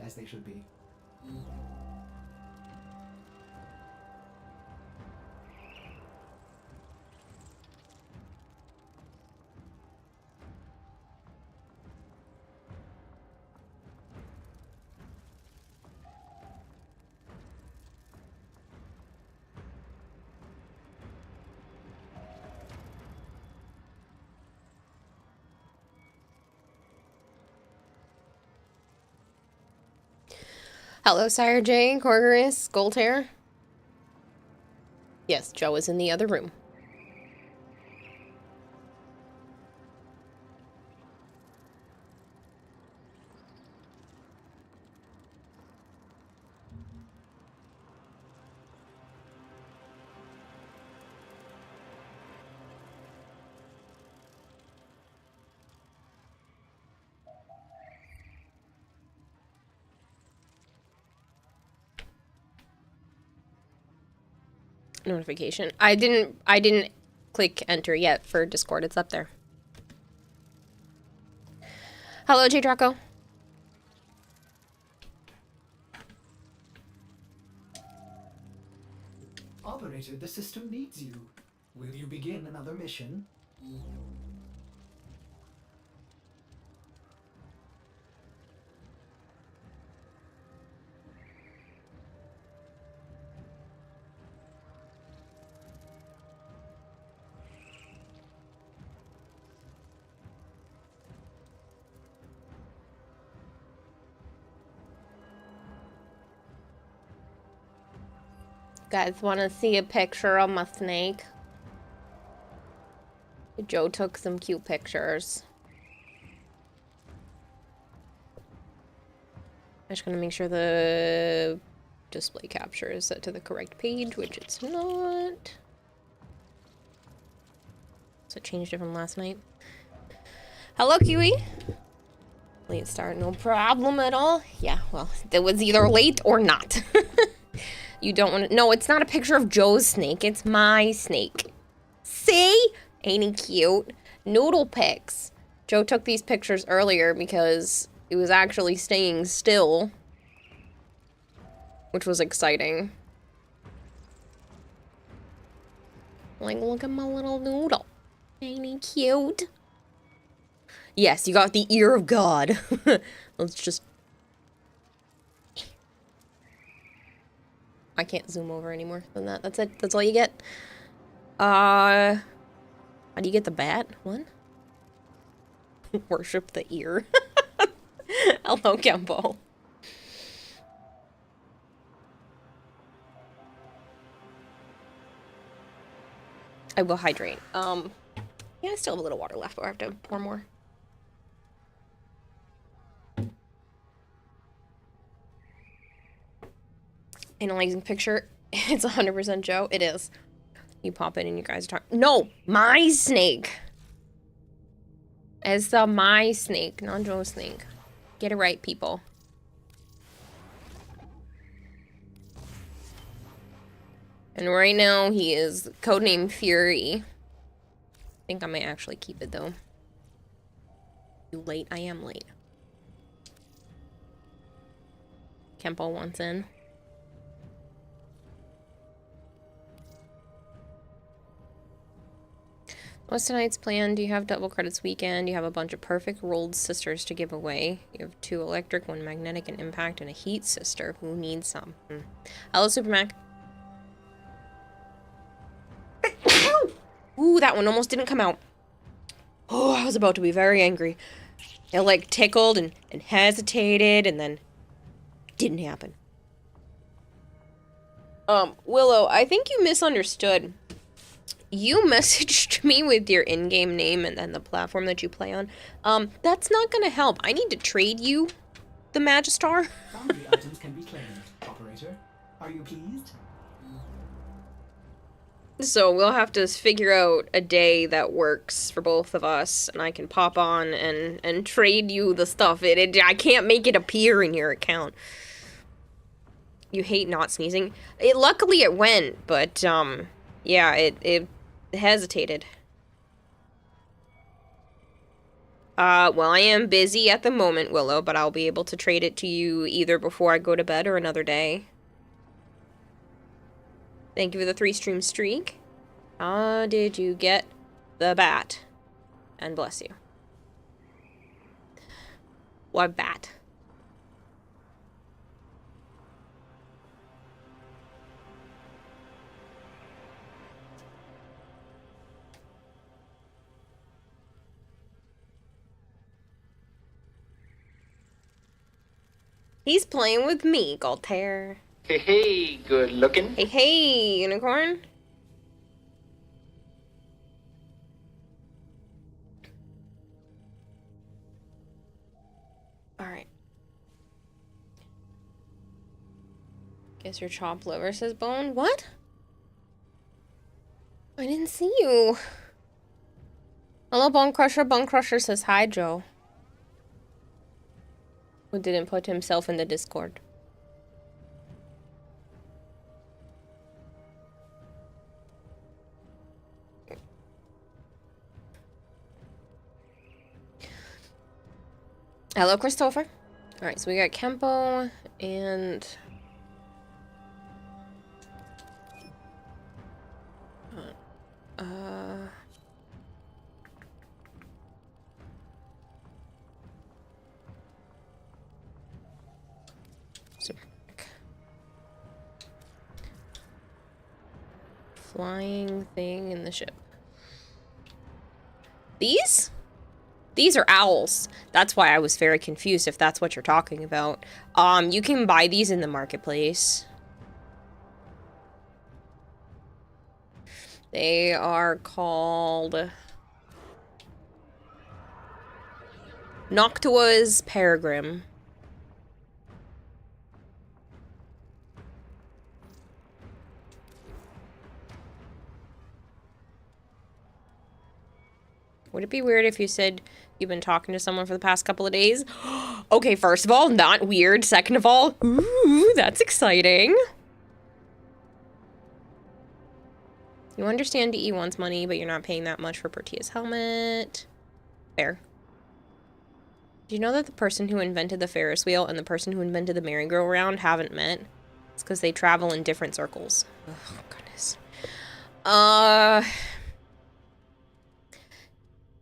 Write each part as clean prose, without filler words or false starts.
as they should be. Hello, Sire J, Corgorus, Goldhair. Yes, Joe is in the other room. Notification. I didn't click enter yet for Discord. It's up there. Hello, J Draco. Operator, the system needs you. Will you begin another mission? Guys, want to see a picture of my snake? Joe took some cute pictures. I'm just gonna make sure the display capture is set to the correct page, which it's not. So it changed it from last night. Hello, Kiwi. Late start, no problem at all. Yeah, well, it was either late or not. You don't want to... No, it's not a picture of Joe's snake. It's my snake. See? Ain't he cute? Noodle pics. Joe took these pictures earlier because it was actually staying still, which was exciting. Like, look at my little noodle. Ain't he cute? Yes, you got the ear of God. Let's just... I can't zoom over any more than that. That's it. That's all you get. How do you get the bat? What? Worship the ear. Hello, Kempo. I will hydrate. Yeah, I still have a little water left, but I have to pour more. Analyzing picture. It's 100% Joe. It is. You pop in and you guys talk. No! My snake! It's my snake, not Joe's snake. Get it right, people. And right now, he is codename Fury. I think I might actually keep it, though. You late? I am late. Kempo wants in. What's tonight's plan? Do you have double credits weekend? You have a bunch of perfect rolled sisters to give away. You have 2 electric, 1 magnetic, and impact, and a heat sister. Who needs some? Hello, Supermac. Ooh, that one almost didn't come out. Oh, I was about to be very angry. It, like, tickled and hesitated, and then didn't happen. Willow, I think you misunderstood. You messaged me with your in-game name and then the platform that you play on. That's not gonna help. I need to trade you the Magistar. Foundry items can be claimed, operator. Are you pleased? So we'll have to figure out a day that works for both of us, and I can pop on and trade you the stuff. I can't make it appear in your account. You hate not sneezing. Luckily it went, but, yeah, it hesitated. Well, I am busy at the moment, Willow, but I'll be able to trade it to you either before I go to bed or another day. Thank you for the 3-stream streak. How did you get the bat? And bless you. What bat? He's playing with me, Galtair. Hey, hey, good looking. Hey, hey, unicorn. Alright. Guess your chopped liver, says Bone. What? I didn't see you. Hello, Bone Crusher. Bone Crusher says hi, Joe. Who didn't put himself in the Discord. Hello, Christopher. Alright, so we got Kempo and... Flying thing in the ship. These? These are owls. That's why I was very confused if that's what you're talking about. You can buy these in the marketplace. They are called Noctua's Peregrine. Would it be weird if you said you've been talking to someone for the past couple of days? Okay, first of all, not weird. Second of all, ooh, that's exciting. You understand DE wants money, but you're not paying that much for Protea's helmet. Fair. Do you know that the person who invented the Ferris wheel and the person who invented the merry-go-round haven't met? It's because they travel in different circles. Oh, goodness.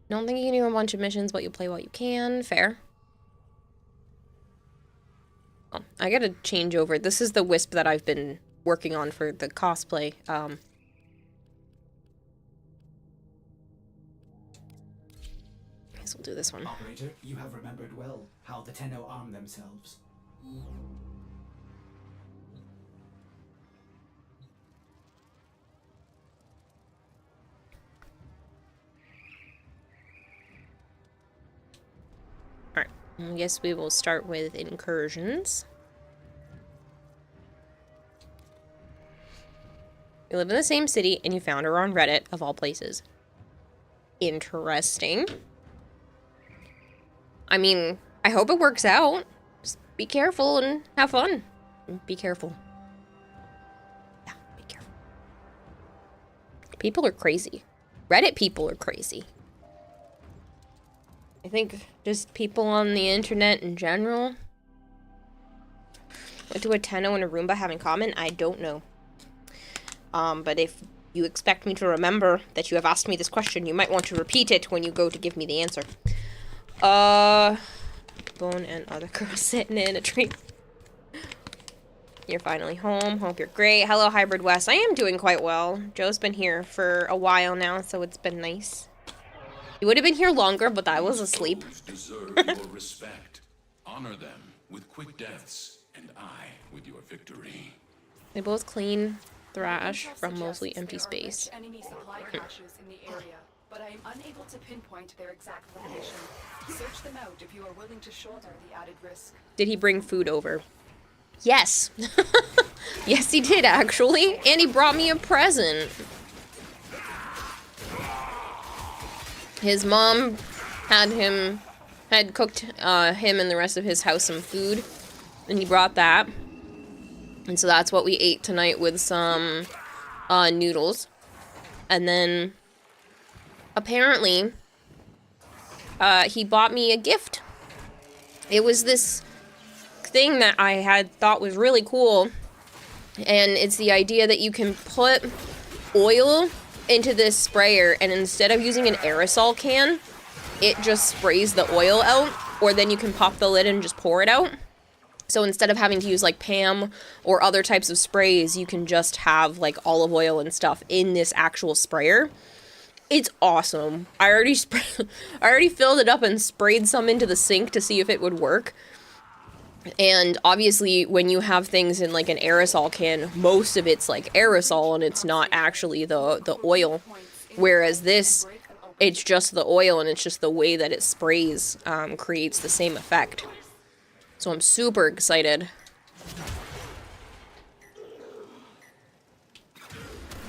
Don't think you can do a bunch of missions, but you play what you can. Fair. Oh, I gotta change over. This is the wisp that I've been working on for the cosplay. Guess we'll do this one. Operator, you have remembered well how the Tenno arm themselves. Alright, I guess we will start with incursions. You live in the same city and you found her on Reddit, of all places. Interesting. I mean, I hope it works out. Just be careful and have fun. Be careful. Yeah, be careful. People are crazy. Reddit people are crazy. I think just people on the internet in general. What do a Tenno and a Roomba have in common? I don't know. But if you expect me to remember that you have asked me this question, you might want to repeat it when you go to give me the answer. Bone and other girls sitting in a tree. You're finally home. Hope you're great. Hello, Hybrid West. I am doing quite well. Joe's been here for a while now, so it's been nice. He would have been here longer, but I was asleep. Deserve your respect. Honor them with quick deaths, and I with your victory. They both clean thrash from mostly empty space. Enemy supply caches in the area, but I am unable to pinpoint their exact location. Search them out if you are willing to shoulder the added risk. Did he bring food over? Yes. Yes, he did, actually. And he brought me a present. His mom had cooked him and the rest of his house some food, and he brought that. And so that's what we ate tonight with some noodles. And then apparently he bought me a gift. It was this thing that I had thought was really cool, and it's the idea that you can put oil into this sprayer, and instead of using an aerosol can, it just sprays the oil out, or then you can pop the lid and just pour it out. So instead of having to use like Pam or other types of sprays, you can just have like olive oil and stuff in this actual sprayer. It's awesome. I already filled it up and sprayed some into the sink to see if it would work. And obviously when you have things in like an aerosol can, most of it's like aerosol and it's not actually the oil. Whereas this, it's just the oil, and it's just the way that it sprays creates the same effect. So I'm super excited.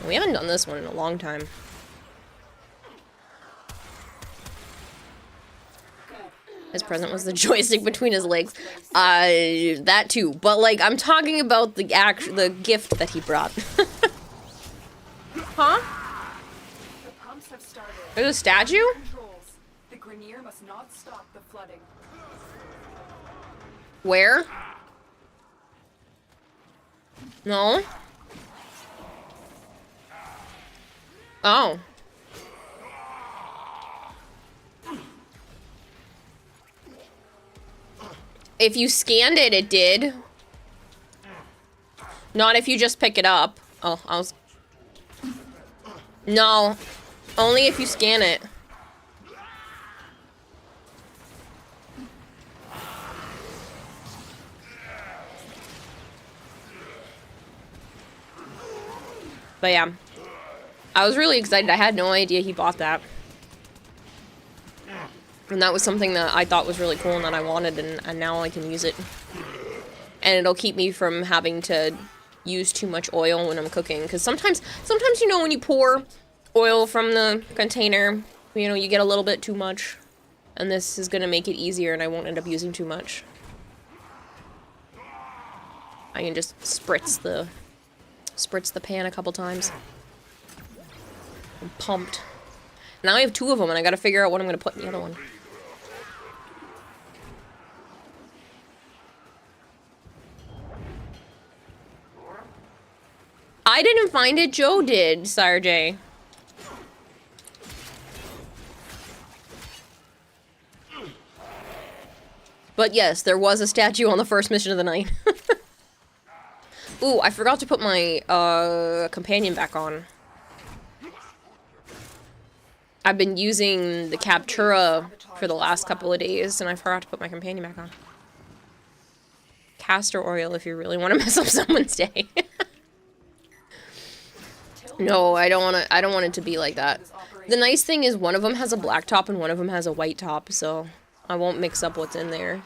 We haven't done this one in a long time. His present was the joystick between his legs. That too. But like, I'm talking about the gift that he brought. Huh? The pumps have started. There's a statue? Controls. The Grenier must not stop the flooding. Where? No? Oh. If you scanned it, it did. Not if you just pick it up. Oh, I was... No. Only if you scan it. But yeah. I was really excited. I had no idea he bought that. And that was something that I thought was really cool and that I wanted, and now I can use it. And it'll keep me from having to use too much oil when I'm cooking. Because sometimes, you know, when you pour oil from the container, you know, you get a little bit too much. And this is going to make it easier and I won't end up using too much. I can just spritz the pan a couple times. I'm pumped. Now I have 2 of them and I gotta figure out what I'm gonna put in the other one. I didn't find it, Joe did, Sire J. But yes, there was a statue on the first mission of the night. Ooh, I forgot to put my companion back on. I've been using the Captura for the last couple of days, and I forgot to put my companion back on. Castor oil if you really want to mess up someone's day. No, I don't want it to be like that. The nice thing is one of them has a black top and one of them has a white top, so I won't mix up what's in there.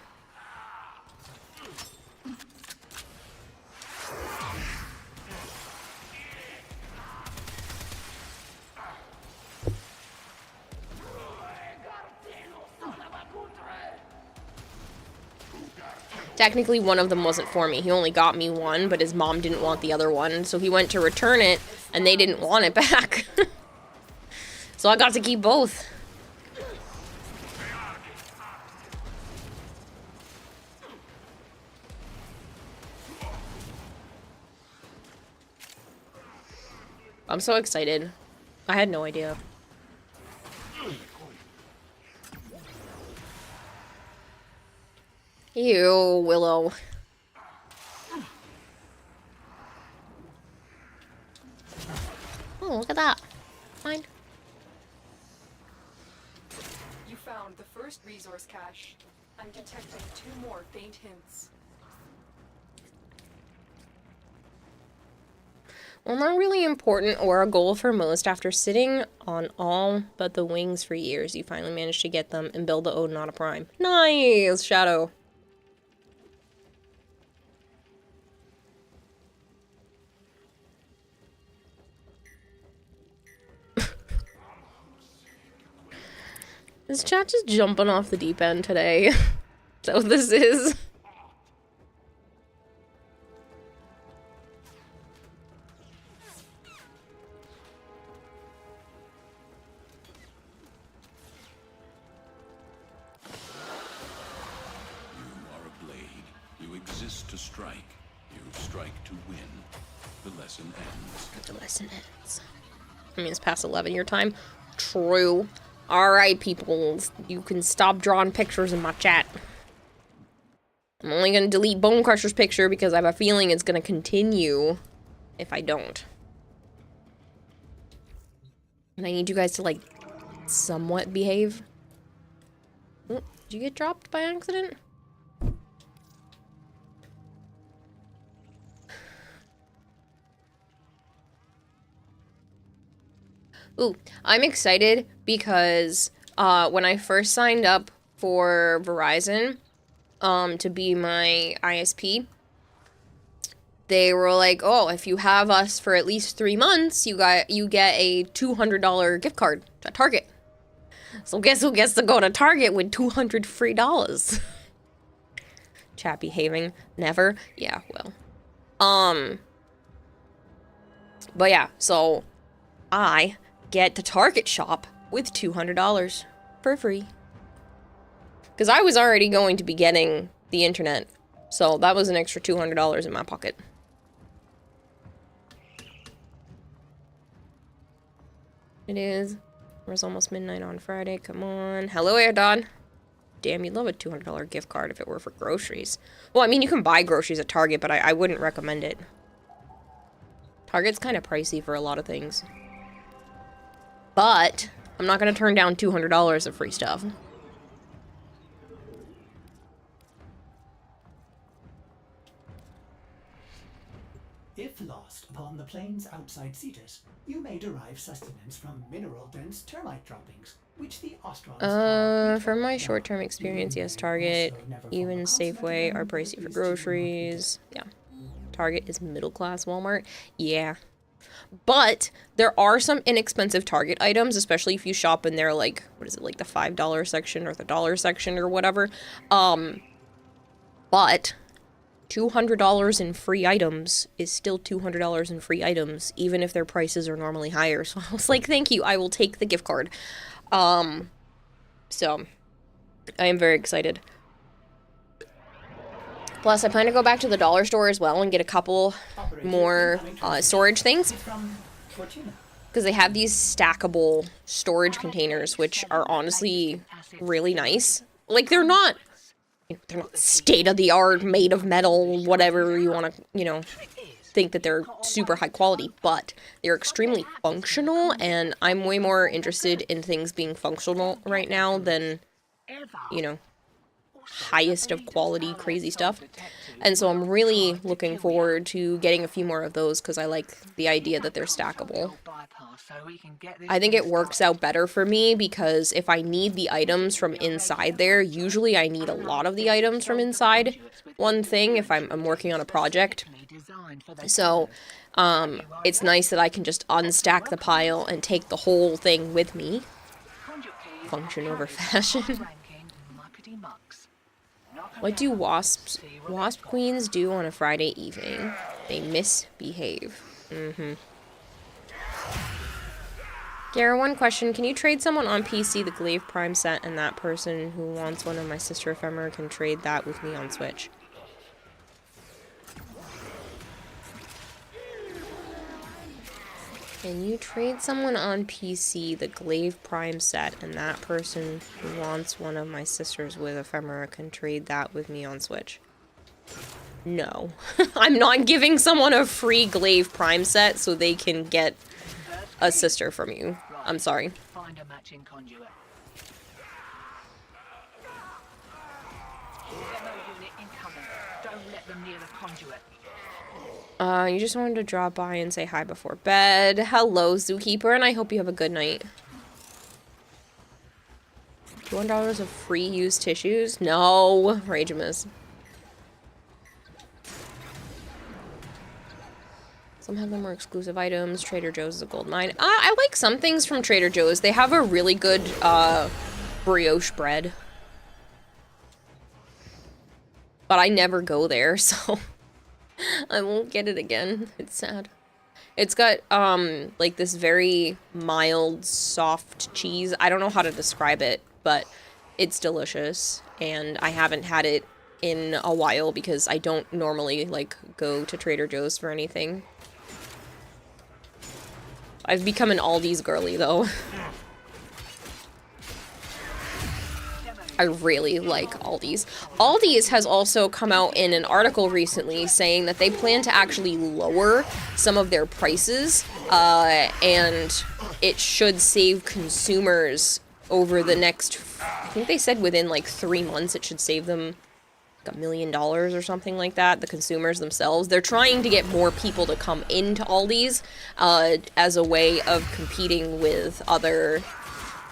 Technically, one of them wasn't for me. He only got me one, but his mom didn't want the other one, so he went to return it, and they didn't want it back. So I got to keep both. I'm so excited. I had no idea. Ew, Willow. Oh, look at that. Fine. You found the first resource cache. I'm detecting 2 more faint hints. Well, not really important or a goal for most. After sitting on all but the wings for years, you finally managed to get them and build the Ode Not a Prime. Nice, Shadow. Is chat just jumping off the deep end today? Is that what this is? strike. You strike to win. The lesson ends. The lesson ends. I mean, it's past 11 your time. True. Alright, people. You can stop drawing pictures in my chat. I'm only gonna delete Bone Crusher's picture because I have a feeling it's gonna continue if I don't. And I need you guys to, like, somewhat behave. Oh, did you get dropped by accident? Ooh, I'm excited because when I first signed up for Verizon to be my ISP, they were like, oh, if you have us for at least 3 months, you get a $200 gift card at Target. So guess who gets to go to Target with $200 free dollars? Chat behaving. Never. Yeah, well. But yeah, so I get to Target shop with $200 for free. Because I was already going to be getting the internet, so that was an extra $200 in my pocket. It is. It was almost midnight on Friday. Come on. Hello, Airdon. Damn, you'd love a $200 gift card if it were for groceries. Well, I mean, you can buy groceries at Target, but I wouldn't recommend it. Target's kind of pricey for a lot of things. But I'm not going to turn down $200 of free stuff. If lost upon the plains outside Cetus, you may derive sustenance from mineral-dense termite droppings, which the Ostrons from my short-term experience, yes, Target, even Safeway are pricey for groceries. Yeah. Target is middle-class Walmart. Yeah. But there are some inexpensive Target items, especially if you shop in their, like, what is it, like the $5 section or the dollar section or whatever. But $200 in free items is still $200 in free items, even if their prices are normally higher. So I was like, thank you, I will take the gift card. So I am very excited. Plus, I plan to go back to the dollar store as well and get a couple more storage things. Because they have these stackable storage containers, which are honestly really nice. Like, they're not state-of-the-art, made of metal, whatever you want to, you know, think that they're super high quality. But they're extremely functional, and I'm way more interested in things being functional right now than, you know, highest of quality crazy stuff. And so I'm really looking forward to getting a few more of those because I like the idea that they're stackable. I think it works out better for me because if I need the items from inside there, usually I need a lot of the items from inside one thing if I'm working on a project. So it's nice that I can just unstack the pile and take the whole thing with me. Function over fashion. What do wasp queens do on a Friday evening? They misbehave. Gara, one question. Can you trade someone on PC the Glaive Prime set, and that person who wants one of my Sister Ephemera can trade that with me on Switch? Can you trade someone on PC the Glaive Prime set, and that person who wants one of my sisters with Ephemera can trade that with me on Switch? No. I'm not giving someone a free Glaive Prime set so they can get a sister from you. I'm sorry. Find a matching conduit. Demo unit incoming. Don't let them near the conduit. You just wanted to drop by and say hi before bed. Hello, Zookeeper, and I hope you have a good night. $200 of free used tissues? No, Ragemus. Some have them more exclusive items. Trader Joe's is a gold mine. I like some things from Trader Joe's. They have a really good brioche bread. But I never go there, so I won't get it again. It's sad. It's got, like this very mild, soft cheese. I don't know how to describe it, but it's delicious. And I haven't had it in a while because I don't normally, like, go to Trader Joe's for anything. I've become an Aldi's girly, though. I really like Aldi's. Aldi's has also come out in an article recently saying that they plan to actually lower some of their prices, and it should save consumers over the next, I think they said within like 3 months it should save them like $1 million or something like that, the consumers themselves. They're trying to get more people to come into Aldi's as a way of competing with other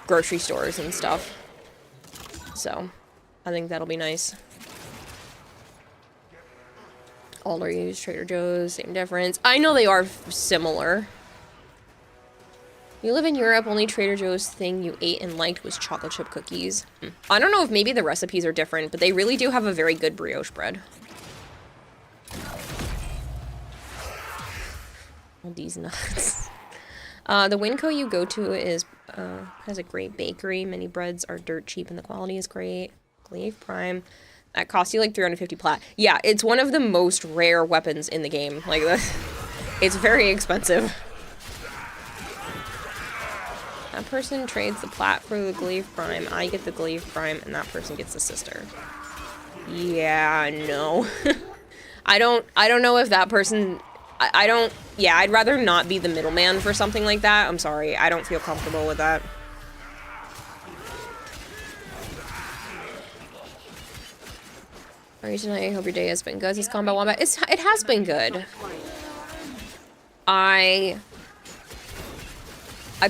grocery stores and stuff. So, I think that'll be nice. Aldi's, Trader Joe's, same difference. I know they are similar. You live in Europe, only Trader Joe's thing you ate and liked was chocolate chip cookies. I don't know if maybe the recipes are different, but they really do have a very good brioche bread. All these nuts. The Winco you go to is has a great bakery. Many breads are dirt cheap and the quality is great. Glaive Prime. That costs you like 350 plat. Yeah, it's one of the most rare weapons in the game. Like, it's very expensive. That person trades the plat for the Glaive Prime. I get the Glaive Prime, and that person gets the sister. Yeah, no. I don't know if that person... I don't... Yeah, I'd rather not be the middleman for something like that. I'm sorry. I don't feel comfortable with that. How are you tonight? I hope your day has been good. This Combat Wombat. It has been good. I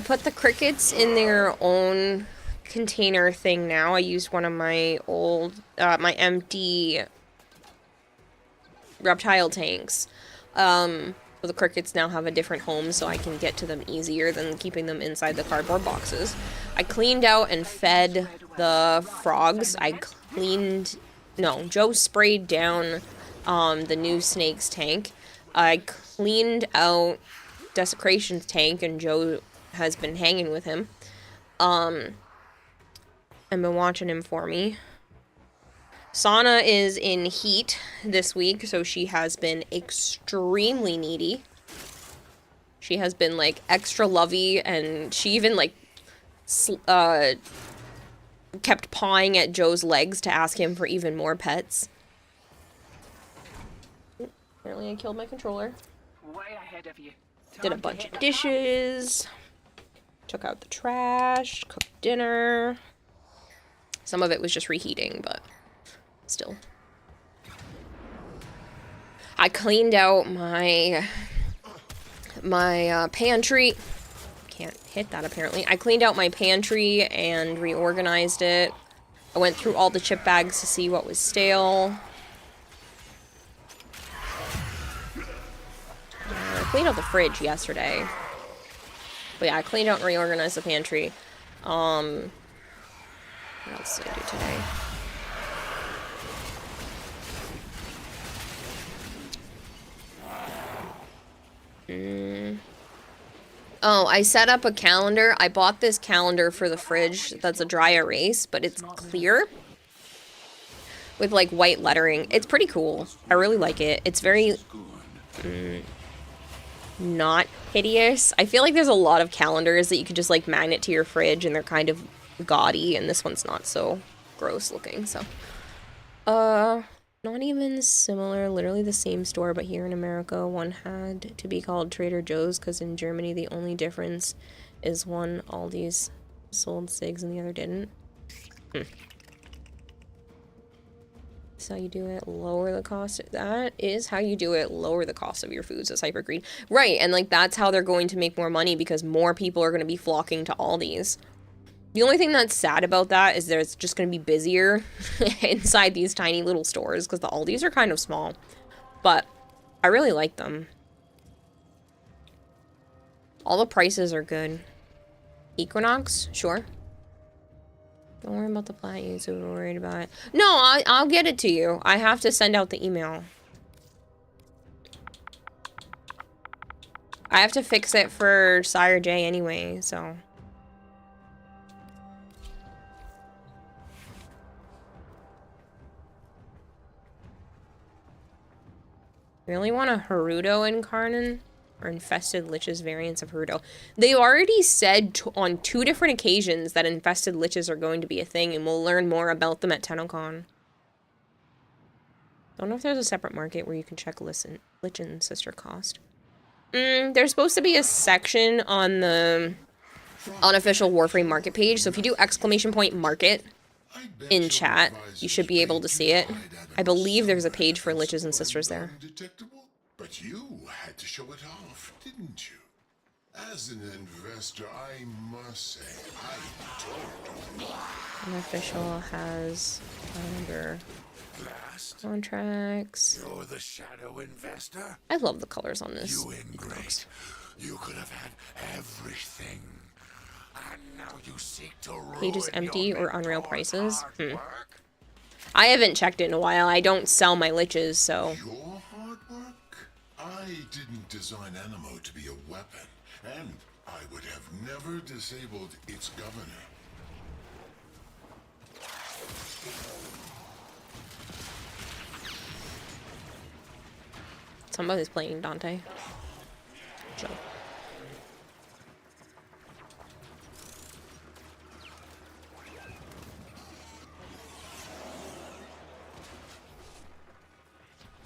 put the crickets in their own container thing now. I used one of my old, my empty reptile tanks. So the crickets now have a different home, so I can get to them easier than keeping them inside the cardboard boxes. I cleaned out and fed the frogs. Joe sprayed down the new snake's tank. I cleaned out Desecration's tank, and Joe has been hanging with him. I've been watching him for me. Sana is in heat this week, so she has been extremely needy. She has been, like, extra lovey, and she even, like, kept pawing at Joe's legs to ask him for even more pets. Apparently I killed my controller. Way ahead of you. Did a bunch of dishes. Took out the trash. Cooked dinner. Some of it was just reheating, but still. I cleaned out my pantry. Can't hit that apparently. I cleaned out my pantry and reorganized it. I went through all the chip bags to see what was stale. I cleaned out the fridge yesterday. But yeah, I cleaned out and reorganized the pantry. What else did I do today? Oh, I set up a calendar. I bought this calendar for the fridge that's a dry erase, but it's clear with like white lettering. It's pretty cool. I really like it. It's very not hideous. I feel like there's a lot of calendars that you could just like magnet to your fridge and they're kind of gaudy, and this one's not so gross looking, so. Not even similar, literally the same store, but here in America, one had to be called Trader Joe's, because in Germany, the only difference is one Aldi's sold cigs and the other didn't. That's how you do it, lower the cost. That is how you do it, lower the cost of your foods, as Hypergreen. Right, and like that's how they're going to make more money, because more people are going to be flocking to Aldi's. The only thing that's sad about that is there's just going to be busier inside these tiny little stores, because the Aldi's are kind of small. But I really like them. All the prices are good. Equinox? Sure. Don't worry about the plant you so worried about it. No, I'll get it to you. I have to send out the email. I have to fix it for Sire J anyway, so... Really want a Haruto Incarnon? Or Infested Liches variants of Haruto. They already said on 2 different occasions that Infested Liches are going to be a thing, and we'll learn more about them at TennoCon. Don't know if there's a separate market where you can check Lichen Sister cost. There's supposed to be a section on the unofficial Warframe market page, so if you do !market in chat, you should be able to see it. I believe there's a page for Liches and Sisters there. But you had to show it off, didn't you? As an investor, I must say, I don't know. Unofficial has under Last, contracts. you're the shadow investor. I love the colors on this. You ingrate. You could have had everything. And now you seek to ruin Page is empty your or unreal mentor's prices. hard work? I haven't checked it in a while. I don't sell my liches, so. Your hard work? I didn't design Animo to be a weapon, and I would have never disabled its governor. Somebody's playing Dante. Joe.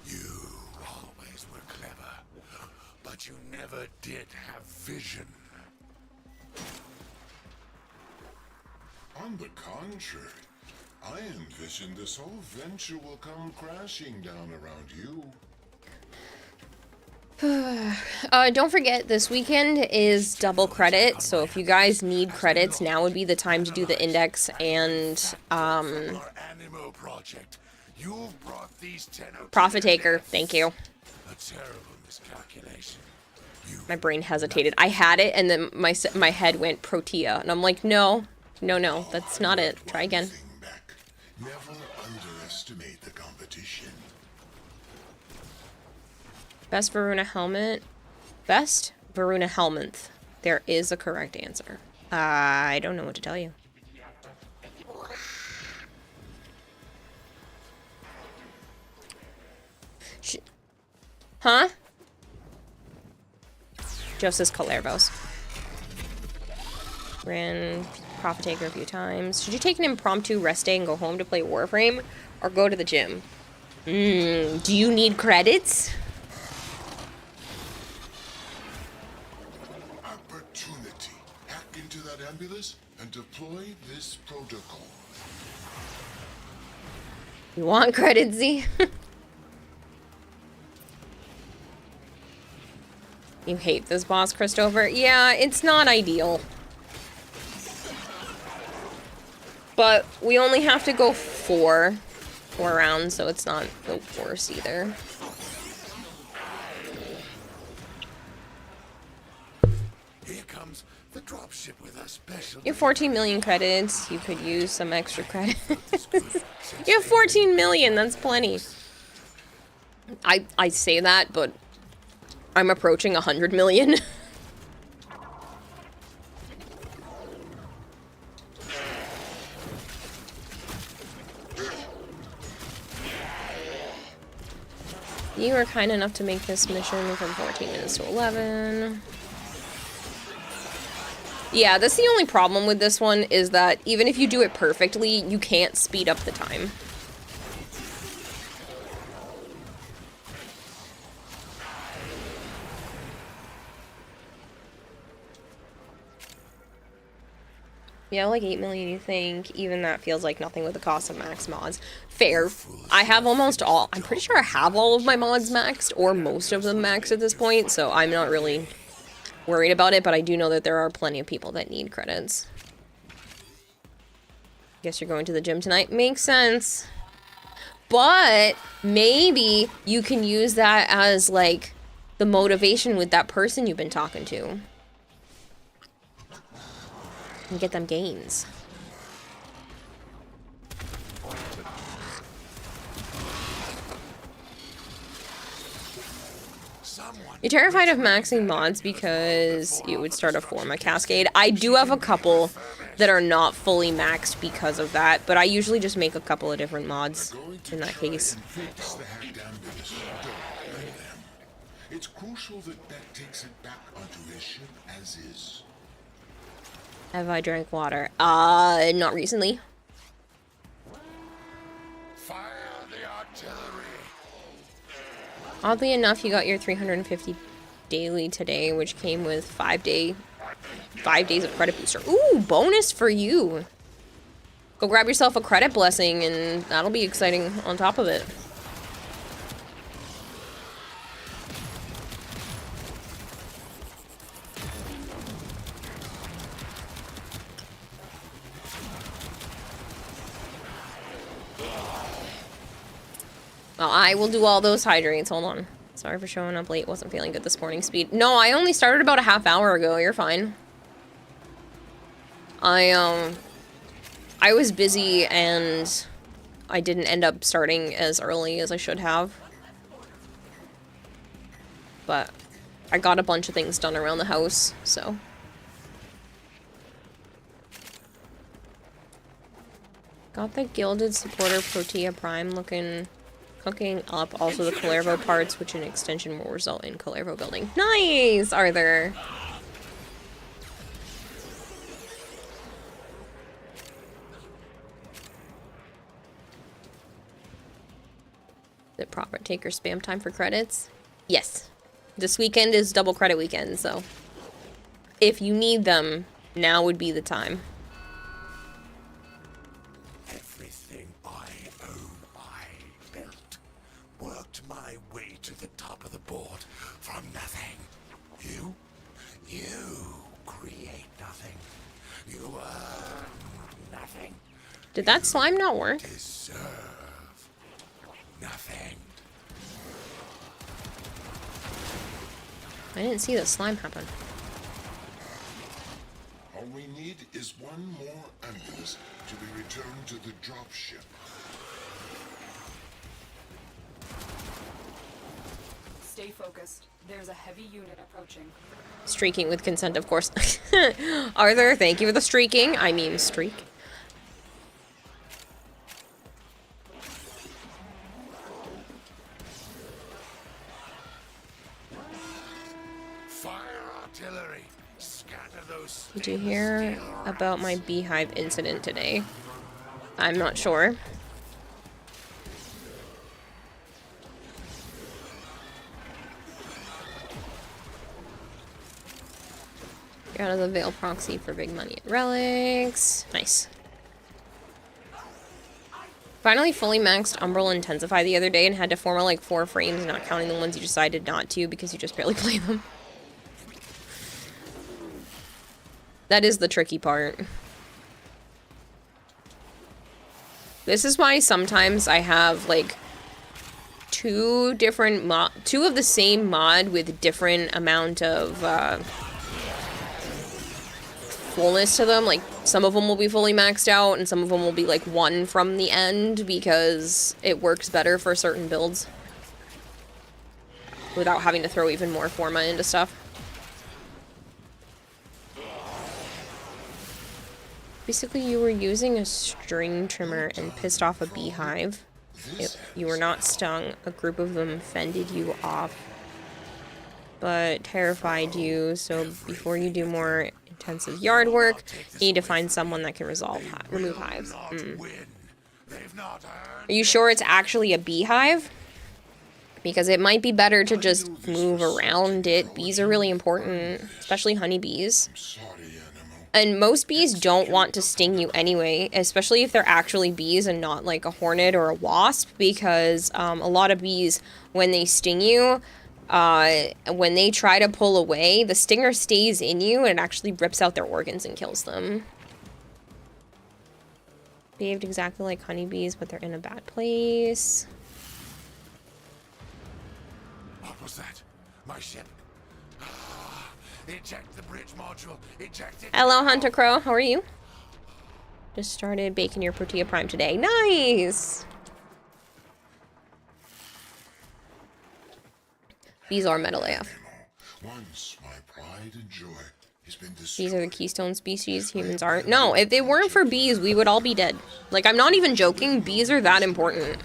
You always were clever, but you never did have vision. On the contrary, I envision this whole venture will come crashing down around you. Don't forget, this weekend is double credit, so if you guys need credits, now would be the time to do the index and, Our Animo project. You've brought these 10 Profit Taker. Thank you. A terrible miscalculation. My brain hesitated. I had it, and then my head went Protea, and I'm like, no, that's not it. Try again. Thing back. Never underestimate the competition. Best Varuna helmet. Best Varuna helmet. There is a correct answer. I don't know what to tell you. Huh? Joseph Calervos. Ran Profit Taker a few times. Should you take an impromptu rest day and go home to play Warframe? Or go to the gym? Do you need credits? Opportunity. Hack into that ambulance and deploy this protocol. You want credits, Z? You hate this boss, Christopher? Yeah, it's not ideal. But we only have to go four rounds, so it's not the worst either. Here comes the dropship with a special. You have 14 million credits. You could use some extra credits. You have 14 million. That's plenty. I say that, but I'm approaching 100 million. You were kind enough to make this mission from 14 minutes to 11. Yeah, that's the only problem with this one, is that even if you do it perfectly, you can't speed up the time. Yeah, like 8 million, you think? Even that feels like nothing with the cost of max mods. Fair. I have almost all, I'm pretty sure I have all of my mods maxed, or most of them maxed at this point, so I'm not really worried about it, but I do know that there are plenty of people that need credits. Guess you're going to the gym tonight. Makes sense. But maybe you can use that as, like, the motivation with that person you've been talking to. And get them gains. You're terrified of maxing mods because it would start a Forma cascade. I do have a couple that are not fully maxed because of that, but I usually just make a couple of different mods in that case. Fix the hacked ambulance. Don't let them. It's crucial that Beck takes it back onto his ship as is. Have I drank water? Not recently. Fire the artillery! Oddly enough, you got your 350 daily today, which came with 5 days of credit booster. Ooh, bonus for you. Go grab yourself a credit blessing, and that'll be exciting on top of it. Well, I will do all those hydrates. Hold on. Sorry for showing up late. Wasn't feeling good this morning. Speed. No, I only started about a half hour ago. You're fine. I was busy and I didn't end up starting as early as I should have. But I got a bunch of things done around the house, so. Got the Gilded Supporter Protea Prime cooking up. Also the Calervo parts, which in extension will result in Calervo building. Nice, Arthur! Is it proper take or spam time for credits? Yes. This weekend is double credit weekend, so if you need them, now would be the time. Everything I own, I built. Worked my way to the top of the board from nothing. You create nothing. You earn nothing. Did that slime not work? Deserve nothing. I didn't see the slime happen. All we need is one more ambulance to be returned to the dropship. Stay focused. There's a heavy unit approaching. Streaking with consent, of course. Arthur, thank you for the streaking. I mean, streak. Fire artillery. Scatter those. Did you hear about my beehive incident today? I'm not sure. You're out of the Veil proxy for big money at Relics. Nice. Finally fully maxed Umbral Intensify the other day and had to format like 4 frames, not counting the ones you decided not to because you just barely play them. That is the tricky part. This is why sometimes I have like two of the same mod with different amount of fullness to them. Like some of them will be fully maxed out and some of them will be like 1 from the end because it works better for certain builds without having to throw even more format into stuff. Basically, you were using a string trimmer and pissed off a beehive. You were not stung. A group of them fended you off, but terrified you. So before you do more intensive yard work, you need to find someone that can remove hives. Are you sure it's actually a beehive? Because it might be better to just move around it. Bees are really important, especially honeybees. And most bees don't want to sting you anyway, especially if they're actually bees and not like a hornet or a wasp, because a lot of bees, when they sting you, when they try to pull away, the stinger stays in you and it actually rips out their organs and kills them. Behaved exactly like honeybees, but they're in a bad place. What was that? My ship. Eject the bridge module. Eject it. Hello, Hunter Crow. How are you? Just started baking your Protea Prime today. Nice! These are metal AF. Once my pride and joy has been These are the keystone species. Humans aren't. No, if they weren't for bees, we would all be dead. Like, I'm not even joking. Bees are that important.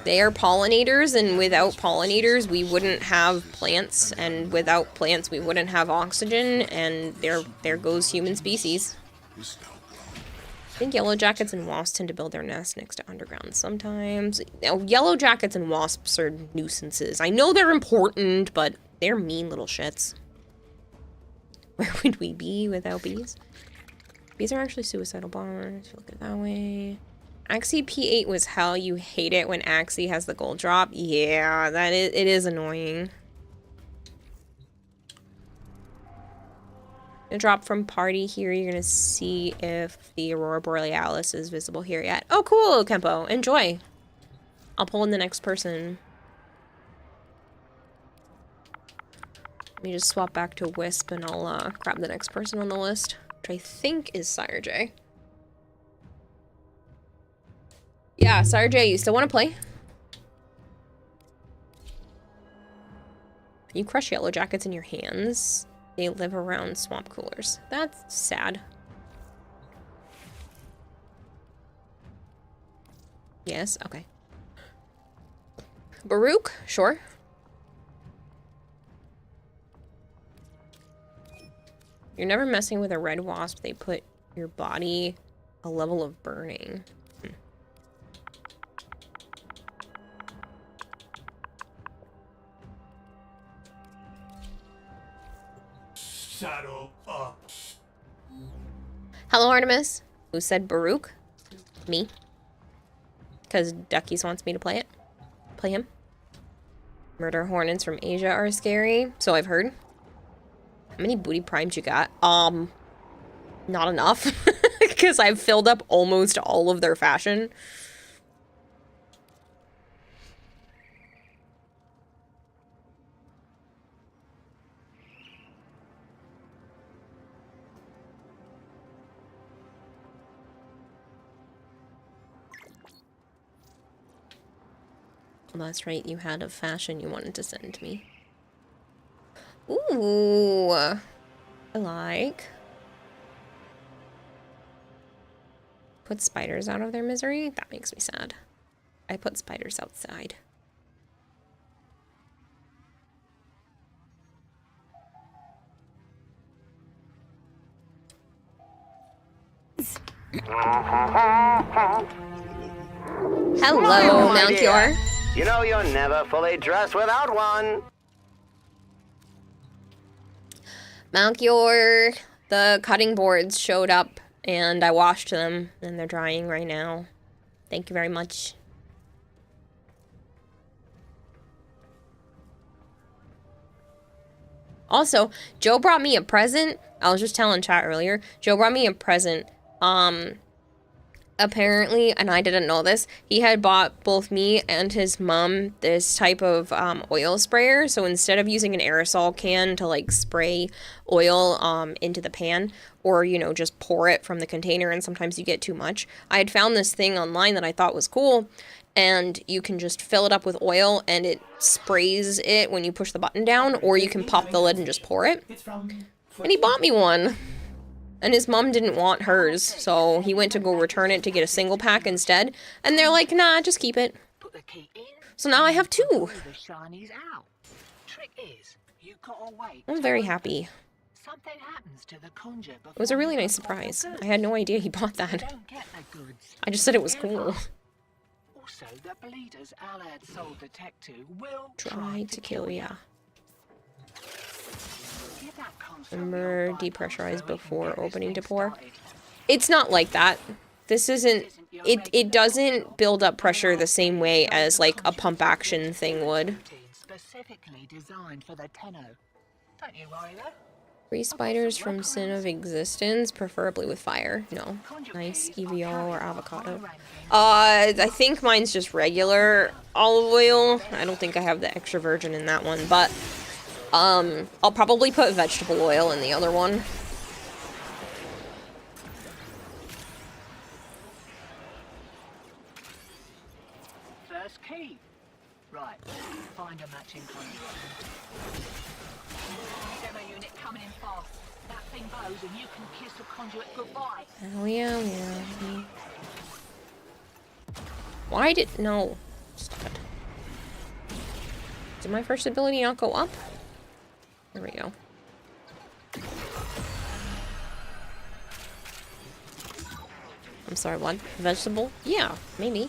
They are pollinators, and without pollinators, we wouldn't have plants, and without plants, we wouldn't have oxygen, and there goes human species. I think yellow jackets and wasps tend to build their nests next to underground sometimes. Now, yellow jackets and wasps are nuisances. I know they're important, but they're mean little shits. Where would we be without bees? Bees are actually suicidal bombers. Look at it that way. Axie P8 was hell. You hate it when Axie has the gold drop. Yeah, it is annoying. A drop from party here. You're gonna see if the Aurora Borealis is visible here yet. Oh, cool, Kempo. Enjoy. I'll pull in the next person. Let me just swap back to Wisp and I'll grab the next person on the list, which I think is Sire J. Yeah, Sire J, you still want to play? You crush yellow jackets in your hands. They live around swamp coolers. That's sad. Yes, okay. Baruch, sure. You're never messing with a red wasp. They put your body a level of burning. Saddle up. Hello, Artemis. Who said Baruch? Me. Because Duckies wants me to play it. Play him. Murder hornets from Asia are scary. So I've heard. How many booty primes you got? Not enough. Because I've filled up almost all of their fashion. Well, that's right, you had a fashion you wanted to send me. Ooh, I like. Put spiders out of their misery? That makes me sad. I put spiders outside. Hello, Melchior. You know you're never fully dressed without one. Melchior, the cutting boards showed up and I washed them and they're drying right now. Thank you very much. Also, Joe brought me a present. I was just telling chat earlier. Joe brought me a present. Apparently, and I didn't know this, he had bought both me and his mom this type of oil sprayer. So instead of using an aerosol can to like spray oil into the pan, or you know, just pour it from the container, and sometimes you get too much, I had found this thing online that I thought was cool, and you can just fill it up with oil and it sprays it when you push the button down, or you can pop the lid and just pour it. And he bought me one. And his mom didn't want hers, so he went to go return it to get a single pack instead. And they're like, nah, just keep it. So now I have two. I'm very happy. It was a really nice surprise. I had no idea he bought that. I just said it was cool. Also, the bleeders Alad sold the tech to will try to kill ya. Remember, depressurize before opening to pour. It's not like that. This isn't, it doesn't build up pressure the same way as like a pump action thing would. Specifically designed for the Tenno. Don't you worry though. 3 spiders from Sin of Existence, preferably with fire. No. Nice EVO or avocado. I think mine's just regular olive oil. I don't think I have the extra virgin in that one, but I'll probably put vegetable oil in the other one. First key. Right. Find a matching conduit. Demo unit coming in fast. That thing blows and you can kiss the conduit goodbye. Oh yeah, yeah. Why did no? Stupid. Did my first ability not go up? There we go. I'm sorry, what? Vegetable? Yeah, maybe.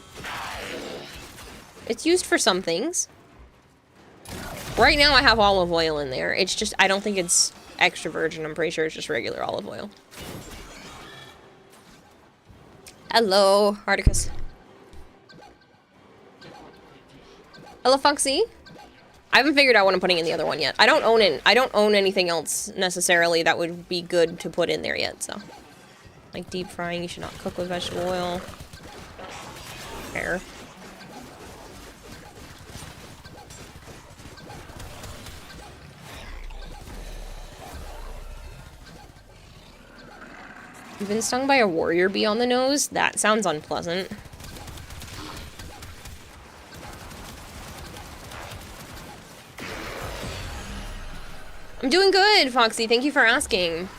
It's used for some things. Right now I have olive oil in there. It's just, I don't think it's extra virgin. I'm pretty sure it's just regular olive oil. Hello, Hardicus. Hello, Foxy. I haven't figured out what I'm putting in the other one yet. I don't own anything else necessarily that would be good to put in there yet, so. Like deep frying, you should not cook with vegetable oil. Fair. You've been stung by a warrior bee on the nose? That sounds unpleasant. I'm doing good, Foxy. Thank you for asking.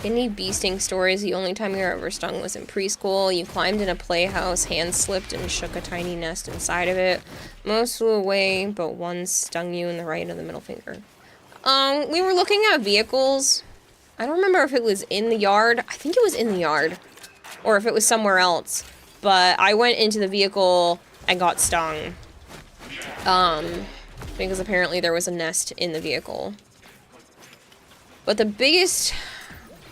Any bee sting stories? The only time you were ever stung was in preschool. You climbed in a playhouse, hand slipped and shook a tiny nest inside of it. Most flew away, but one stung you in the right of the middle finger. We were looking at vehicles. I don't remember if it was in the yard. I think it was in the yard. Or if it was somewhere else. But I went into the vehicle and got stung. Because apparently there was a nest in the vehicle. But the biggest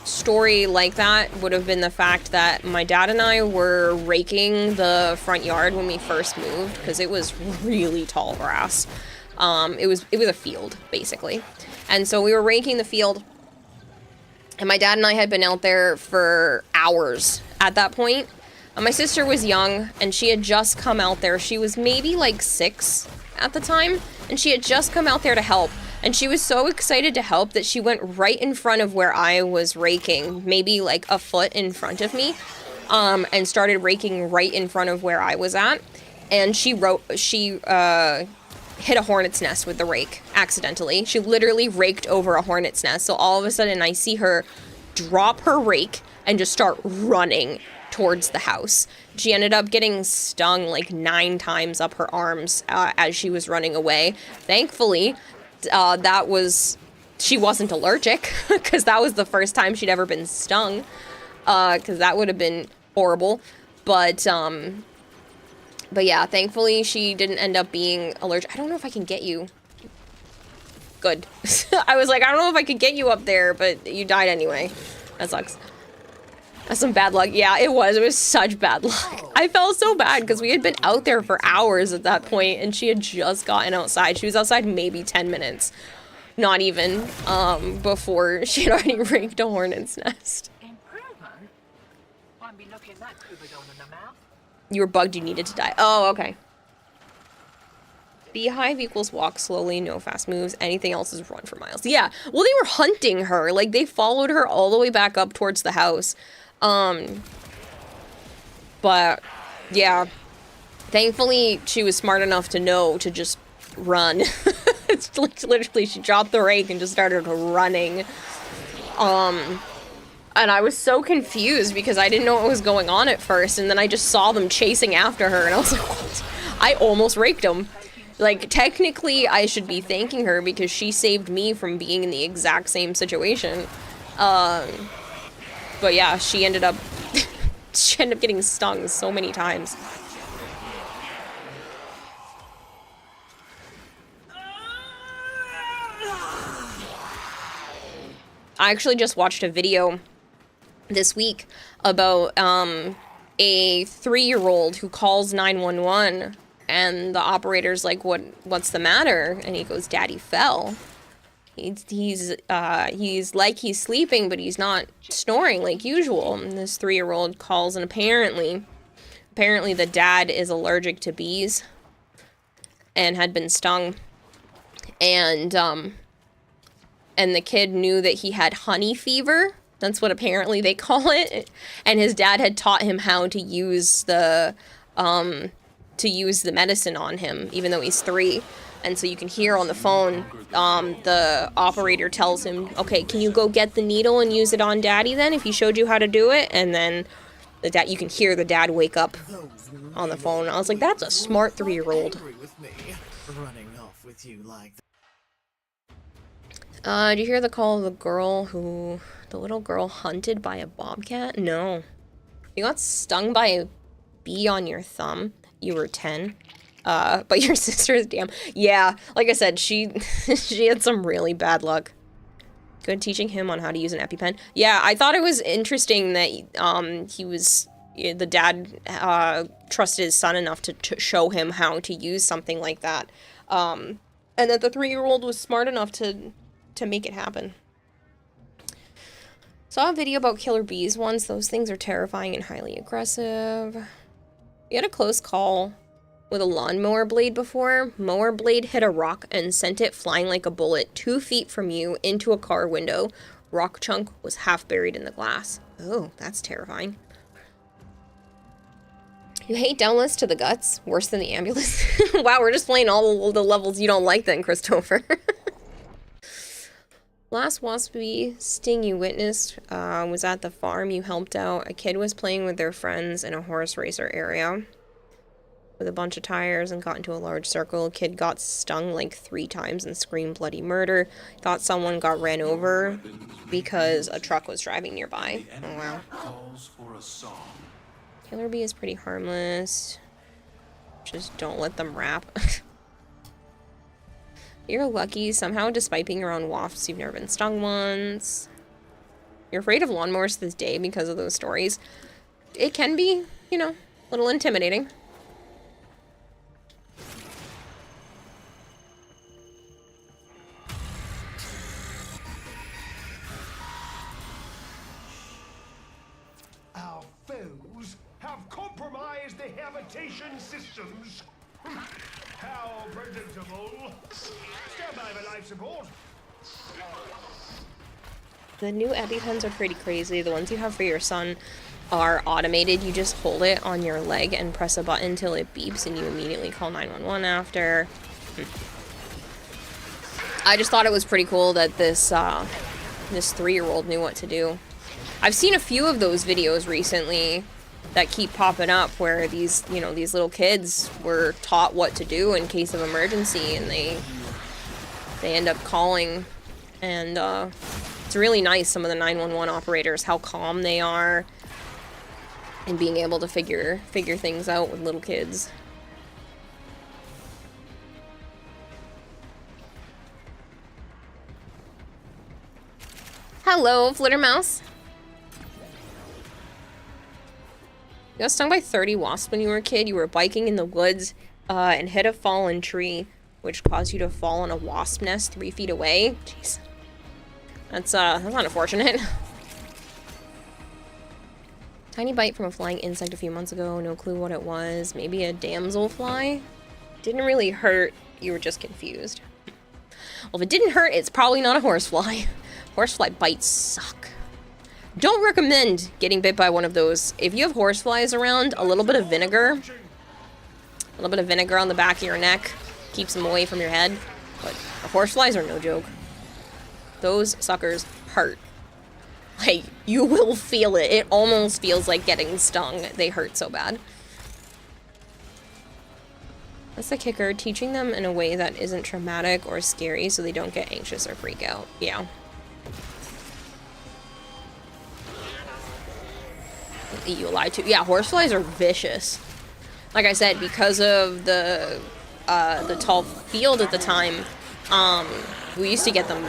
story like that would have been the fact that my dad and I were raking the front yard when we first moved, because it was really tall grass. It was a field, basically. And so we were raking the field, and my dad and I had been out there for hours at that point. And my sister was young, and she had just come out there. She was maybe like 6 at the time, and she had just come out there to help. And she was so excited to help that she went right in front of where I was raking, maybe like a foot in front of me, and started raking right in front of where I was at. And she hit a hornet's nest with the rake, accidentally. She literally raked over a hornet's nest. So all of a sudden I see her drop her rake and just start running towards the house. She ended up getting stung like 9 times up her arms as she was running away. Thankfully, she wasn't allergic, because that was the first time she'd ever been stung, because that would have been horrible. But yeah, thankfully she didn't end up being allergic. I don't know if I can get you. Good. I was like, I don't know if I could get you up there, but you died anyway. That sucks. That's some bad luck. Yeah, it was such bad luck. I felt so bad because we had been out there for hours at that point, and she had just gotten outside. She was outside maybe 10 minutes. Not even, before she had already raked a hornet's nest. Improvement? Won't be looking that Cupidon in the mouth. You were bugged, you needed to die. Oh, okay. Beehive equals walk slowly, no fast moves. Anything else is run for miles. Yeah, well, they were hunting her. Like, they followed her all the way back up towards the house. But, yeah. Thankfully, she was smart enough to know to just run. It's like, literally, she dropped the rake and just started running. And I was so confused because I didn't know what was going on at first, and then I just saw them chasing after her, and I was like, what? I almost raked them. Like, technically, I should be thanking her because she saved me from being in the exact same situation. But yeah, she ended up getting stung so many times. I actually just watched a video this week about a 3-year-old who calls 911, and the operator's like, what's the matter? And he goes, Daddy fell. He's like he's sleeping, but he's not snoring like usual. And this 3-year-old calls, and apparently the dad is allergic to bees and had been stung, and the kid knew that he had honey fever. That's what apparently they call it. And his dad had taught him how to use the medicine on him, even though he's 3. And so you can hear on the phone, the operator tells him, okay, can you go get the needle and use it on Daddy then, if he showed you how to do it? And then you can hear the dad wake up on the phone. I was like, that's a smart 3-year-old. Running off with you like Did you hear the call of the little girl hunted by a bobcat? No. You got stung by a bee on your thumb. You were 10. But your sister is damn. Yeah, like I said, she had some really bad luck. Good teaching him on how to use an EpiPen. Yeah, I thought it was interesting that the dad trusted his son enough to show him how to use something like that. And that the 3-year-old was smart enough to make it happen. Saw a video about killer bees once. Those things are terrifying and highly aggressive. We had a close call with a lawnmower blade before. Mower blade hit a rock and sent it flying like a bullet 2 feet from you into a car window. Rock chunk was half buried in the glass. Oh, that's terrifying. You hate Downless to the guts? Worse than the ambulance? Wow, we're just playing all the levels you don't like then, Christopher. Last waspy sting you witnessed was at the farm you helped out. A kid was playing with their friends in a horse racer area with a bunch of tires and got into a large circle. A kid got stung like 3 times and screamed bloody murder. Thought someone got ran over because a truck was driving nearby. Oh, wow. Killer bee is pretty harmless. Just don't let them rap. You're lucky. Somehow, despite being around wasps, you've never been stung once. You're afraid of lawnmowers to this day because of those stories. It can be, you know, a little intimidating. Our foes have compromised the habitation systems. How predictable. Stand by for life support. The new EpiPens are pretty crazy. The ones you have for your son are automated. You just hold it on your leg and press a button till it beeps and you immediately call 911 after. I just thought it was pretty cool that this 3-year-old knew what to do. I've seen a few of those videos recently that keep popping up where these little kids were taught what to do in case of emergency, and they end up calling, and it's really nice, some of the 911 operators, how calm they are and being able to figure things out with little kids. Hello, Flittermouse. You got stung by 30 wasps when you were a kid. You were biking in the woods and hit a fallen tree, which caused you to fall in a wasp nest 3 feet away. Jeez. That's unfortunate. Tiny bite from a flying insect a few months ago. No clue what it was. Maybe a damselfly? Didn't really hurt. You were just confused. Well, if it didn't hurt, it's probably not a horsefly. Horsefly bites suck. Don't recommend getting bit by one of those. If you have horseflies around, a little bit of vinegar on the back of your neck keeps them away from your head. But horseflies are no joke. Those suckers hurt. Like, you will feel it. It almost feels like getting stung. They hurt so bad. That's the kicker. Teaching them in a way that isn't traumatic or scary so they don't get anxious or freak out. Yeah. Eat you alive too. Yeah, horseflies are vicious. Like I said, because of the tall field at the time, we used to get them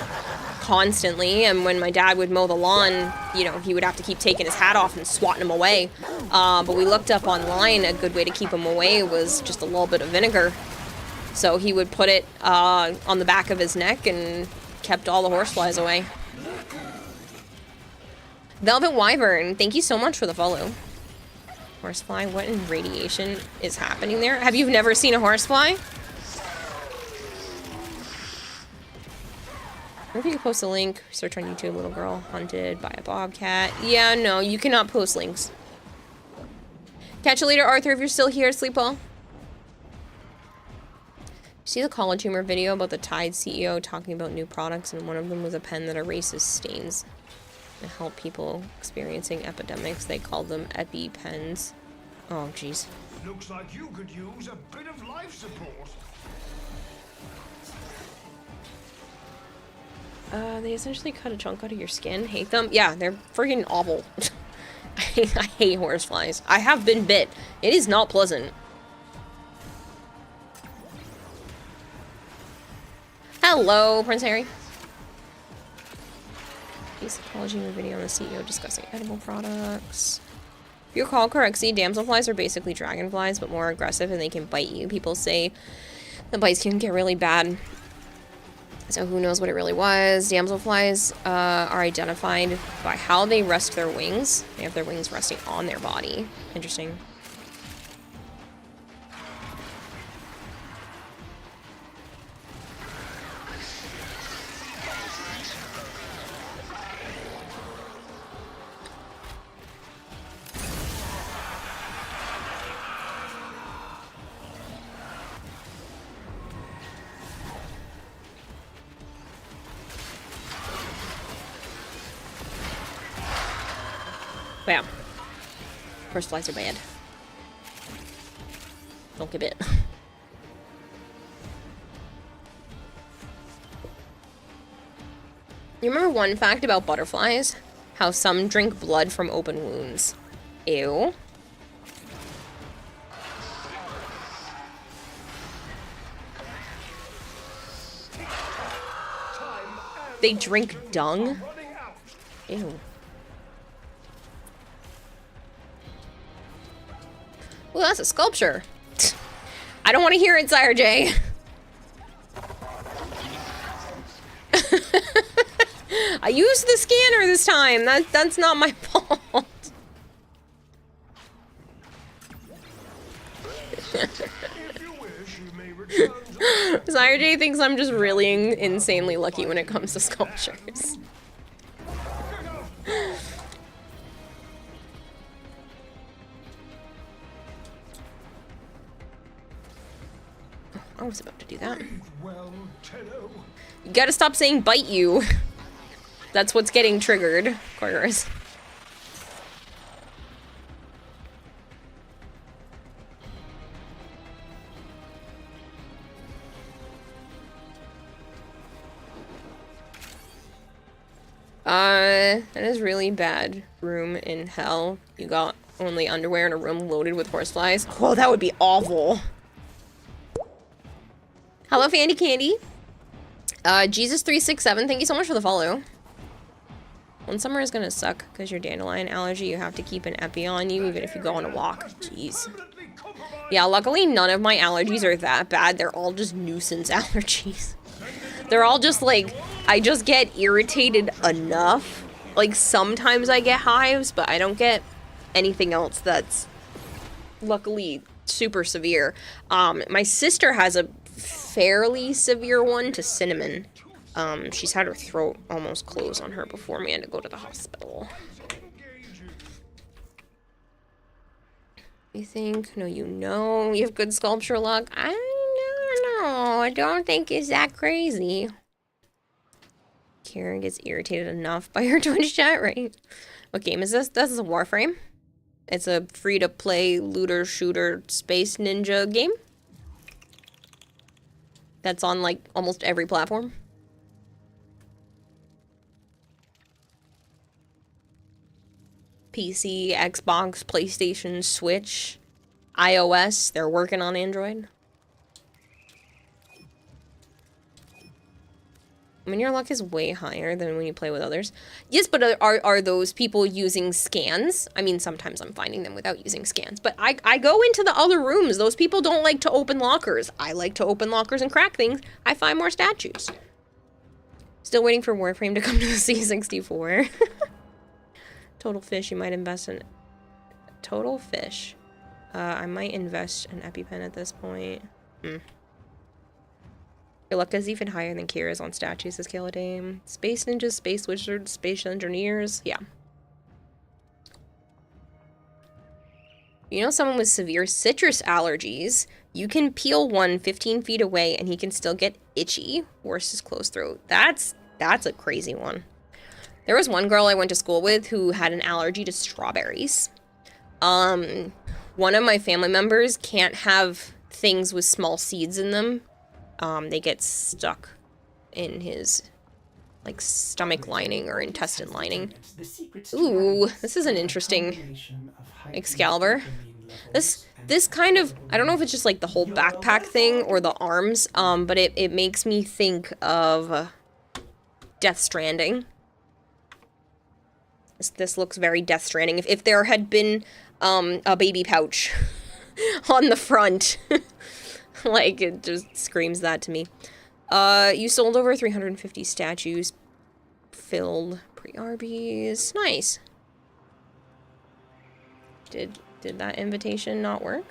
constantly, and when my dad would mow the lawn, you know, he would have to keep taking his hat off and swatting them away. But we looked up online, a good way to keep them away was just a little bit of vinegar. So he would put it on the back of his neck and kept all the horseflies away. Velvet Wyvern, thank you so much for the follow. Horsefly, what in radiation is happening there? Have you never seen a horsefly? Or if you could post a link, search on YouTube, little girl hunted by a bobcat. Yeah, no, you cannot post links. Catch you later, Arthur, if you're still here, sleep well. See the College Humor video about the Tide CEO talking about new products, and one of them was a pen that erases stains to help people experiencing epidemics. They called them EpiPens. Oh, jeez. Looks like you could use a bit of life support. They essentially cut a chunk out of your skin. Hate them? Yeah, they're freaking awful. I hate horseflies. I have been bit. It is not pleasant. Hello, Prince Harry. He's apologizing in a video on the CEO discussing edible products. If you recall correctly, damselflies are basically dragonflies, but more aggressive, and they can bite you. People say the bites can get really bad. So who knows what it really was. Damselflies are identified by how they rest their wings. They have their wings resting on their body. Interesting. Bam. Horseflies are bad. Don't get bit. You remember one fact about butterflies? How some drink blood from open wounds. Ew. They drink dung? Ew. Ooh, that's a sculpture. I don't want to hear it, Sire J. I used the scanner this time. That's not my fault. Sire J thinks I'm just really insanely lucky when it comes to sculptures. I was about to do that. You gotta stop saying bite you. That's what's getting triggered, Corgors. That is really bad room in hell. You got only underwear in a room loaded with horseflies. Oh, that would be awful. Hello, Fandy Candy. Jesus367, thank you so much for the follow. One summer is gonna suck because your dandelion allergy. You have to keep an epi on you even if you go on a walk. Jeez. Yeah, luckily none of my allergies are that bad. They're all just nuisance allergies. They're all just like, I just get irritated enough. Like sometimes I get hives, but I don't get anything else that's luckily super severe. My sister has a fairly severe one to cinnamon. She's had her throat almost close on her before we had to go to the hospital. You think? No, you know. You have good sculpture luck? I don't know. I don't think it's that crazy. Karen gets irritated enough by her Twitch chat, right? What game is this? This is a Warframe. It's a free-to-play looter shooter space ninja game. That's on, like, almost every platform. PC, Xbox, PlayStation, Switch, iOS. They're working on Android. I mean, your luck is way higher than when you play with others. Yes, but are those people using scans? I mean, sometimes I'm finding them without using scans. But I go into the other rooms. Those people don't like to open lockers. I like to open lockers and crack things. I find more statues. Still waiting for Warframe to come to the C64. Total Fish, you might invest in... Total Fish. I might invest in EpiPen at this point. Your luck is even higher than Kira's on statues, says Kaladame. Space ninjas, space wizards, space engineers. Yeah. You know, someone with severe citrus allergies, you can peel one 15 feet away and he can still get itchy. Worse, his closed throat. That's a crazy one. There was one girl I went to school with who had an allergy to strawberries. One of my family members can't have things with small seeds in them. They get stuck in his, like, stomach lining or intestine lining. Ooh, this is an interesting Excalibur. This kind of, I don't know if it's just like the whole backpack thing or the arms, but it makes me think of Death Stranding. This looks very Death Stranding. If there had been a baby pouch on the front, like, it just screams that to me. You sold over 350 statues, filled pre-Arby's. Nice. Did that invitation not work?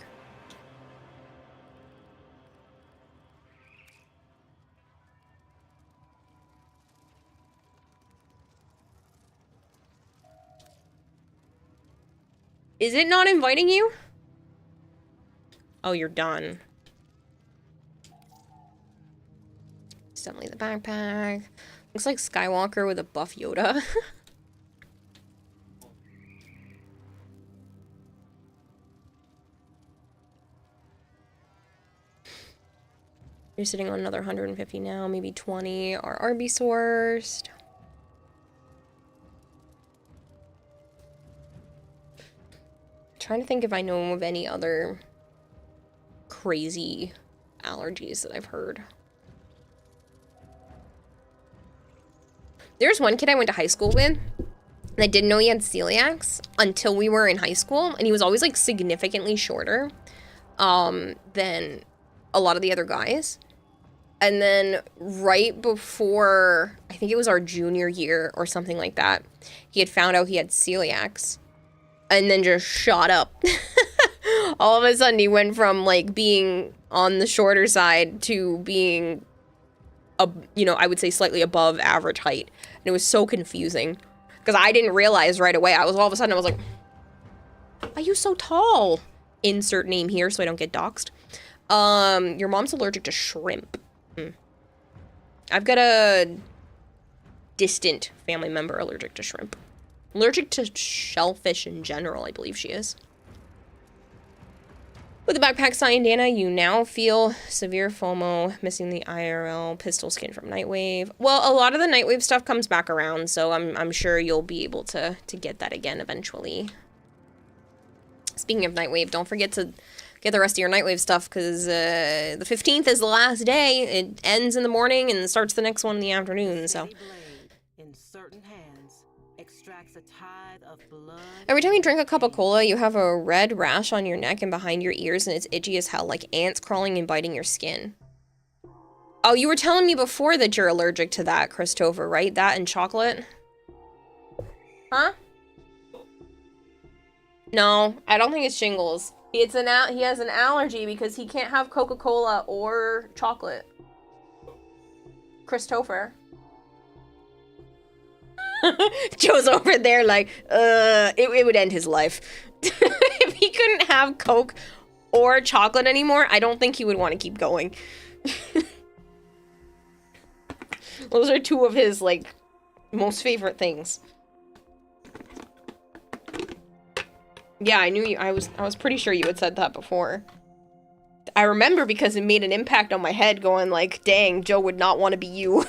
Is it not inviting you? Oh, you're done. It's definitely the backpack. Looks like Skywalker with a buff Yoda. You're sitting on another 150 now, maybe 20 are RB sourced. Trying to think if I know of any other crazy allergies that I've heard. There's one kid I went to high school with, and I didn't know he had celiacs until we were in high school, and he was always, like, significantly shorter than a lot of the other guys. And then right before, I think it was our junior year or something like that, he had found out he had celiacs and then just shot up. All of a sudden he went from, like, being on the shorter side to being, you know, I would say slightly above average height. And it was so confusing because I didn't realize right away. I was all of a sudden, I was like, why are you so tall? Insert name here so I don't get doxxed. Your mom's allergic to shrimp. I've got a distant family member allergic to shrimp. Allergic to shellfish in general, I believe she is. With the backpack sign, Dana, you now feel severe FOMO, missing the IRL pistol skin from Nightwave. Well, a lot of the Nightwave stuff comes back around, so I'm sure you'll be able to get that again eventually. Speaking of Nightwave, don't forget to get the rest of your Nightwave stuff, because the 15th is the last day. It ends in the morning and starts the next one in the afternoon, so. In certain hands, extracts a tide of blood. Every time you drink a cup of cola, you have a red rash on your neck and behind your ears, and it's itchy as hell, like ants crawling and biting your skin. Oh, you were telling me before that you're allergic to that, Christopher, right? That and chocolate? Huh? No, I don't think it's shingles. He has an allergy because he can't have Coca-Cola or chocolate. Christopher. Joe's over there like, it would end his life. If he couldn't have Coke or chocolate anymore, I don't think he would want to keep going. Those are two of his, like, most favorite things. Yeah, I knew you. I was pretty sure you had said that before. I remember because it made an impact on my head going like, dang, Joe would not want to be you.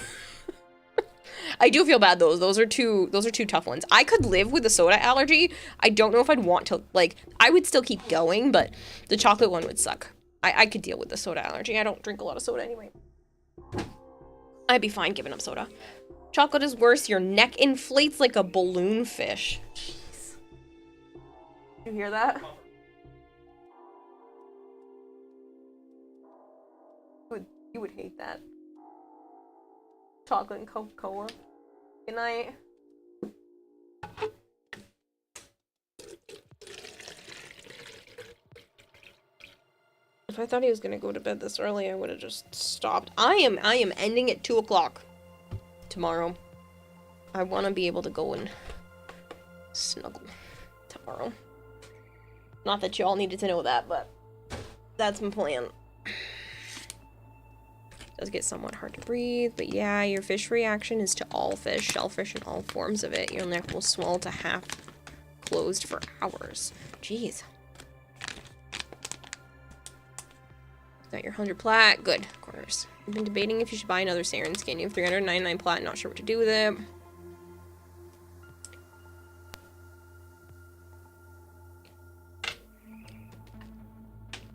I do feel bad though. Those are two tough ones. I could live with a soda allergy. I don't know if I'd want to, like, I would still keep going, but the chocolate one would suck. I could deal with the soda allergy. I don't drink a lot of soda anyway. I'd be fine giving up soda. Chocolate is worse. Your neck inflates like a balloon fish. You hear that? You would hate that. Chocolate and Coca-Cola. Good night. If I thought he was gonna go to bed this early, I would have just stopped. I am ending at 2 o'clock tomorrow. I want to be able to go and snuggle tomorrow. Not that y'all needed to know that, but that's my plan. Does get somewhat hard to breathe, but yeah, your fish reaction is to all fish, shellfish, and all forms of it. Your neck will swell to half closed for hours. Jeez. Got your 100 plat. Good. Of course. I've been debating if you should buy another Saren skin. You have 399 plat. Not sure what to do with it.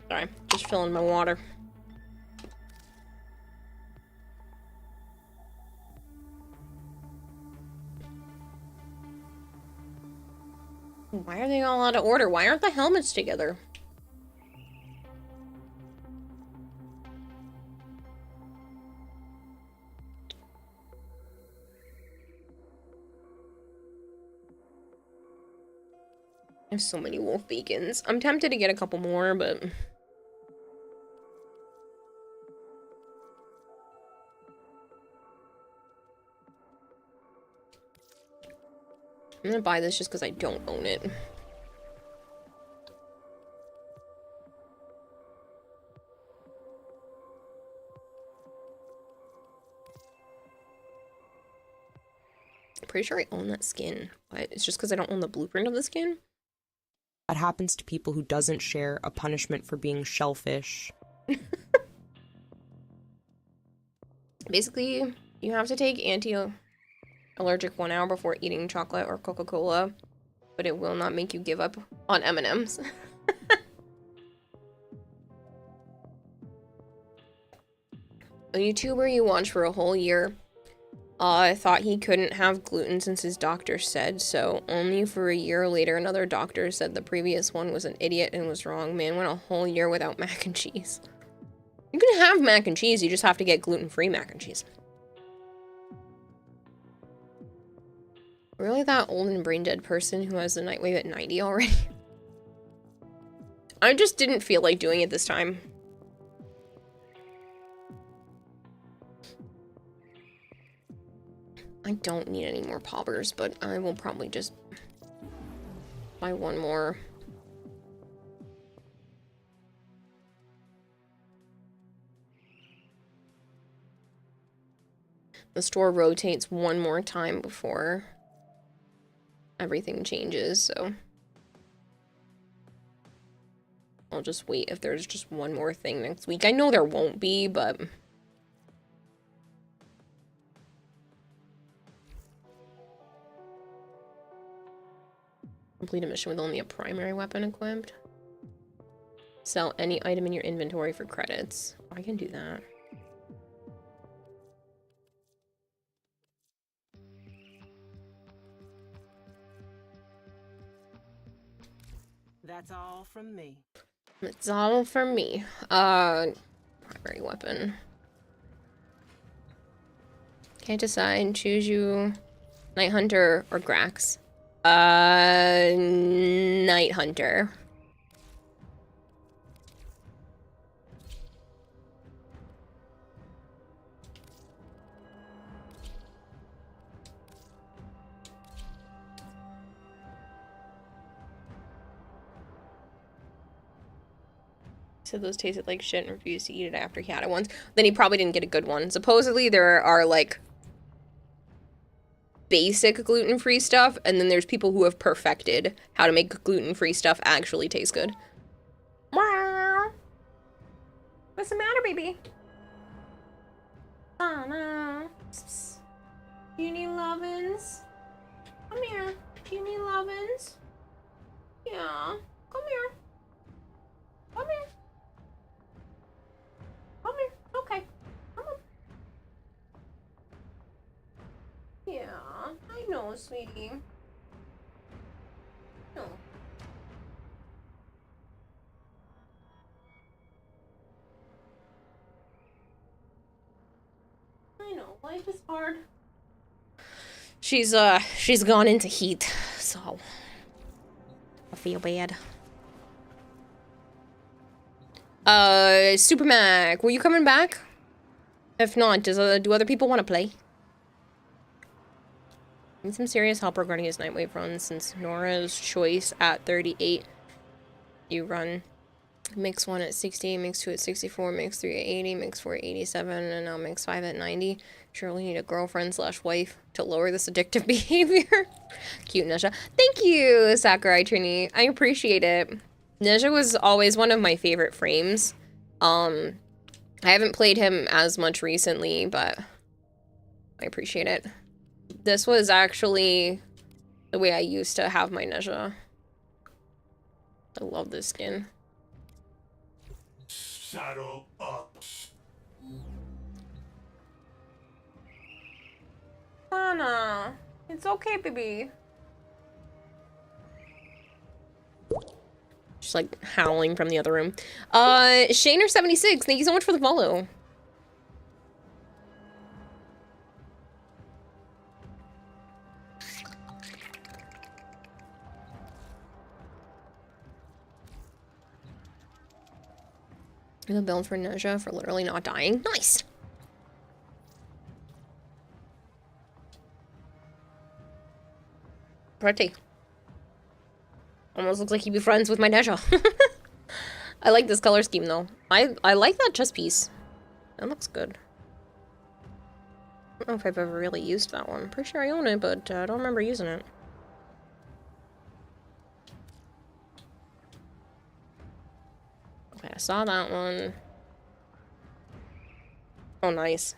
Sorry. Just filling my water. Why are they all out of order? Why aren't the helmets together? I have so many wolf beacons. I'm tempted to get a couple more, but... I'm gonna buy this just because I don't own it. I'm pretty sure I own that skin, but it's just because I don't own the blueprint of the skin. What happens to people who doesn't share a punishment for being shellfish? Basically, you have to take anti-allergic 1 hour before eating chocolate or Coca-Cola, but it will not make you give up on M&Ms. A YouTuber you watch for a whole year thought he couldn't have gluten since his doctor said so. Only for a year later, another doctor said the previous one was an idiot and was wrong. Man went a whole year without mac and cheese. You can have mac and cheese, you just have to get gluten-free mac and cheese. Really that old and brain-dead person who has the Nightwave at 90 already? I just didn't feel like doing it this time. I don't need any more poppers, but I will probably just buy one more. The store rotates one more time before everything changes, so I'll just wait if there's just one more thing next week. I know there won't be, but complete a mission with only a primary weapon equipped. Sell any item in your inventory for credits. I can do that. That's all from me. That's all from me. Primary weapon. Can't decide. Choose you. Night Hunter or Grax. Night Hunter. Said those tasted like shit and refused to eat it after he had it once. Then he probably didn't get a good one. Supposedly there are like basic gluten-free stuff, and then there's people who have perfected how to make gluten-free stuff actually taste good. What's the matter, baby? Oh no. Do you need lovin's? Come here. Do you need lovin's? Yeah. Come here. Come here. Come here. Okay. Come on. Yeah, I know, sweetie. No. I know, life is hard. She's gone into heat, so I feel bad. Super Mac, were you coming back? If not, do other people want to play? Need some serious help regarding his Nightwave run since Nora's choice at 38 You run mix 1 at 60, mix 2 at 64, mix 3 at 80, mix 4 at 87, and now mix 5 at 90. Surely need a girlfriend / wife to lower this addictive behavior. Cute Neja. Thank you, Sakurai Trini. I appreciate it. Neja was always one of my favorite frames. I haven't played him as much recently, but I appreciate it. This was actually the way I used to have my Neja. I love this skin. Saddle up. Anna, it's okay, baby. Just like howling from the other room. Shaner76, thank you so much for the follow. The build for Neja for literally not dying. Nice. Pretty. Almost looks like he'd be friends with my Neja. I like this color scheme though. I like that chest piece. That looks good. I don't know if I've ever really used that one. I'm pretty sure I own it, but I don't remember using it. Okay, I saw that one. Oh, nice.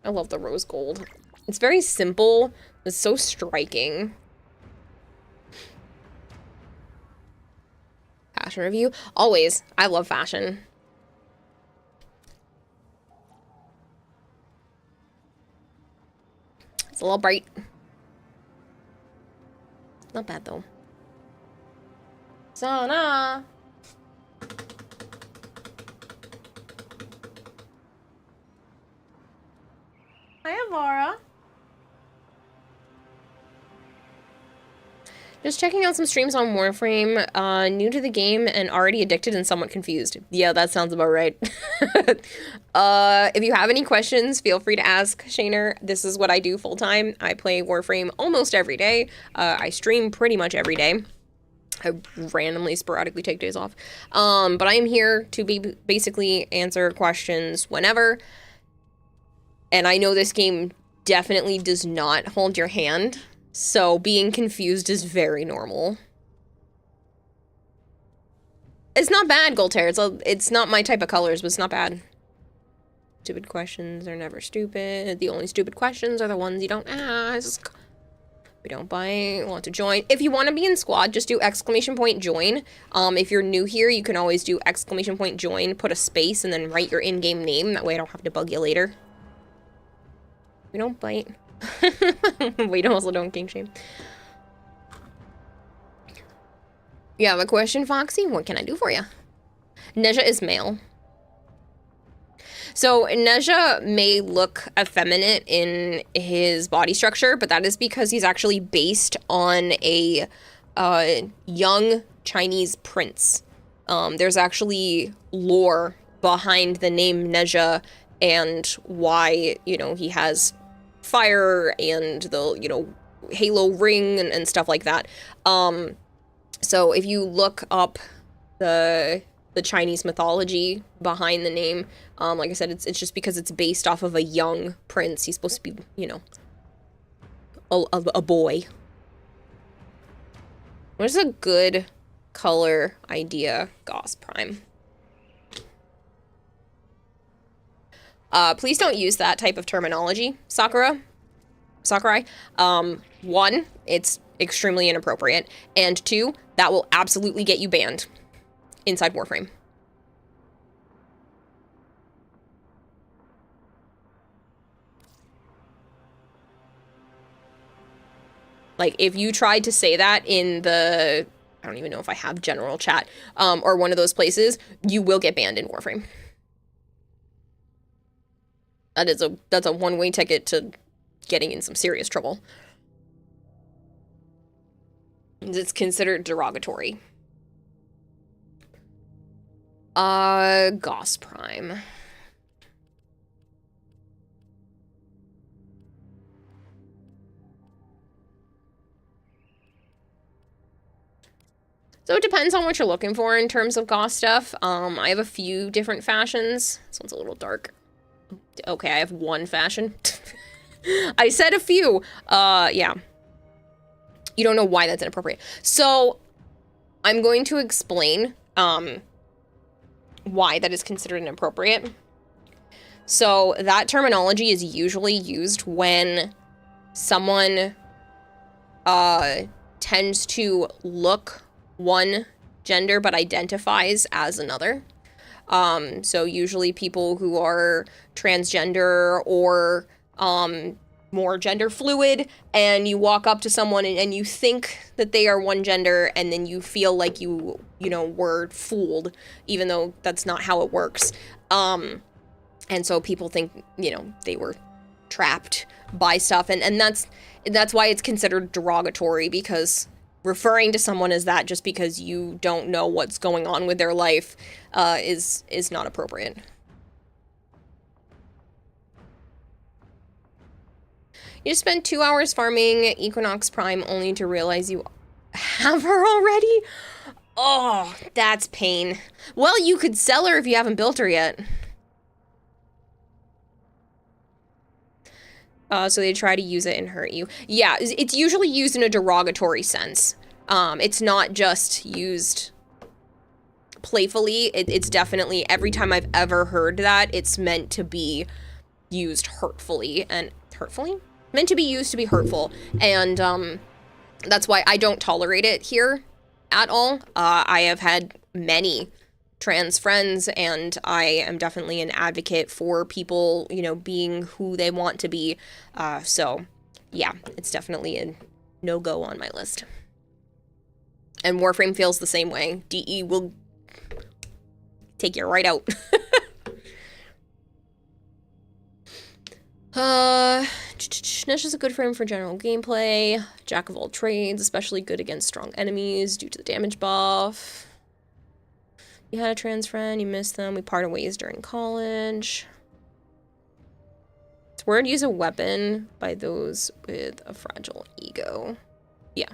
I love the rose gold. It's very simple. It's so striking. Fashion review? Always. I love fashion. It's a little bright. Not bad, though. Sana! Hi, Laura. Just checking out some streams on Warframe. New to the game and already addicted and somewhat confused. Yeah, that sounds about right. If you have any questions, feel free to ask Shaner. This is what I do full time. I play Warframe almost every day. I stream pretty much every day. I randomly, sporadically take days off. But I am here to basically answer questions whenever. And I know this game definitely does not hold your hand. So being confused is very normal. It's not bad, Goltair. It's not my type of colors, but it's not bad. Stupid questions are never stupid. The only stupid questions are the ones you don't ask. We don't bite. Want to join. If you want to be in squad, just do !join. If you're new here, you can always do !join, put a space, and then write your in-game name. That way I don't have to bug you later. We don't bite. We also don't king shame. You have a question, Foxy? What can I do for you? Neja is male. So Neja may look effeminate in his body structure, but that is because he's actually based on a young Chinese prince. There's actually lore behind the name Neja and why, you know, he has fire and the, you know, halo ring and stuff like that. So if you look up the Chinese mythology behind the name, like I said, it's just because it's based off of a young prince. He's supposed to be, you know, a boy. What's a good color idea, Goss Prime? Please don't use that type of terminology, Sakurai. One, it's extremely inappropriate. And two, that will absolutely get you banned inside Warframe. Like, if you tried to say that in the, I don't even know if I have general chat, or one of those places, you will get banned in Warframe. That's a one-way ticket to getting in some serious trouble. It's considered derogatory. Goss Prime. So it depends on what you're looking for in terms of goth stuff. I have a few different fashions. This one's a little dark. Okay, I have one fashion. I said a few. Yeah. You don't know why that's inappropriate. So I'm going to explain why that is considered inappropriate. So that terminology is usually used when someone tends to look one gender but identifies as another. So usually people who are transgender or more gender fluid, and you walk up to someone and you think that they are one gender, and then you feel like you know, were fooled, even though that's not how it works. And so people think, you know, they were trapped by stuff, and that's why it's considered derogatory, because referring to someone as that just because you don't know what's going on with their life is not appropriate. You just spent 2 hours farming Equinox Prime only to realize you have her already? Oh, that's pain. Well, you could sell her if you haven't built her yet. So they try to use it and hurt you. Yeah, it's usually used in a derogatory sense. It's not just used playfully. It's definitely, every time I've ever heard that, it's meant to be used hurtfully. And hurtfully? Meant to be used to be hurtful. And that's why I don't tolerate it here at all. I have had many trans friends, and I am definitely an advocate for people, you know, being who they want to be. So yeah, it's definitely a no-go on my list. And Warframe feels the same way. DE will take you right out. Nesh is a good frame for general gameplay. Jack of all trades, especially good against strong enemies due to the damage buff. You had a trans friend, you missed them, we parted ways during college. It's weird to use a weapon by those with a fragile ego. Yeah.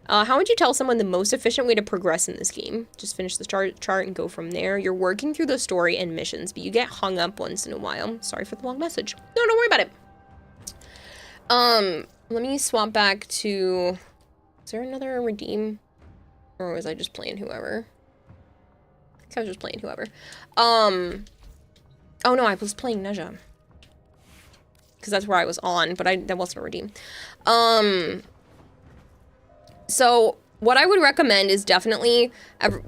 How would you tell someone the most efficient way to progress in this game? Just finish the chart and go from there. You're working through the story and missions, but you get hung up once in a while. Sorry for the long message. No, don't worry about it. Let me swap back to... Is there another redeem? Or was I just playing whoever? I think I was just playing whoever. Oh no, I was playing Neja. Because that's where I was on, but that wasn't a redeem. So what I would recommend is definitely,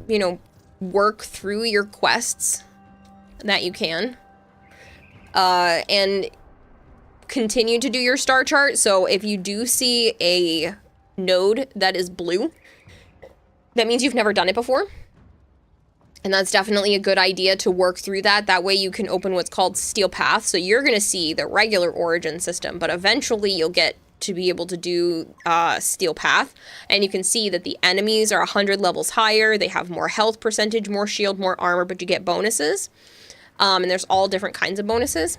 you know, work through your quests that you can. And continue to do your star chart. So if you do see a node that is blue, that means you've never done it before. And that's definitely a good idea to work through that. That way you can open what's called Steel Path. So you're going to see the regular origin system, but eventually you'll get to be able to do Steel Path. And you can see that the enemies are 100 levels higher. They have more health percentage, more shield, more armor, but you get bonuses. And there's all different kinds of bonuses,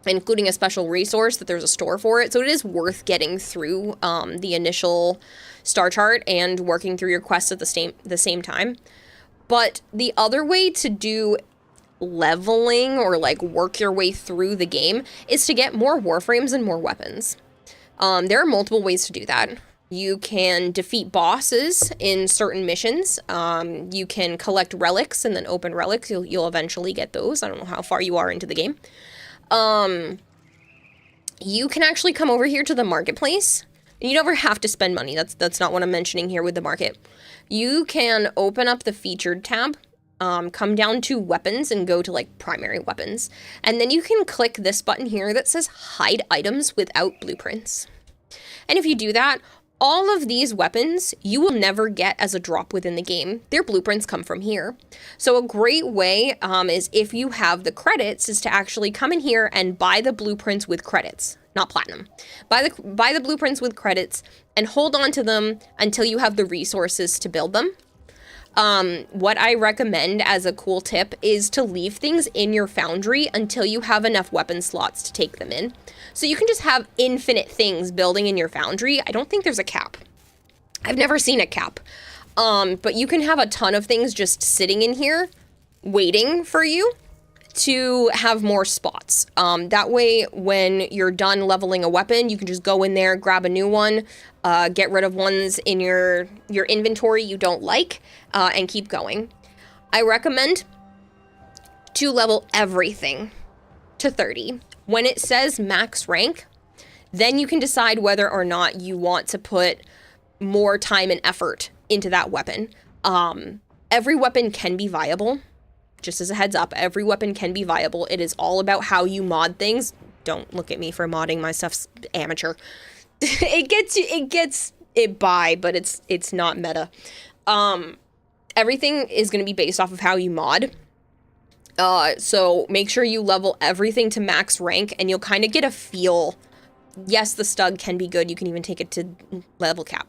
including a special resource that there's a store for it. So it is worth getting through the initial star chart and working through your quests at the same time. But the other way to do leveling or like work your way through the game is to get more warframes and more weapons. There are multiple ways to do that. You can defeat bosses in certain missions. You can collect relics and then open relics. You'll eventually get those. I don't know how far you are into the game. You can actually come over here to the marketplace. And you never have to spend money. That's not what I'm mentioning here with the market. You can open up the featured tab, come down to weapons and go to like primary weapons. And then you can click this button here that says hide items without blueprints. And if you do that, all of these weapons you will never get as a drop within the game. Their blueprints come from here. So a great way is if you have the credits is to actually come in here and buy the blueprints with credits, not platinum. Buy the blueprints with credits and hold on to them until you have the resources to build them. What I recommend as a cool tip is to leave things in your foundry until you have enough weapon slots to take them in. So you can just have infinite things building in your foundry. I don't think there's a cap. I've never seen a cap. But you can have a ton of things just sitting in here waiting for you to have more spots. That way, when you're done leveling a weapon, you can just go in there, grab a new one, get rid of ones in your inventory you don't like, and keep going. I recommend to level everything to 30. When it says max rank, then you can decide whether or not you want to put more time and effort into that weapon. Every weapon can be viable. Just as a heads up, every weapon can be viable. It is all about how you mod things. Don't look at me for modding. My stuff's amateur. It gets it by, but it's not meta. Everything is going to be based off of how you mod. So make sure you level everything to max rank, and you'll kind of get a feel. Yes, the Stug can be good. You can even take it to level cap.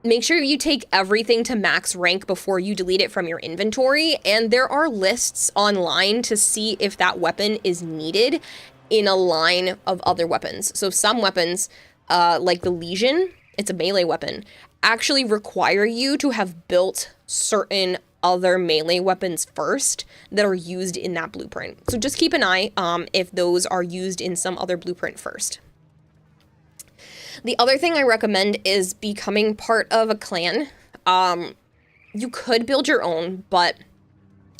Make sure you take everything to max rank before you delete it from your inventory, and there are lists online to see if that weapon is needed in a line of other weapons. So some weapons, like the Legion, it's a melee weapon, actually require you to have built certain other melee weapons first that are used in that blueprint. So just keep an eye if those are used in some other blueprint first. The other thing I recommend is becoming part of a clan. You could build your own, but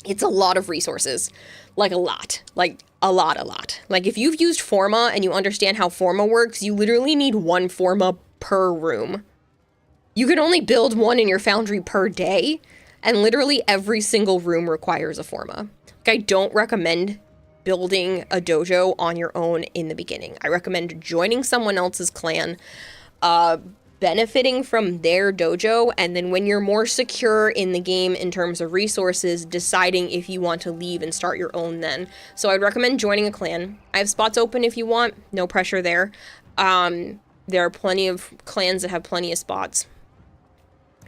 it's a lot of resources. Like a lot. Like a lot. Like if you've used Forma and you understand how Forma works, you literally need 1 Forma per room. You can only build 1 in your foundry per day, and literally every single room requires a Forma. Like, I don't recommend building a dojo on your own in the beginning. I recommend joining someone else's clan, benefiting from their dojo, and then when you're more secure in the game in terms of resources, deciding if you want to leave and start your own then. So I'd recommend joining a clan. I have spots open if you want, no pressure there. There are plenty of clans that have plenty of spots.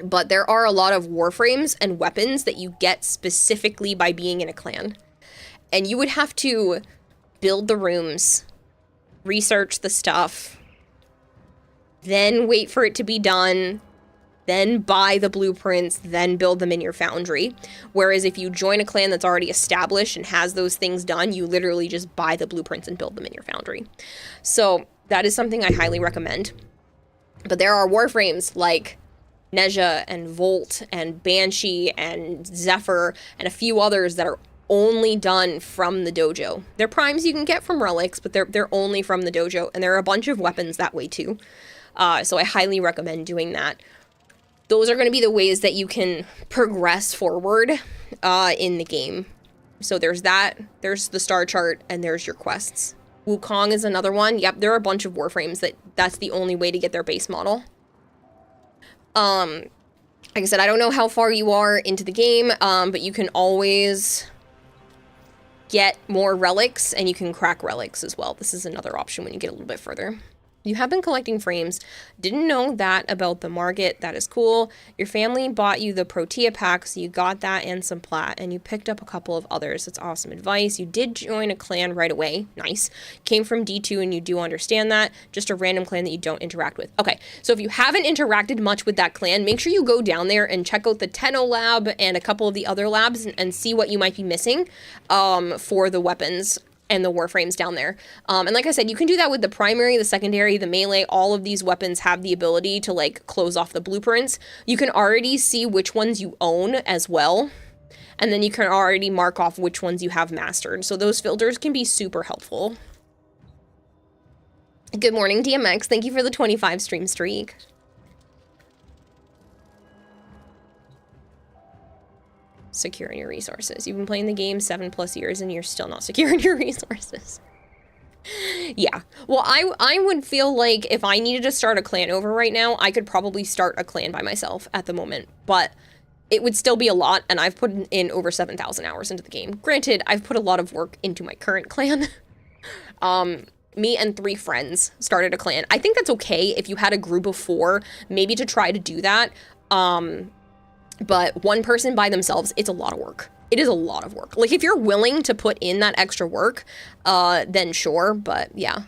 But there are a lot of warframes and weapons that you get specifically by being in a clan. And you would have to build the rooms, research the stuff, then wait for it to be done, then buy the blueprints, then build them in your foundry. Whereas if you join a clan that's already established and has those things done, you literally just buy the blueprints and build them in your foundry. So that is something I highly recommend. But there are warframes like Nezha and Volt and Banshee and Zephyr and a few others that are only done from the dojo. They're primes you can get from relics, but they're only from the dojo, and there are a bunch of weapons that way too. So I highly recommend doing that. Those are going to be the ways that you can progress forward in the game. So there's that, there's the star chart, and there's your quests. Wukong is another one. Yep, there are a bunch of warframes that's the only way to get their base model. Like I said, I don't know how far you are into the game, but you can always get more relics, and you can crack relics as well. This is another option when you get a little bit further. You have been collecting frames. Didn't know that about the Margit. That is cool. Your family bought you the Protea pack, so you got that and some plat, and you picked up a couple of others. That's awesome advice. You did join a clan right away. Nice. Came from D2, and you do understand that. Just a random clan that you don't interact with. Okay, so if you haven't interacted much with that clan, make sure you go down there and check out the Tenno lab and a couple of the other labs and see what you might be missing for the weapons and the warframes down there. And like I said, you can do that with the primary, the secondary, the melee. All of these weapons have the ability to like close off the blueprints. You can already see which ones you own as well. And then you can already mark off which ones you have mastered. So those filters can be super helpful. Good morning, DMX. Thank you for the 25 stream streak. Secure in your resources. You've been playing the game 7+ years and you're still not secure in your resources. Yeah. Well, I would feel like if I needed to start a clan over right now, I could probably start a clan by myself at the moment, but it would still be a lot, and I've put in over 7,000 hours into the game. Granted, I've put a lot of work into my current clan. Me and 3 friends started a clan. I think that's okay if you had a group of 4, maybe to try to do that. But one person by themselves, it's a lot of work. It is a lot of work. Like, if you're willing to put in that extra work, then sure, but yeah.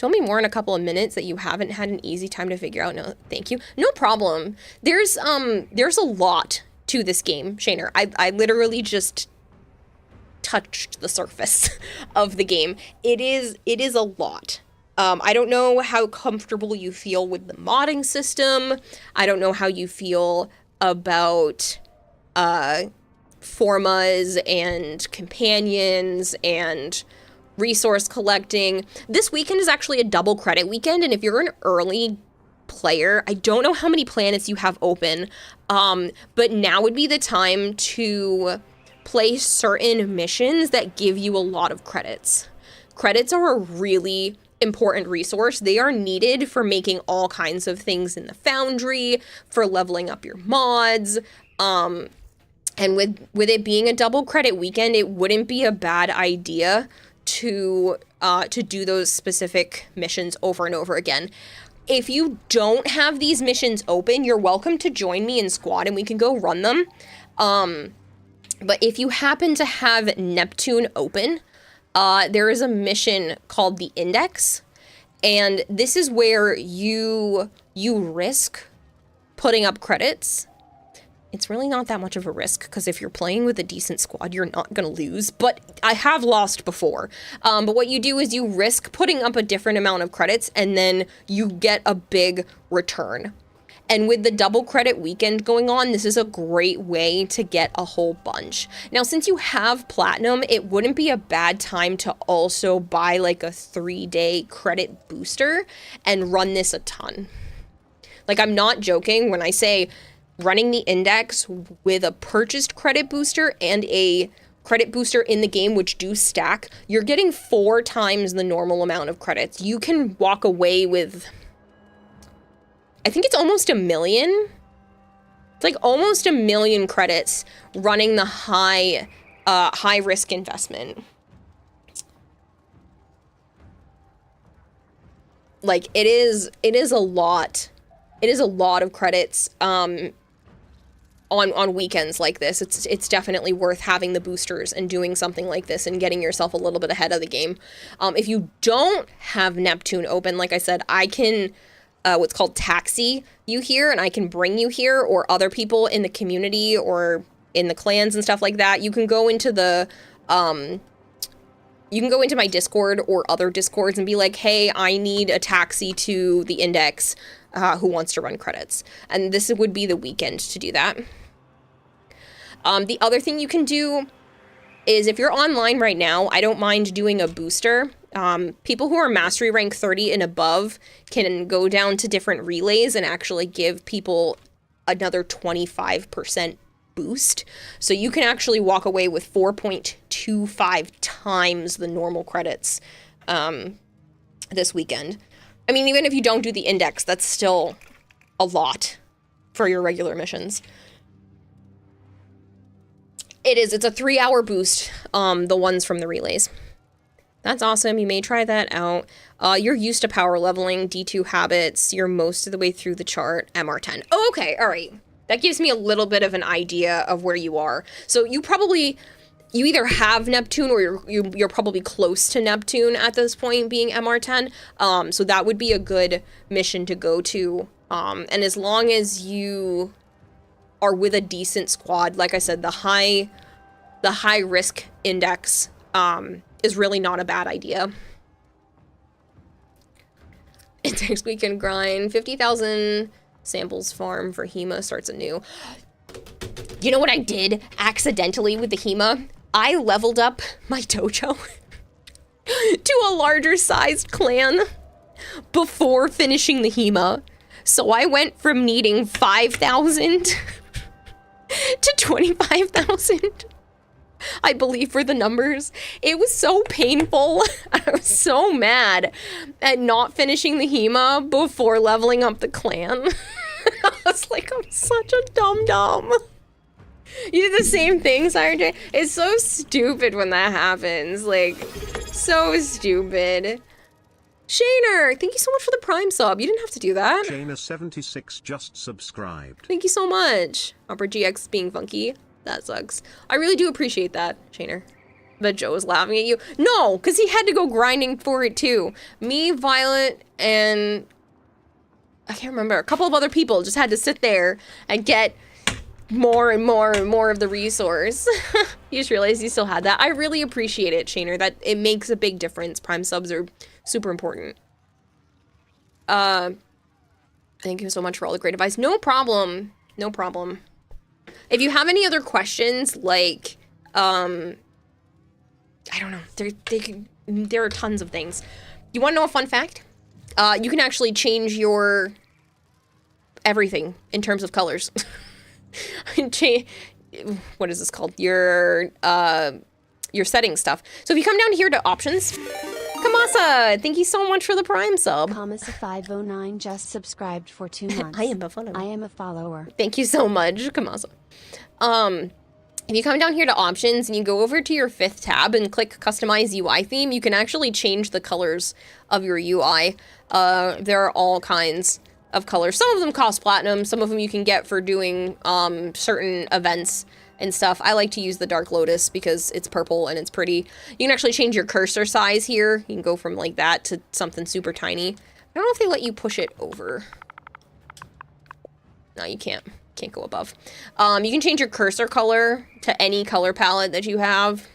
Tell me more in a couple of minutes that you haven't had an easy time to figure out. No, thank you. No problem. There's a lot to this game, Shaner. I literally just touched the surface of the game. It is a lot. I don't know how comfortable you feel with the modding system. I don't know how you feel about formas and companions and resource collecting. This weekend is actually a double credit weekend, and if you're an early player, I don't know how many planets you have open, but now would be the time to play certain missions that give you a lot of credits. Credits are a really important resource. They are needed for making all kinds of things in the Foundry, for leveling up your mods, and with it being a double credit weekend, it wouldn't be a bad idea to do those specific missions over and over again. If you don't have these missions open, you're welcome to join me in squad and we can go run them. But if you happen to have Neptune open, there is a mission called the Index, and this is where you risk putting up credits. It's really not that much of a risk, because if you're playing with a decent squad, you're not going to lose, but I have lost before. But what you do is you risk putting up a different amount of credits, and then you get a big return. And with the double credit weekend going on, this is a great way to get a whole bunch. Now, since you have platinum, it wouldn't be a bad time to also buy like a 3-day credit booster and run this a ton. Like, I'm not joking when I say running the Index with a purchased credit booster and a credit booster in the game, which do stack, you're getting 4 times the normal amount of credits. You can walk away with, I think it's almost 1 million. It's like almost 1 million credits running the high risk investment. Like, it is a lot. It is a lot of credits on weekends like this. It's definitely worth having the boosters and doing something like this and getting yourself a little bit ahead of the game. If you don't have Neptune open, like I said, I can what's called taxi you here, and I can bring you here, or other people in the community or in the clans and stuff like that. You can go into the you can go into my Discord or other Discords and be like, hey, I need a taxi to the Index. Who wants to run credits? And this would be the weekend to do that. The other thing you can do is, if you're online right now, I don't mind doing a booster. People who are mastery rank 30 and above can go down to different relays and actually give people another 25% boost. So you can actually walk away with 4.25 times the normal credits this weekend. I mean, even if you don't do the Index, that's still a lot for your regular missions. It's a 3-hour boost, the ones from the relays. That's awesome. You may try that out. You're used to power leveling, D2 habits. You're most of the way through the chart, MR10. Oh, okay. All right. That gives me a little bit of an idea of where you are. So you either have Neptune or you're probably close to Neptune at this point, being MR10. So that would be a good mission to go to. And as long as you are with a decent squad, like I said, the high risk index is really not a bad idea. Index weekend grind, 50,000 samples farm for HEMA starts anew. You know what I did accidentally with the HEMA? I leveled up my dojo to a larger sized clan before finishing the HEMA. So I went from needing 5,000 to 25,000. I believe, for the numbers. It was so painful. I was so mad at not finishing the HEMA before leveling up the clan. I was like, I'm such a dum-dum. You did the same thing, Sergeant? It's so stupid when that happens. Like, so stupid. Shaner, thank you so much for the Prime sub. You didn't have to do that. Shaner76 just subscribed. Thank you so much. Upper GX being funky. That sucks. I really do appreciate that, Shaner. But Joe was laughing at you. No, because he had to go grinding for it too. Me, Violet, and I can't remember. A couple of other people just had to sit there and get more and more and more of the resource. You just realized you still had that. I really appreciate it, Shaner. That it makes a big difference. Prime subs are super important. Thank you so much for all the great advice. No problem. No problem. If you have any other questions, like, I don't know. There are tons of things. You want to know a fun fact? You can actually change your everything in terms of colors. What is this called? Your setting stuff. So if you come down here to options, Kamasa, thank you so much for the Prime sub. Kamasa509 just subscribed for 2 months. I am a follower. I am a follower. Thank you so much, Kamasa. If you come down here to options and you go over to your 5th tab and click customize UI theme, you can actually change the colors of your UI. There are all kinds of colors. Some of them cost platinum, some of them you can get for doing certain events and stuff. I like to use the Dark Lotus because it's purple and it's pretty. You can actually change your cursor size here. You can go from like that to something super tiny. I don't know if they let you push it over. No, you can't. Can't go above. You can change your cursor color to any color palette that you have.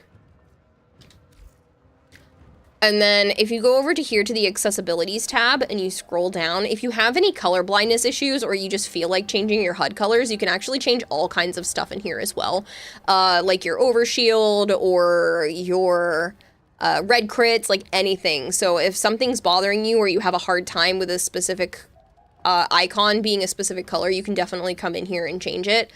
And then if you go over to here to the accessibilities tab and you scroll down, if you have any color blindness issues or you just feel like changing your HUD colors, you can actually change all kinds of stuff in here as well. Like your overshield or your red crits, like anything. So if something's bothering you or you have a hard time with a specific icon being a specific color, you can definitely come in here and change it.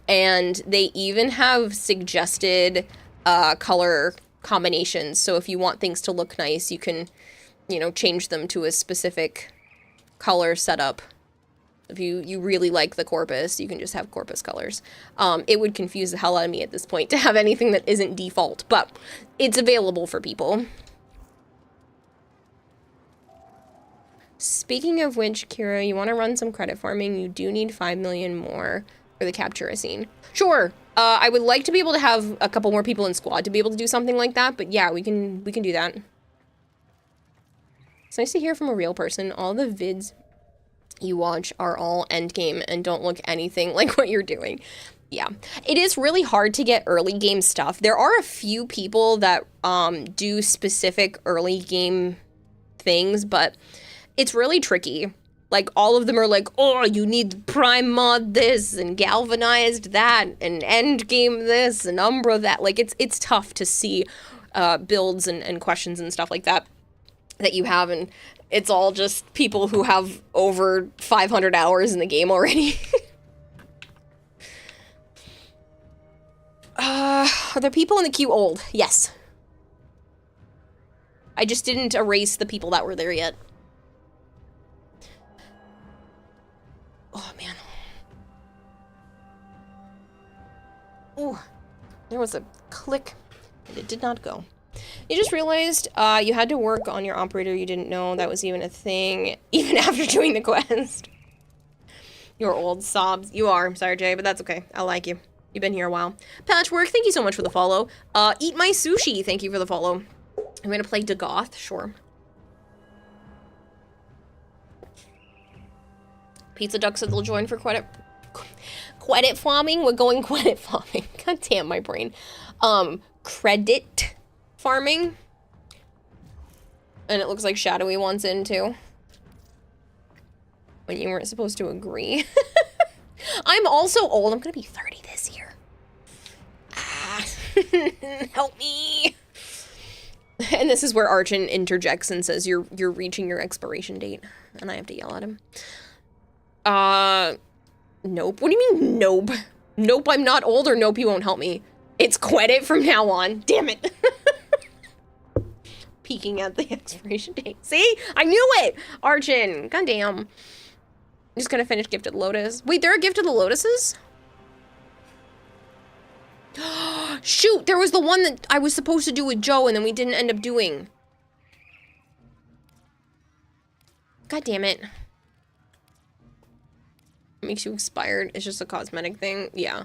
And they even have suggested color combinations. So if you want things to look nice, you can, you know, change them to a specific color setup. If you really like the corpus, you can just have corpus colors. It would confuse the hell out of me at this point to have anything that isn't default, but it's available for people. Speaking of which, Kira, you want to run some credit farming? You do need 5 million more for the Captura scene. Sure. I would like to be able to have a couple more people in squad to be able to do something like that, but yeah, we can do that. It's nice to hear from a real person. All the vids you watch are all endgame and don't look anything like what you're doing. Yeah. It is really hard to get early game stuff. There are a few people that do specific early game things, but it's really tricky. Like, all of them are like, oh, you need Prime Mod this, and Galvanized that, and Endgame this, and Umbra that. Like, it's tough to see builds and questions and stuff like that you have, and it's all just people who have over 500 hours in the game already. Are there people in the queue old? Yes. I just didn't erase the people that were there yet. Oh, man. Ooh, there was a click, and it did not go. You just realized you had to work on your operator. You didn't know that was even a thing, even after doing the quest. You're old sobs. You are. I'm sorry, Jay, but that's okay. I like you. You've been here a while. Patchwork, thank you so much for the follow. Eat My Sushi, thank you for the follow. I'm gonna play Dagoth, sure. Pizza Duck said they'll join for credit farming. We're going credit farming. God damn my brain. Credit farming. And it looks like Shadowy wants in too. When you weren't supposed to agree. I'm also old. I'm gonna be 30 this year. Ah. Help me. And this is where Archon interjects and says you're reaching your expiration date. And I have to yell at him. Nope. What do you mean, nope? Nope, I'm not old, or nope, you won't help me. It's credit from now on. Damn it. Peeking at the expiration date. See? I knew it! Archon. Goddamn. I'm just gonna finish Gifted Lotus. Wait, there are Gifted Lotuses? Shoot, there was the one that I was supposed to do with Joe and then we didn't end up doing. God damn it. Makes you expired. It's just a cosmetic thing. Yeah.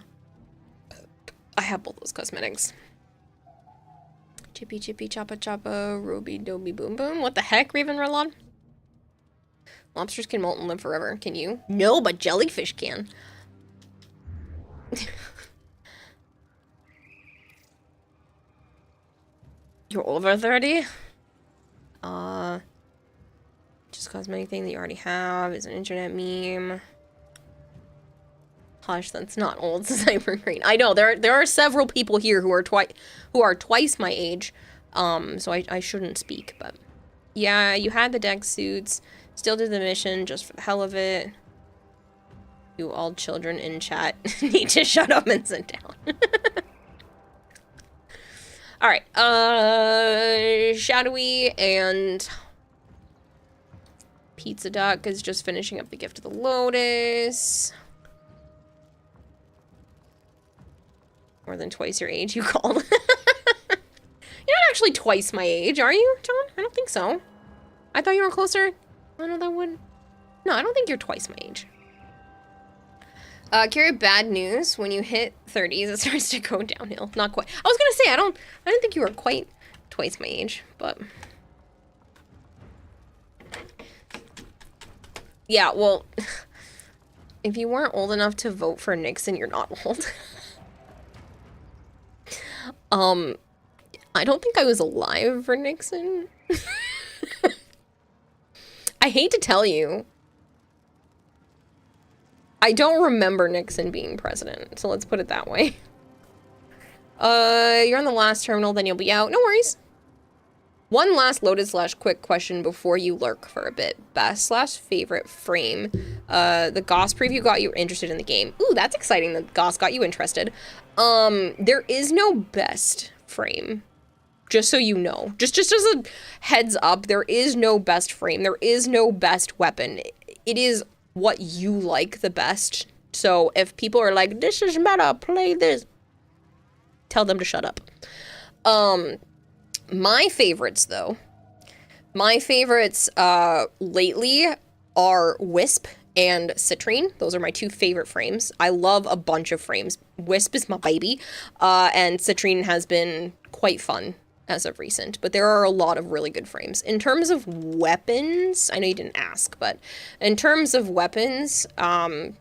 I have both those cosmetics. Chippy chippy choppa choppa, roby doby boom boom. What the heck, Raven Relon? Lobsters can molt and live forever. Can you? No, but jellyfish can. You're over 30? Just cosmetic thing that you already have is an internet meme. Hush, that's not old, Cyber Green. I know, there are several people here who are twice my age. So I shouldn't speak, but yeah, you had the deck suits, still did the mission just for the hell of it. You all children in chat need to shut up and sit down. Alright, Shadowy and Pizza Duck is just finishing up the Gift of the Lotus. More than twice your age, you called. You're not actually twice my age, are you, John? I don't think so. I thought you were closer. I know that would. No, I don't think you're twice my age. Carrie, bad news. When you hit 30s, it starts to go downhill. Not quite. I was gonna say, I didn't think you were quite twice my age, but. Yeah, well, if you weren't old enough to vote for Nixon, you're not old. I don't think I was alive for Nixon. I hate to tell you. I don't remember Nixon being president, so let's put it that way. You're on the last terminal, then you'll be out. No worries. One last loaded/quick question before you lurk for a bit. Best/favorite frame. The Goss preview got you interested in the game. Ooh, that's exciting that Goss got you interested. There is no best frame. Just so you know. Just as a heads up, there is no best frame. There is no best weapon. It is what you like the best. So if people are like, this is meta, play this, tell them to shut up. My favorites, though. My favorites lately are Wisp and Citrine. Those are my two favorite frames. I love a bunch of frames. Wisp is my baby, and Citrine has been quite fun as of recent, but there are a lot of really good frames. In terms of weapons, I know you didn't ask, but in terms of weapons, oh my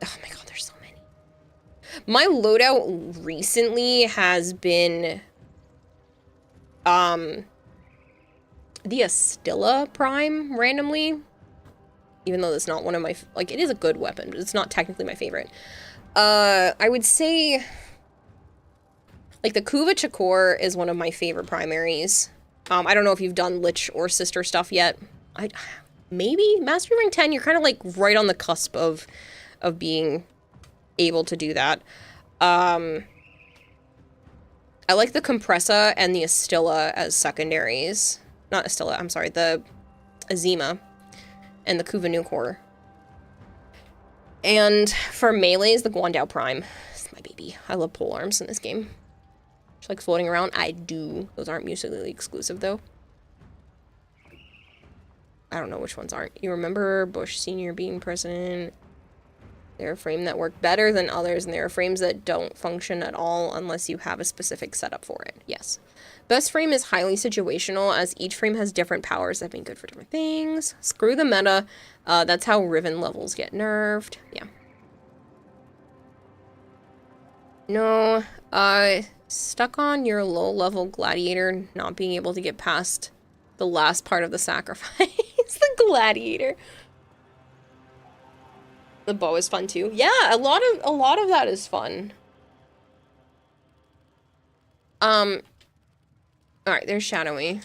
god, there's so many. My loadout recently has been the Astilla Prime, randomly. Even though that's not one of my, like, it is a good weapon, but it's not technically my favorite. I would say, like, the Kuva Chakor is one of my favorite primaries. I don't know if you've done Lich or Sister stuff yet. Maybe? Mastery Rank 10, you're kind of, like, right on the cusp of being able to do that. I like the Compressa and the Astilla as secondaries. Not Astilla, I'm sorry, the Azima and the Kuva Nukor. And for melees, the Guandao Prime. It's my baby. I love polearms in this game. She likes floating around. I do. Those aren't mutually exclusive, though. I don't know which ones aren't. You remember Bush Sr. being president? There are frames that work better than others, and there are frames that don't function at all unless you have a specific setup for it. Yes. Best frame is highly situational, as each frame has different powers that make good for different things. Screw the meta. That's how Riven levels get nerfed. Yeah. No. Stuck on your low-level gladiator, not being able to get past the last part of the sacrifice. The gladiator. The bow is fun too. Yeah, a lot of that is fun. Alright, there's Shadowy.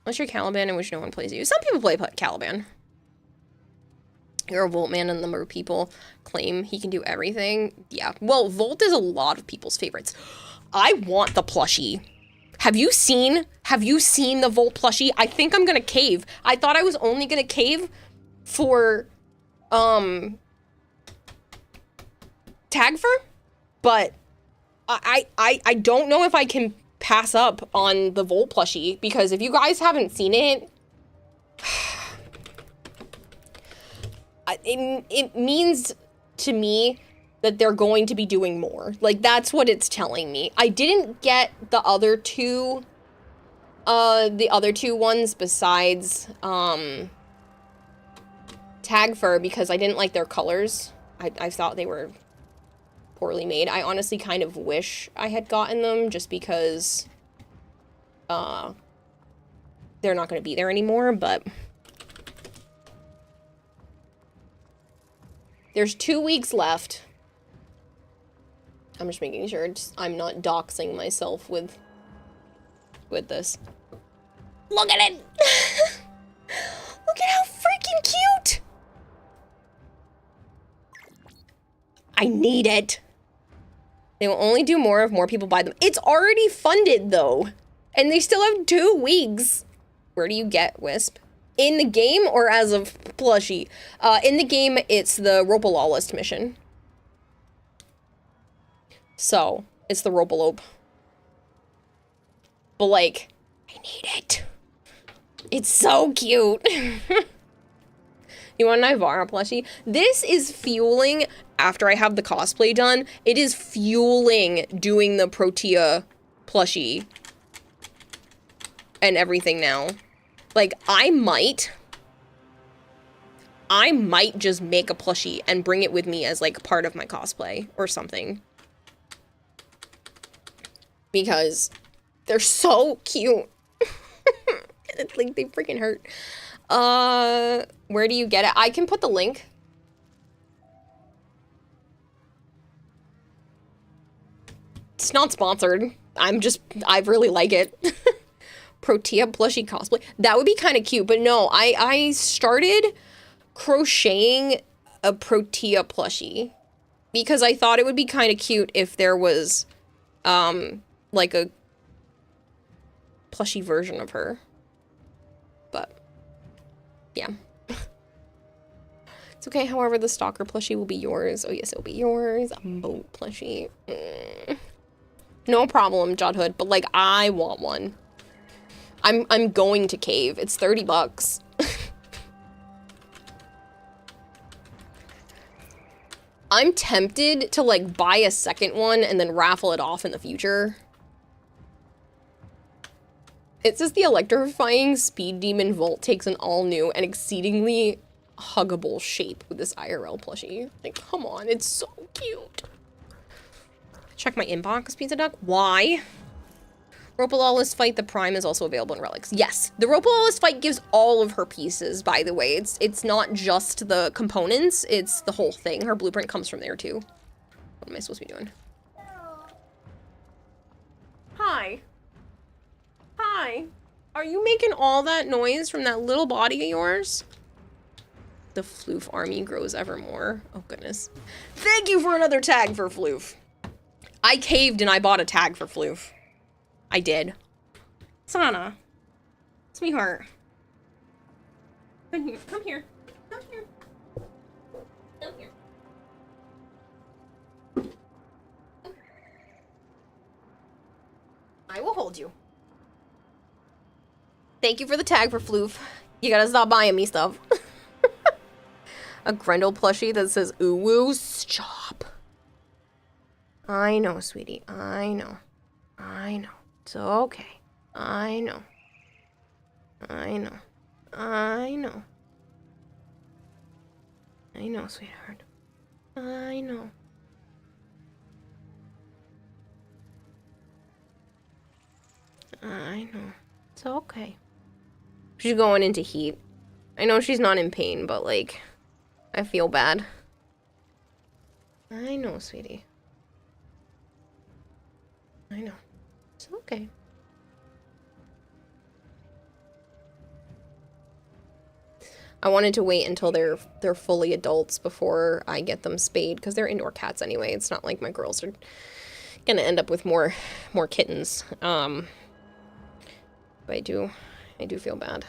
Unless you're Caliban, in which no one plays you. Some people play Caliban. You're a Volt man, and a number of people claim he can do everything. Yeah, well, Volt is a lot of people's favorites. I want the plushie. Have you seen the Volt plushie? I think I'm gonna cave. I thought I was only gonna cave for Tagfer, but I don't know if I can pass up on the Volt plushie, because if you guys haven't seen it, it means to me that they're going to be doing more. Like, that's what it's telling me. I didn't get the other two ones besides, Tag Fur because I didn't like their colors. I thought they were poorly made. I honestly kind of wish I had gotten them just because, they're not going to be there anymore, but there's 2 weeks left. I'm just making sure I'm not doxing myself with this. Look at it! Look at how freaking cute! I need it. They will only do more if more people buy them. It's already funded, though. And they still have 2 weeks. Where do you get Wisp? In the game or as a plushie? In the game, it's the Ropalawless mission. So, it's the Ropalope. But, like, I need it. It's so cute. You want an Ivara plushie? This is fueling, after I have the cosplay done, it is fueling doing the Protea plushie and everything now. Like, I might just make a plushie and bring it with me as, like, part of my cosplay or something. Because they're so cute. It's like, they freaking hurt. Where do you get it? I can put the link. It's not sponsored. I really like it. Protea plushie cosplay. That would be kind of cute, but no, I started crocheting a Protea plushie because I thought it would be kind of cute if there was, like a plushie version of her. But, yeah. It's okay, however, the Stalker plushie will be yours. Oh yes, it'll be yours. A boat plushie. No problem, Jodhood, but like, I want one. I'm going to Cave. It's $30. I'm tempted to like buy a second one and then raffle it off in the future. It says the electrifying speed demon Volt takes an all new and exceedingly huggable shape with this IRL plushie. Like, come on, it's so cute. Check my inbox, Pizza Duck. Why? Ropalawless Fight, the Prime is also available in Relics. Yes, the Ropalawless Fight gives all of her pieces, by the way. It's not just the components, it's the whole thing. Her blueprint comes from there, too. What am I supposed to be doing? Hi. Hi. Are you making all that noise from that little body of yours? The Floof army grows ever more. Oh, goodness. Thank you for another tag for Floof. I caved and I bought a tag for Floof. I did. Sana. Sweetheart. Come here. Come here. Come here. Come here. I will hold you. Thank you for the tag for Floof. You gotta stop buying me stuff. A Grendel plushie that says ooh woo. Stop. I know, sweetie. I know. I know. It's okay. I know. I know. I know. I know, sweetheart. I know. I know. It's okay. She's going into heat. I know she's not in pain, but like, I feel bad. I know, sweetie. I know. It's okay. I wanted to wait until they're fully adults before I get them spayed, because they're indoor cats anyway. It's not like my girls are gonna end up with more kittens. But I do feel bad.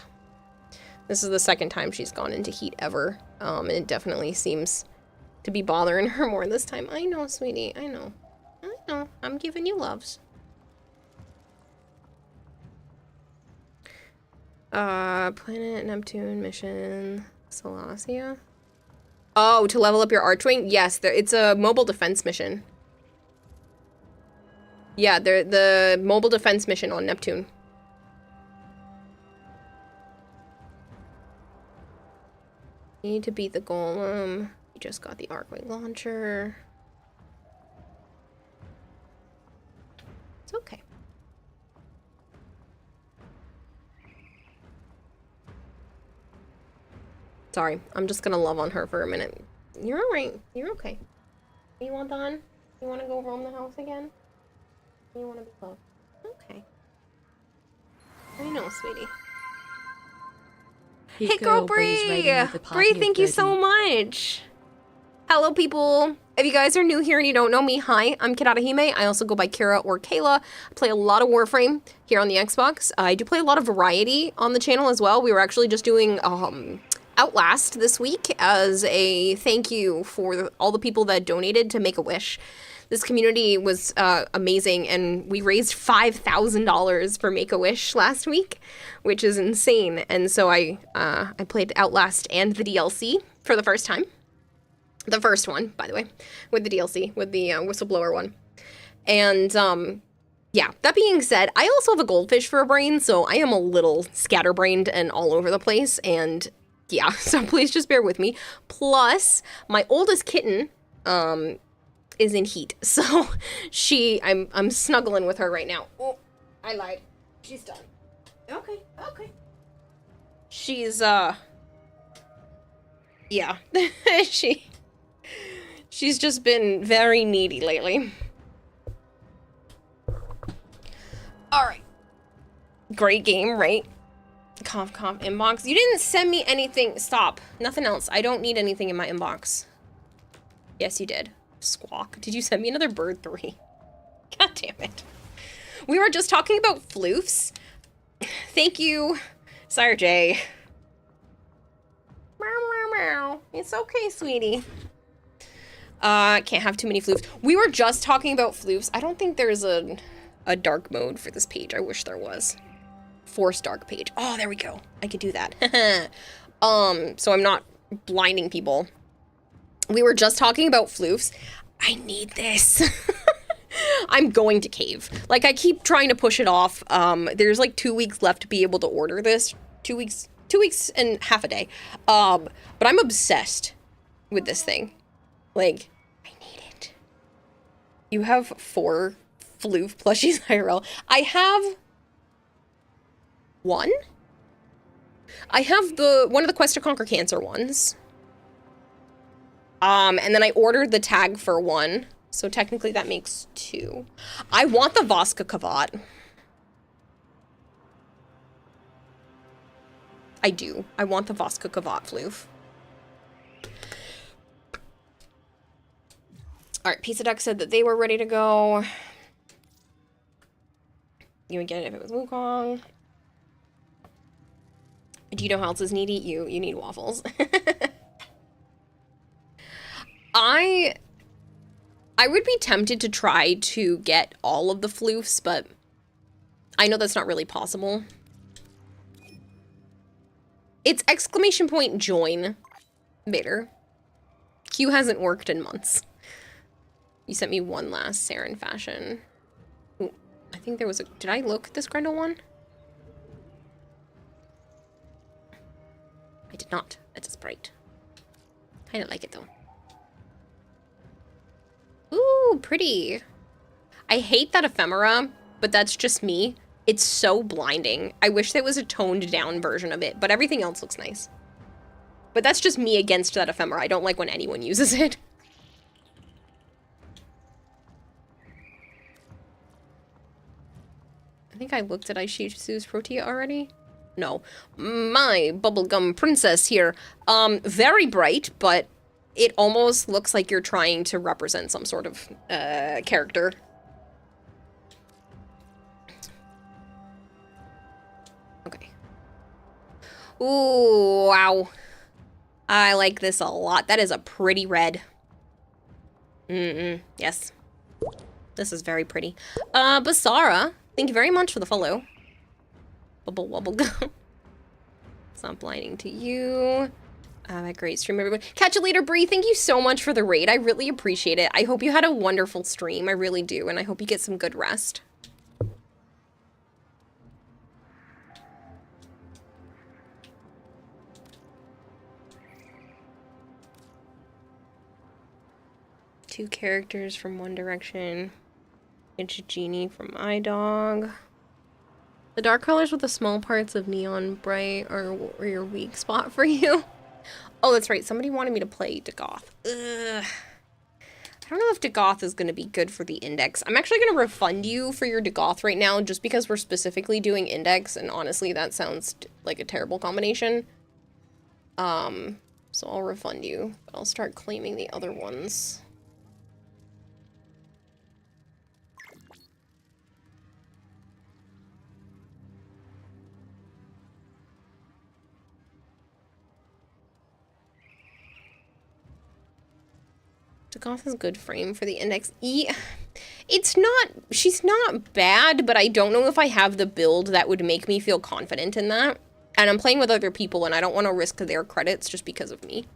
This is the second time she's gone into heat ever. And it definitely seems to be bothering her more this time. I know, sweetie. I know. I know. I'm giving you loves. Planet Neptune mission Salacia. Oh, to level up your Archwing? Yes, it's a mobile defense mission. Yeah, the mobile defense mission on Neptune. Need to beat the Golem. You just got the Archwing launcher. It's okay. Sorry, I'm just gonna love on her for a minute. You're alright. You're okay. You want done? You want to go roam the house again? You want to be loved? Okay. I know, sweetie. Hey, girl, Bree! Bree, thank you so much! Hello, people! If you guys are new here and you don't know me, hi, I'm Kiratahime. I also go by Kira or Kayla. I play a lot of Warframe here on the Xbox. I do play a lot of variety on the channel as well. We were actually just doing, Outlast this week as a thank you for all the people that donated to Make-A-Wish. This community was amazing, and we raised $5,000 for Make-A-Wish last week, which is insane. And so I played Outlast and the DLC for the first time. The first one, by the way, with the DLC, with the whistleblower one. And yeah, that being said, I also have a goldfish for a brain, so I am a little scatterbrained and all over the place, and yeah, so please just bear with me. Plus, my oldest kitten is in heat, so I'm snuggling with her right now. Oh, I lied. She's done. Okay. She's yeah, she's just been very needy lately. All right, great game, right? Conf inbox. You didn't send me anything. Stop. Nothing else. I don't need anything in my inbox. Yes, you did. Squawk. Did you send me another bird 3? God damn it. We were just talking about floofs. Thank you, Sire J. Meow, meow, meow. It's okay, sweetie. Can't have too many floofs. We were just talking about floofs. I don't think there's a dark mode for this page. I wish there was. Force dark page. Oh, there we go. I could do that. So I'm not blinding people. We were just talking about floofs. I need this. I'm going to cave. Like, I keep trying to push it off. There's like 2 weeks left to be able to order this. 2 weeks and half a day. But I'm obsessed with this thing. Like, I need it. You have 4 floof plushies IRL. I have 1? I have one of the Quest to Conquer Cancer ones. And then I ordered the tag for 1. So technically that makes 2. I want the Voska Kavat. I do. I want the Voska Kavat floof. Alright, Pizza Duck said that they were ready to go. You would get it if it was Wukong. Do you know how else is needy? You need waffles. I would be tempted to try to get all of the floofs, but I know that's not really possible. It's !join, Vader. Q hasn't worked in months. You sent me one last Saren fashion. Ooh, I think there was a... Did I look at this Grendel one? I did not. It's a sprite. I don't like it though. Ooh, pretty. I hate that ephemera, but that's just me. It's so blinding. I wish there was a toned down version of it, but everything else looks nice. But that's just me against that ephemera. I don't like when anyone uses it. I think I looked at Aishisu's Protea already. No. My bubblegum princess here. Very bright, but it almost looks like you're trying to represent some sort of character. Okay. Ooh, wow. I like this a lot. That is a pretty red. Yes. This is very pretty. Basara, thank you very much for the follow. Bubble wobble gum. It's not blinding to you. Have a great stream, everyone. Catch you later, Bree. Thank you so much for the raid. I really appreciate it. I hope you had a wonderful stream. I really do, and I hope you get some good rest. Two characters from One Direction. It's a genie from iDog. The dark colors with the small parts of neon bright are your weak spot for you. Oh, that's right. Somebody wanted me to play Dagoth. Ugh. I don't know if Dagoth is going to be good for the index. I'm actually going to refund you for your Dagoth right now just because we're specifically doing index, and honestly, that sounds like a terrible combination. So I'll refund you. But I'll start claiming the other ones. Dagoth is a good frame for the index. It's not, she's not bad, but I don't know if I have the build that would make me feel confident in that. And I'm playing with other people, and I don't want to risk their credits just because of me.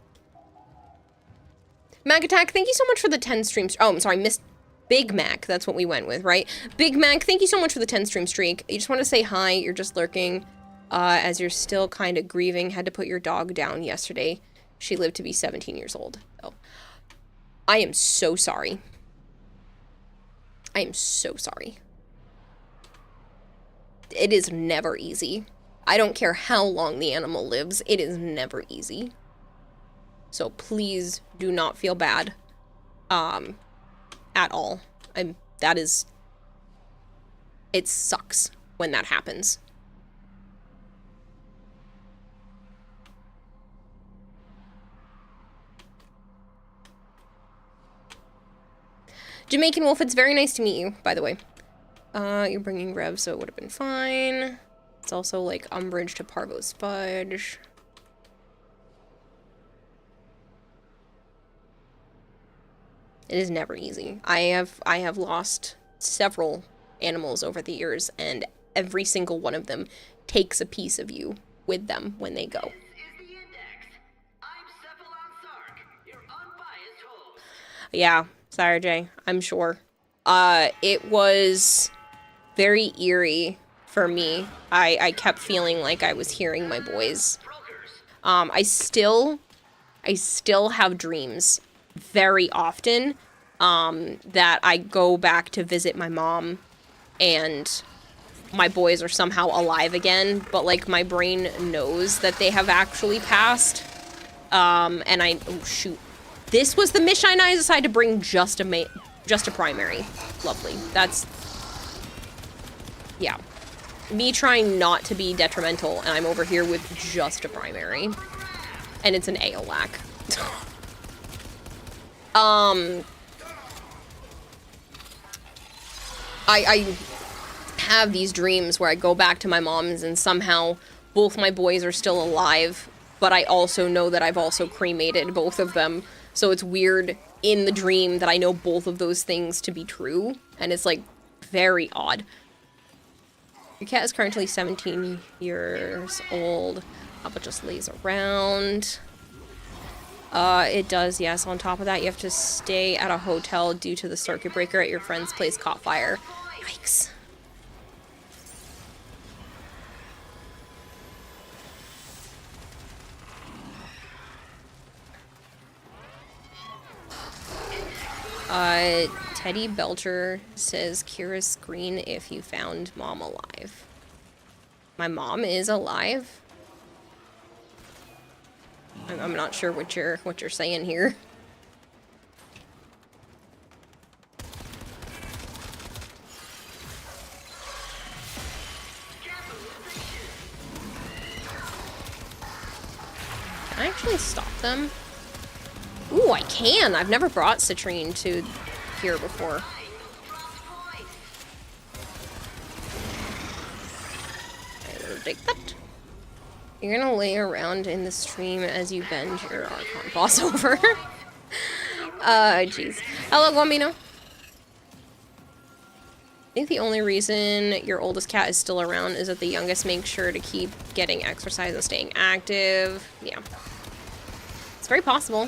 Mag Attack, thank you so much for the 10 streams. Oh, I'm sorry, Miss Big Mac. That's what we went with, right? Big Mac, thank you so much for the 10 stream streak. I just want to say hi. You're just lurking as you're still kind of grieving. Had to put your dog down yesterday. She lived to be 17 years old. Oh. I am so sorry. I am so sorry. It is never easy. I don't care how long the animal lives. It is never easy. So please do not feel bad. At all. It sucks when that happens. Jamaican Wolf, it's very nice to meet you, by the way. You're bringing Rev, so it would have been fine. It's also like umbrage to Parvo Spudge. It is never easy. I have lost several animals over the years, and every single one of them takes a piece of you with them when they go. Yeah. Sorry, Jay, I'm sure. It was very eerie for me. I kept feeling like I was hearing my boys. I still have dreams very often that I go back to visit my mom and my boys are somehow alive again, but like my brain knows that they have actually passed. And oh shoot. This was the mission I decided to bring just a primary. Lovely. That's, yeah. Me trying not to be detrimental, and I'm over here with just a primary. And it's an Aolac. I have these dreams where I go back to my mom's and somehow both my boys are still alive, but I also know that I've also cremated both of them. So it's weird in the dream that I know both of those things to be true. And it's like very odd. Your cat is currently 17 years old. Papa just lays around. It does, yes. On top of that, you have to stay at a hotel due to the circuit breaker at your friend's place caught fire. Yikes. Teddy Belcher says, Kira screen if you found mom alive. My mom is alive? I'm not sure what you're saying here. Can I actually stop them? Ooh, I can! I've never brought Citrine to here before. I'll take that. You're gonna lay around in the stream as you bend your Archon boss over. Jeez. Hello, Guambino. I think the only reason your oldest cat is still around is that the youngest makes sure to keep getting exercise and staying active. Yeah. very possible.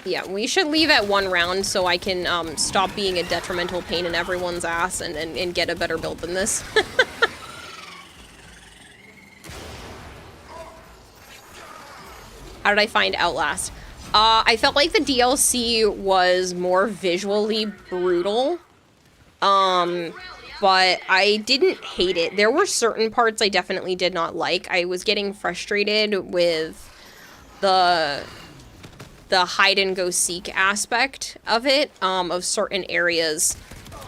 Yeah, we should leave at 1 round so I can stop being a detrimental pain in everyone's ass and get a better build than this. How did I find Outlast? I felt like the DLC was more visually brutal. But I didn't hate it. There were certain parts I definitely did not like. I was getting frustrated with the hide and go seek aspect of it, of certain areas.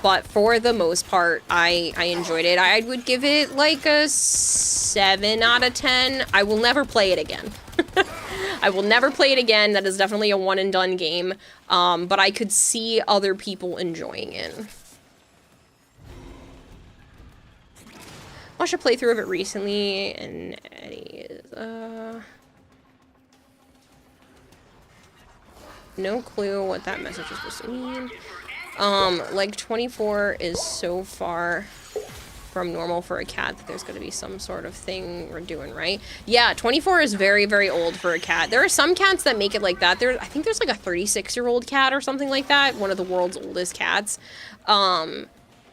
But for the most part, I enjoyed it. I would give it like a 7 out of 10. I will never play it again. I will never play it again. That is definitely a one and done game. But I could see other people enjoying it. Watched a playthrough of it recently, and Eddie is, no clue what that message is supposed to mean. Like 24 is so far from normal for a cat that there's gonna be some sort of thing we're doing right. Yeah, 24 is very, very old for a cat. There are some cats that make it like that. I think there's like a 36-year-old cat or something like that, one of the world's oldest cats.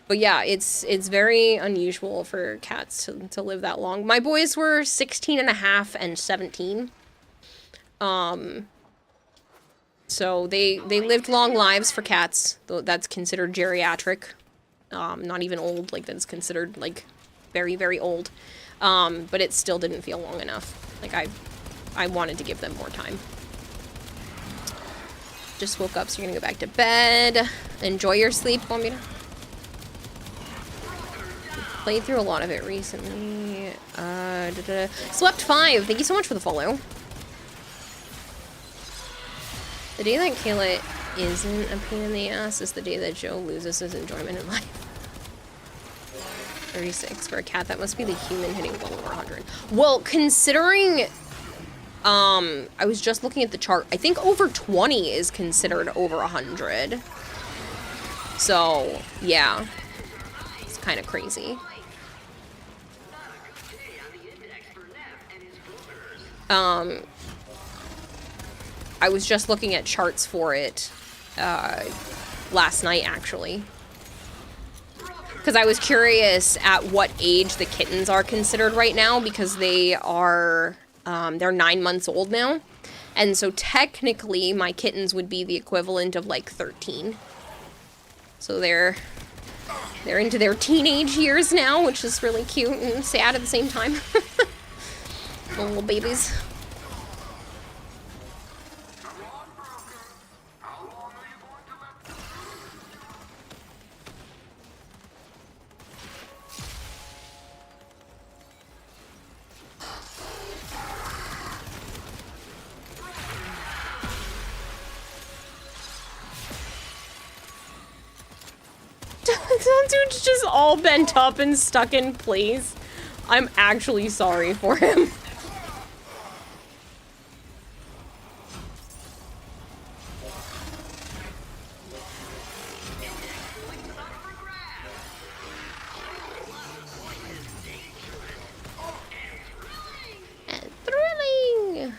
But yeah, it's very unusual for cats to live that long. My boys were 16 and a half and 17. So they lived long lives for cats. Though that's considered geriatric. Not even old, like that's considered like very, very old. But it still didn't feel long enough. Like I wanted to give them more time. Just woke up, so you're gonna go back to bed. Enjoy your sleep. Want me to? Played through a lot of it recently. Slept 5. Thank you so much for the follow. The day that Kayla isn't a pain in the ass is the day that Joe loses his enjoyment in life. 36 for a cat. That must be the human hitting well over 100. Well, considering, I was just looking at the chart. I think over 20 is considered over 100. So, yeah. It's kind of crazy. I was just looking at charts for it last night, actually. Because I was curious at what age the kittens are considered right now, because they are, they're 9 months old now. And so technically, my kittens would be the equivalent of like 13. So they're into their teenage years now, which is really cute and sad at the same time. Little babies. That dude's just all bent up and stuck in place. I'm actually sorry for him. And thrilling.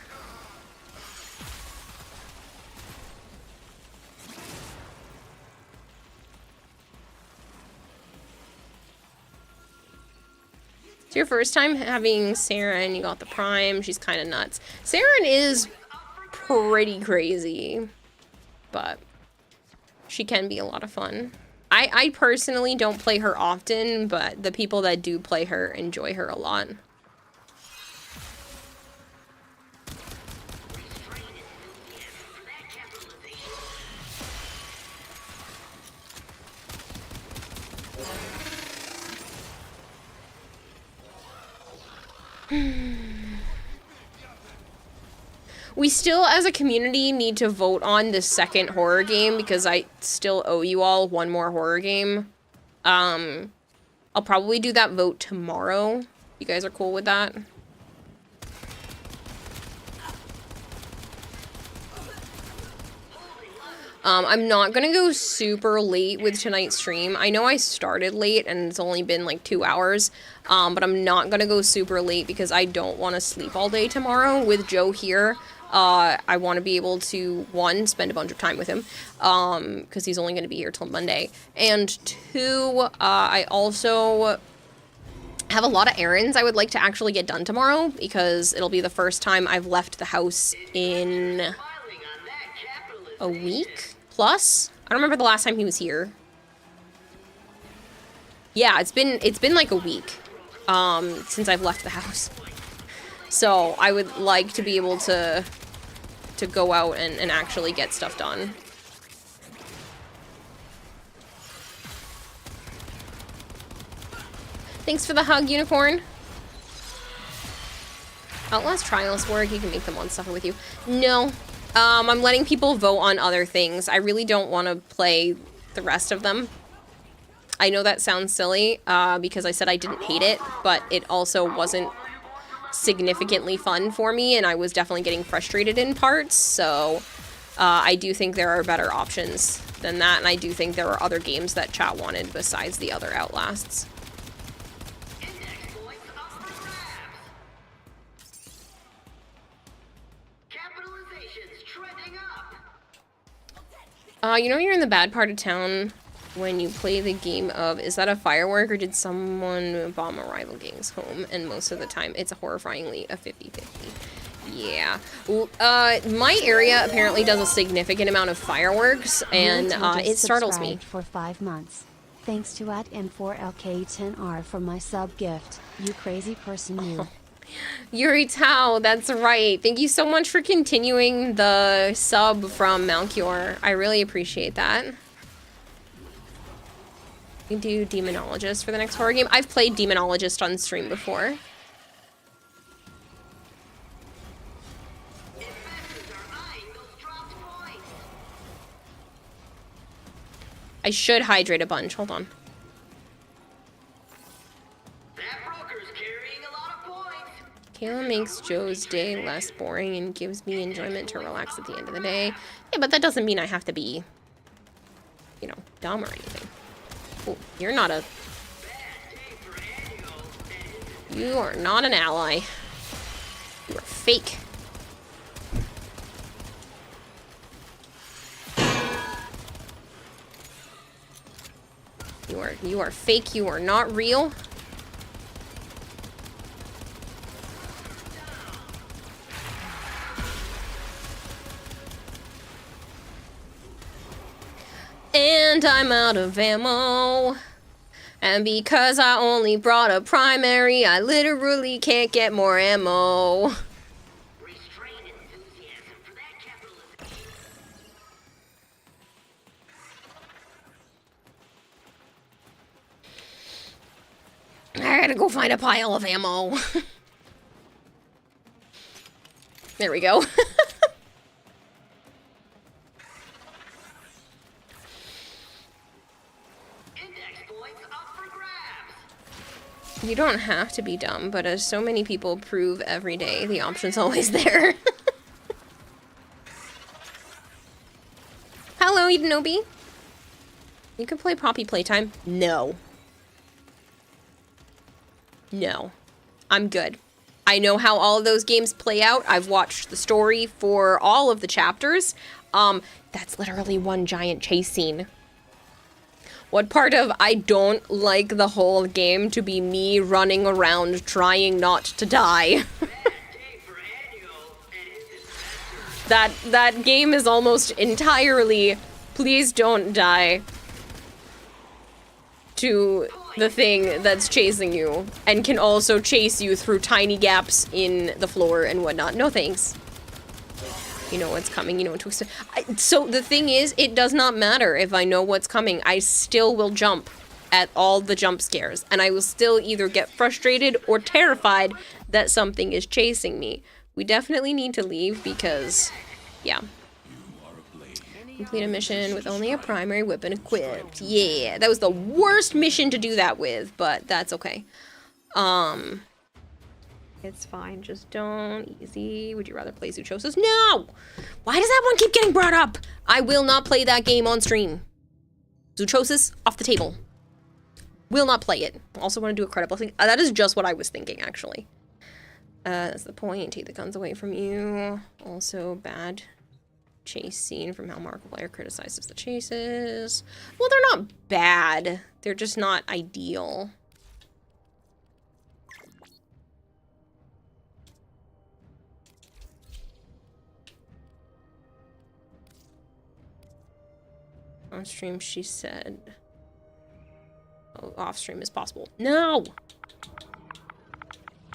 It's your first time having Saren. You got the Prime. She's kind of nuts. Saren is pretty crazy, but she can be a lot of fun. I personally don't play her often, but the people that do play her enjoy her a lot. We still, as a community, need to vote on the second horror game because I still owe you all one more horror game. I'll probably do that vote tomorrow. You guys are cool with that? I'm not gonna go super late with tonight's stream. I know I started late and it's only been like 2 hours, but I'm not gonna go super late because I don't want to sleep all day tomorrow with Joe here. I want to be able to, one, spend a bunch of time with him, because he's only going to be here till Monday, and two, I also have a lot of errands I would like to actually get done tomorrow, because it'll be the first time I've left the house in a week plus. I don't remember the last time he was here. Yeah, it's been like a week, since I've left the house. So I would like to be able to go out and actually get stuff done. Thanks for the hug, Unicorn. Outlast Trials work, you can make them on Suffer with you. No. I'm letting people vote on other things. I really don't want to play the rest of them. I know that sounds silly, because I said I didn't hate it, but it also wasn't significantly fun for me, and I was definitely getting frustrated in parts, so I do think there are better options than that, and I do think there are other games that chat wanted besides the other Outlasts. You know you're in the bad part of town when you play the game of, is that a firework or did someone bomb a rival gang's home? And most of the time, it's horrifyingly a 50-50. Yeah. My area apparently does a significant amount of fireworks, and it startles me. For 5 months. Thanks to @M4LK10R for my sub gift. You crazy person, you. Yuri Tao, that's right. Thank you so much for continuing the sub from Malchior. I really appreciate that. You do Demonologist for the next horror game. I've played Demonologist on stream before. I should hydrate a bunch. Hold on. Kayla makes Joe's day less boring and gives me enjoyment to relax at the end of the day. Yeah, but that doesn't mean I have to be, you know, dumb or anything. Oh, you're not a... You are not an ally. You are fake. You are fake. You are not real. And I'm out of ammo. And because I only brought a primary, I literally can't get more ammo. I gotta go find a pile of ammo. There we go. You don't have to be dumb, but as so many people prove every day, the option's always there. Hello, Edenobi. You can play Poppy Playtime? No. No. I'm good. I know how all of those games play out. I've watched the story for all of the chapters. That's literally one giant chase scene. What part of I don't like the whole game to be me running around trying not to die? That game is almost entirely please don't die to the thing that's chasing you and can also chase you through tiny gaps in the floor and whatnot. No thanks. You know what's coming, you know what to expect. So the thing is, it does not matter if I know what's coming. I still will jump at all the jump scares, and I will still either get frustrated or terrified that something is chasing me. We definitely need to leave because, yeah. Complete a mission with only a primary weapon equipped. Yeah, that was the worst mission to do that with, but that's okay. It's fine. Just don't. Easy. Would you rather play Zoochosis? No! Why does that one keep getting brought up? I will not play that game on stream. Zoochosis, off the table. Will not play it. Also want to do a credit blessing. That is just what I was thinking, actually. That's the point. Take the guns away from you. Also, bad chase scene from how Markiplier criticizes the chases. Well, they're not bad. They're just not ideal. On stream, she said... Oh, off stream is possible. No!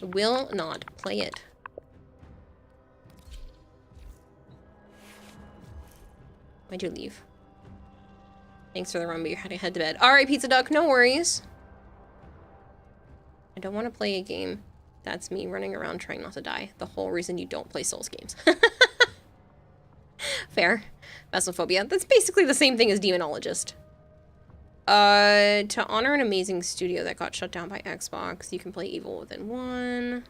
I will not play it. I do leave. Thanks for the run, but you had to head to bed. Alright, Pizza Duck, no worries. I don't want to play a game. That's me running around trying not to die. The whole reason you don't play Souls games. Fair. Mesophobia. That's basically the same thing as Demonologist. To honor an amazing studio that got shut down by Xbox, you can play Evil Within 1.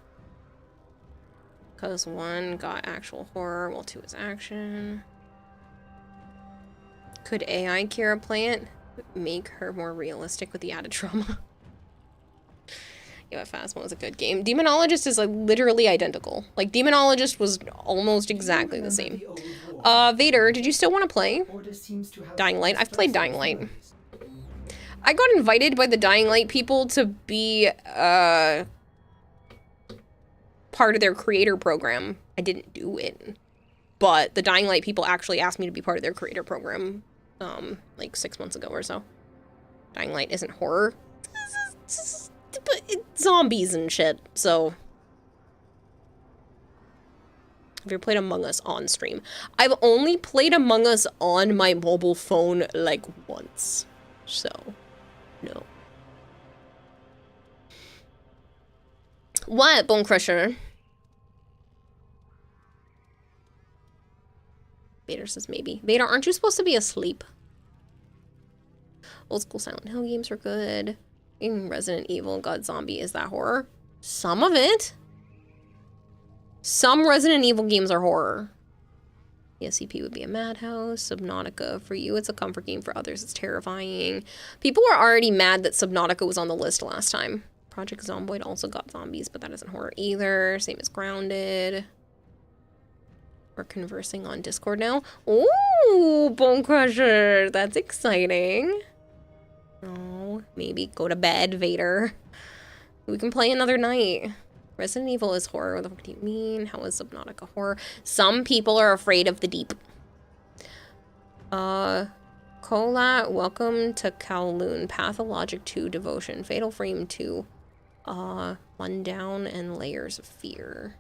Because 1 got actual horror, while 2 is action. Could AI Kira play it? Make her more realistic with the added trauma. Yeah, Phasma was a good game. Demonologist is like literally identical. Like Demonologist was almost exactly the same. Vader, did you still want to play Dying Light? I've played Dying Light. I got invited by the Dying Light people to be part of their creator program. I didn't do it. But the Dying Light people actually asked me to be part of their creator program like 6 months ago or so. Dying Light isn't horror. But it's zombies and shit, so... Have you ever played Among Us on stream? I've only played Among Us on my mobile phone, like, once. So, no. What, Bone Crusher? Vader says maybe. Vader, aren't you supposed to be asleep? Old school Silent Hill games were good. Even Resident Evil, God Zombie, is that horror? Some of it. Some Resident Evil games are horror. The SCP would be a madhouse. Subnautica, for you, it's a comfort game. For others, it's terrifying. People were already mad that Subnautica was on the list last time. Project Zomboid also got zombies, but that isn't horror either. Same as Grounded. We're conversing on Discord now. Ooh, Bone Crusher. That's exciting. Oh, maybe go to bed, Vader. We can play another night. Resident Evil is horror. What the fuck do you mean? How is Subnautica horror? Some people are afraid of the deep. Cola, welcome to Kowloon. Pathologic 2, Devotion. Fatal Frame 2. One Down and Layers of Fear.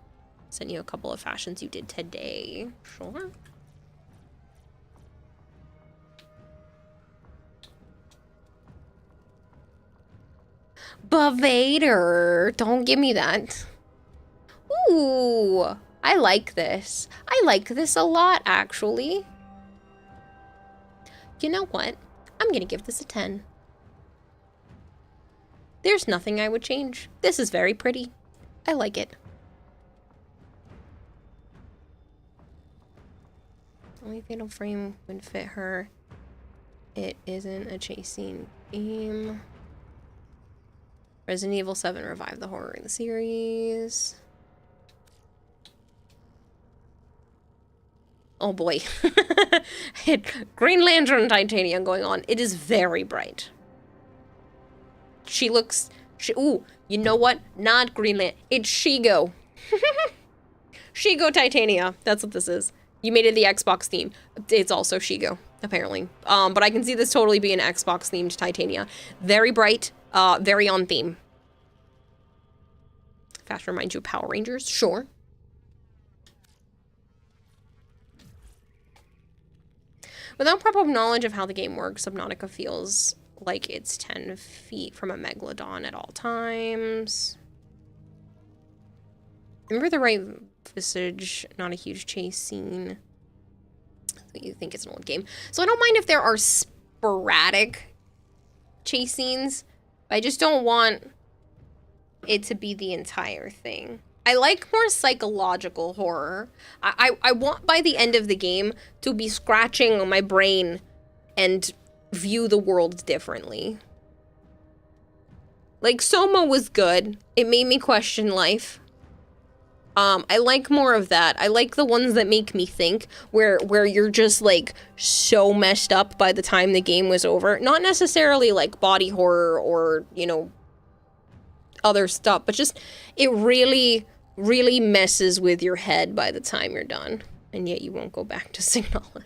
Sent you a couple of fashions you did today. Sure. But Vader, don't give me that. Ooh, I like this. I like this a lot, actually. You know what? I'm gonna give this a 10. There's nothing I would change. This is very pretty. I like it. Only Fatal Frame would fit her. It isn't a chasing game. Resident Evil 7 revived the horror in the series. Oh boy. Green Lantern Titania going on. It is very bright. She looks... ooh, you know what? Not Green Lantern. It's Shigo. Shigo Titania. That's what this is. You made it the Xbox theme. It's also Shigo, apparently. But I can see this totally being an Xbox-themed Titania. Very bright. Very on theme. Fast reminds you of Power Rangers? Sure. Without proper knowledge of how the game works, Subnautica feels like it's 10 feet from a Megalodon at all times. Remember the right visage, not a huge chase scene. You think it's an old game. So I don't mind if there are sporadic chase scenes. I just don't want it to be the entire thing. I like more psychological horror. I want by the end of the game to be scratching on my brain and view the world differently. Like, Soma was good. It made me question life. I like more of that. I like the ones that make me think, where you're just, like, so messed up by the time the game was over. Not necessarily, like, body horror or, you know, other stuff, but just, it really, really messes with your head by the time you're done. And yet you won't go back to Signalis.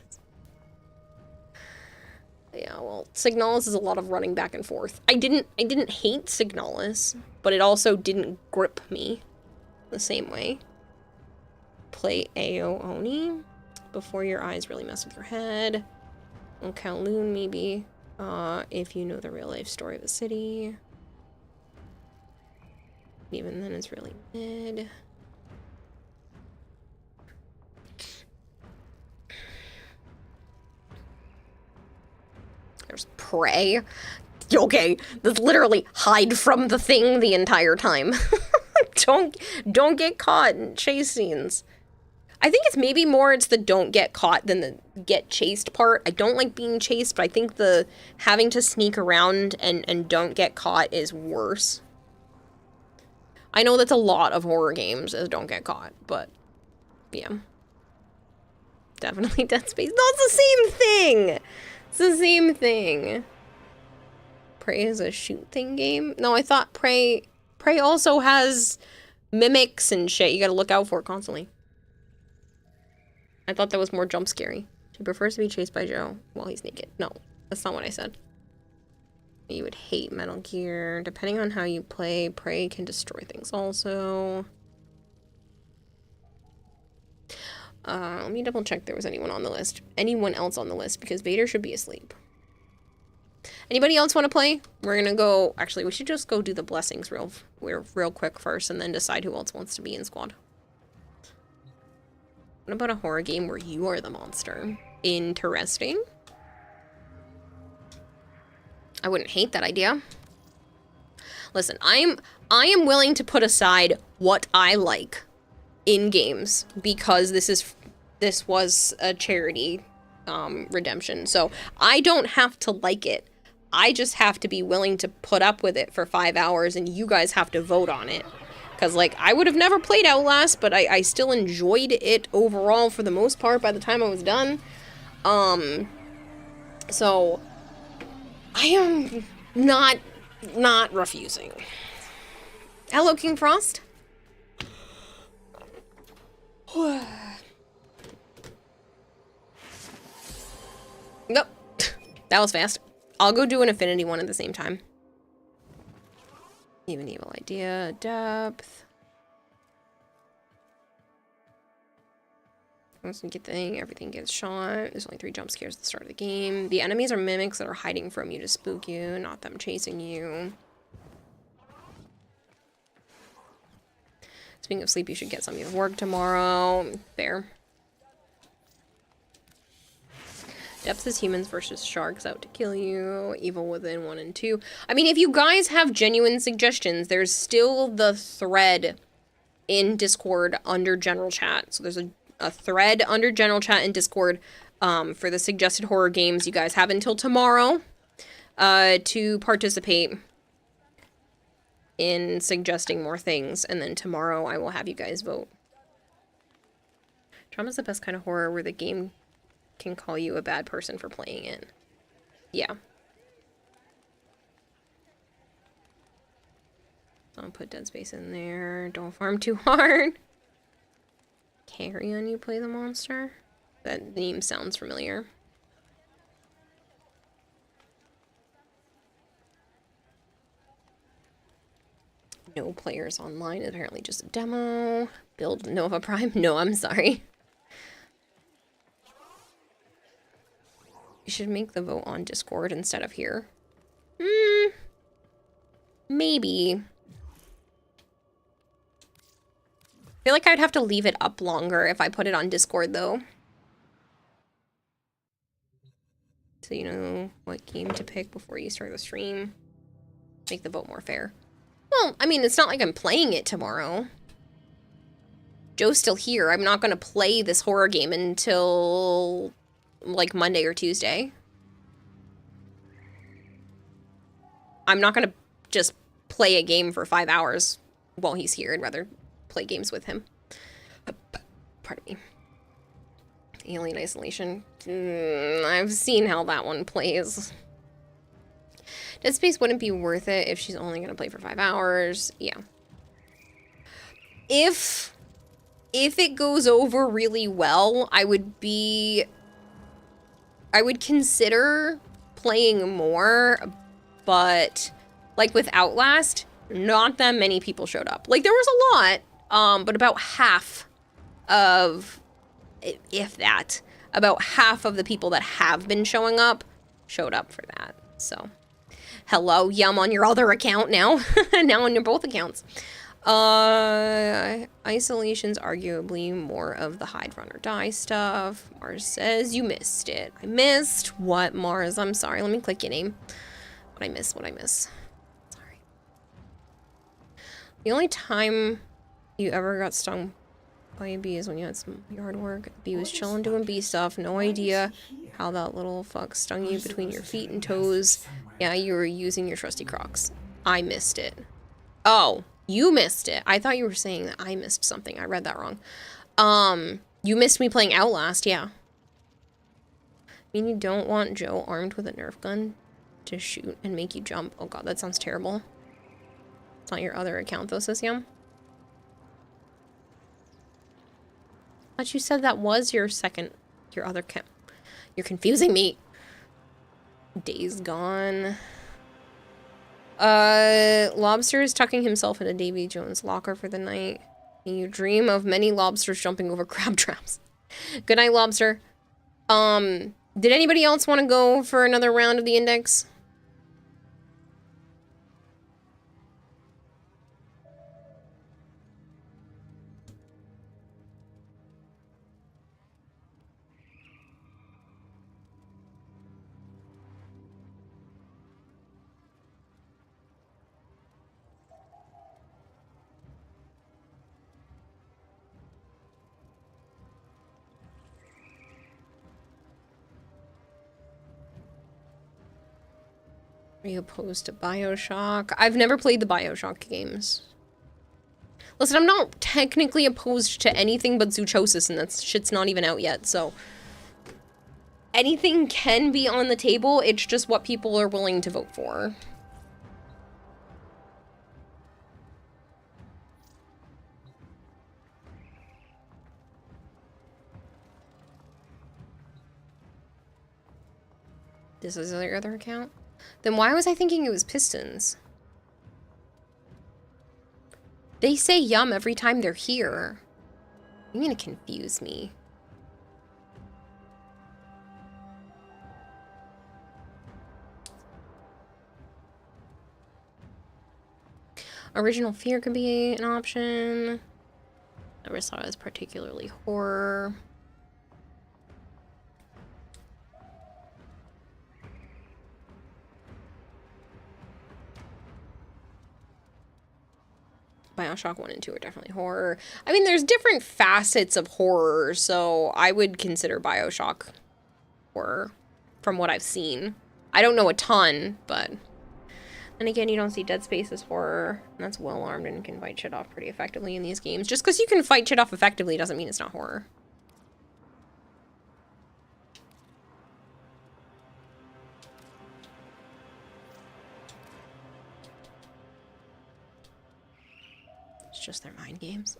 Yeah, well, Signalis is a lot of running back and forth. I didn't hate Signalis, but it also didn't grip me the same way. Play Ao Oni before your eyes really mess with your head. On Kowloon, maybe. If you know the real life story of the city. Even then, it's really mid. There's Prey. Okay, that's literally hide from the thing the entire time. Don't get caught in chase scenes. I think it's maybe more it's the don't get caught than the get chased part. I don't like being chased, but I think the having to sneak around and don't get caught is worse. I know that's a lot of horror games is don't get caught, but yeah. Definitely Dead Space. No, it's the same thing! It's the same thing. Prey is a shoot thing game? No, I thought Prey also has mimics and shit you gotta look out for constantly. I thought that was more jump scary. She prefers to be chased by Joe while he's naked. No, that's not what I said. You would hate Metal Gear. Depending on how you play, Prey can destroy things also. Let me double check there was anyone on the list. Anyone else on the list, because Vader should be asleep. Anybody else want to play? We're gonna go... Actually, we should just go do the blessings real quick first, and then decide who else wants to be in squad. What about a horror game where you are the monster? Interesting. I wouldn't hate that idea. Listen, I am willing to put aside what I like in games because this was a charity redemption. So I don't have to like it. I just have to be willing to put up with it for 5 hours and you guys have to vote on it. Because, like, I would have never played Outlast, but I still enjoyed it overall for the most part by the time I was done. So I am not refusing. Hello, King Frost. Nope. That was fast. I'll go do an Affinity one at the same time. Even Evil Idea, Depth. Once you get the thing, everything gets shot. There's only 3 jump scares at the start of the game. The enemies are mimics that are hiding from you to spook you, not them chasing you. Speaking of sleep, you should get some of your work tomorrow. Fair. Depth is humans versus sharks out to kill you. Evil Within 1 and 2. I mean, if you guys have genuine suggestions, there's still the thread in Discord under general chat. So there's a thread under general chat in Discord for the suggested horror games. You guys have until tomorrow to participate in suggesting more things. And then tomorrow I will have you guys vote. Drama's the best kind of horror where the game can call you a bad person for playing it. Yeah. Don't put Dead Space in there. Don't farm too hard. Carrion, you play the monster? That name sounds familiar. No players online. Apparently just a demo. Build Nova Prime. No, I'm sorry. You should make the vote on Discord instead of here. Maybe. I feel like I'd have to leave it up longer if I put it on Discord, though. So you know what game to pick before you start the stream. Make the vote more fair. Well, I mean, it's not like I'm playing it tomorrow. Joe's still here. I'm not gonna play this horror game until like Monday or Tuesday. I'm not gonna just play a game for 5 hours while he's here. I'd rather play games with him. Pardon me. Alien Isolation. I've seen how that one plays. Dead Space wouldn't be worth it if she's only gonna play for 5 hours. Yeah. If it goes over really well, I would consider playing more, but like with Outlast, not that many people showed up. Like there was a lot, but about half of, if that, about half of the people that have been showing up showed up for that. So, hello, Yum on your other account now, now on your both accounts. Isolation's arguably more of the hide, run, or die stuff. Mars says you missed it. I missed what, Mars? I'm sorry. Let me click your name. What I miss? Sorry. The only time you ever got stung by a bee is when you had some yard work. Bee was chilling doing bee stuff. No idea how that little fuck stung you between your feet and toes. Yeah, you were using your trusty Crocs. I missed it. Oh. You missed it. I thought you were saying that I missed something. I read that wrong. You missed me playing Outlast, yeah. I mean, you don't want Joe armed with a Nerf gun to shoot and make you jump. Oh god, that sounds terrible. It's not your other account though, sis Yum. But you said that was your other account. You're confusing me. Days Gone. Lobster is tucking himself in a Davy Jones locker for the night. You dream of many lobsters jumping over crab traps. Good night, Lobster. Did anybody else want to go for another round of the index? Are you opposed to BioShock? I've never played the BioShock games. Listen, I'm not technically opposed to anything but Zoochosis, and that shit's not even out yet, so... anything can be on the table, it's just what people are willing to vote for. This is your other account? Then why was I thinking it was Pistons? They say Yum every time they're here. You're gonna confuse me. Original Fear could be an option. Never saw it as particularly horror. BioShock 1 and 2 are definitely horror. I mean, there's different facets of horror, so I would consider BioShock horror from what I've seen. I don't know a ton, but... and again, you don't see Dead Space as horror. And that's well-armed and can fight shit off pretty effectively in these games. Just because you can fight shit off effectively doesn't mean it's not horror. Just their mind games.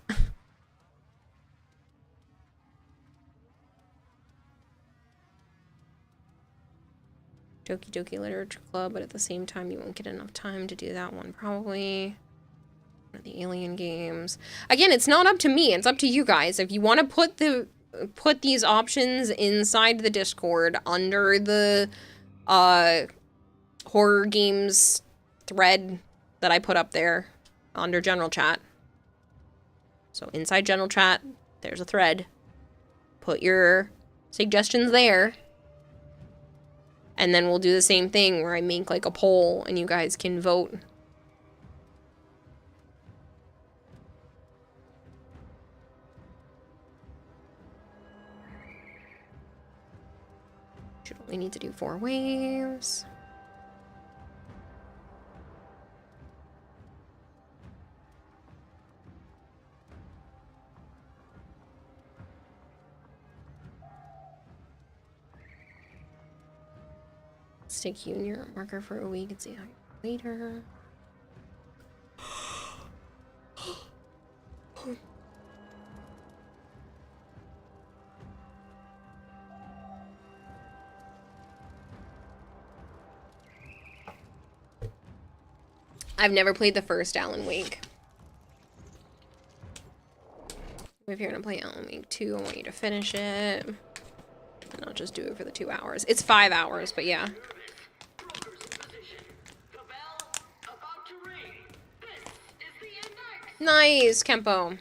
Doki Doki Literature Club, but at the same time you won't get enough time to do that one probably. One of the Alien games. Again, it's not up to me, it's up to you guys. If you want to put these options inside the Discord under the horror games thread that I put up there under general chat. So inside general chat, there's a thread. Put your suggestions there. And then we'll do the same thing where I make like a poll and you guys can vote. We need to do 4 waves. Stick you near a marker for a week and see how you later. I've never played the first Alan Wake. If you're gonna play Alan Wake 2, I want you to finish it. And I'll just do it for the 2 hours. It's 5 hours, but yeah. Nice, Kempo.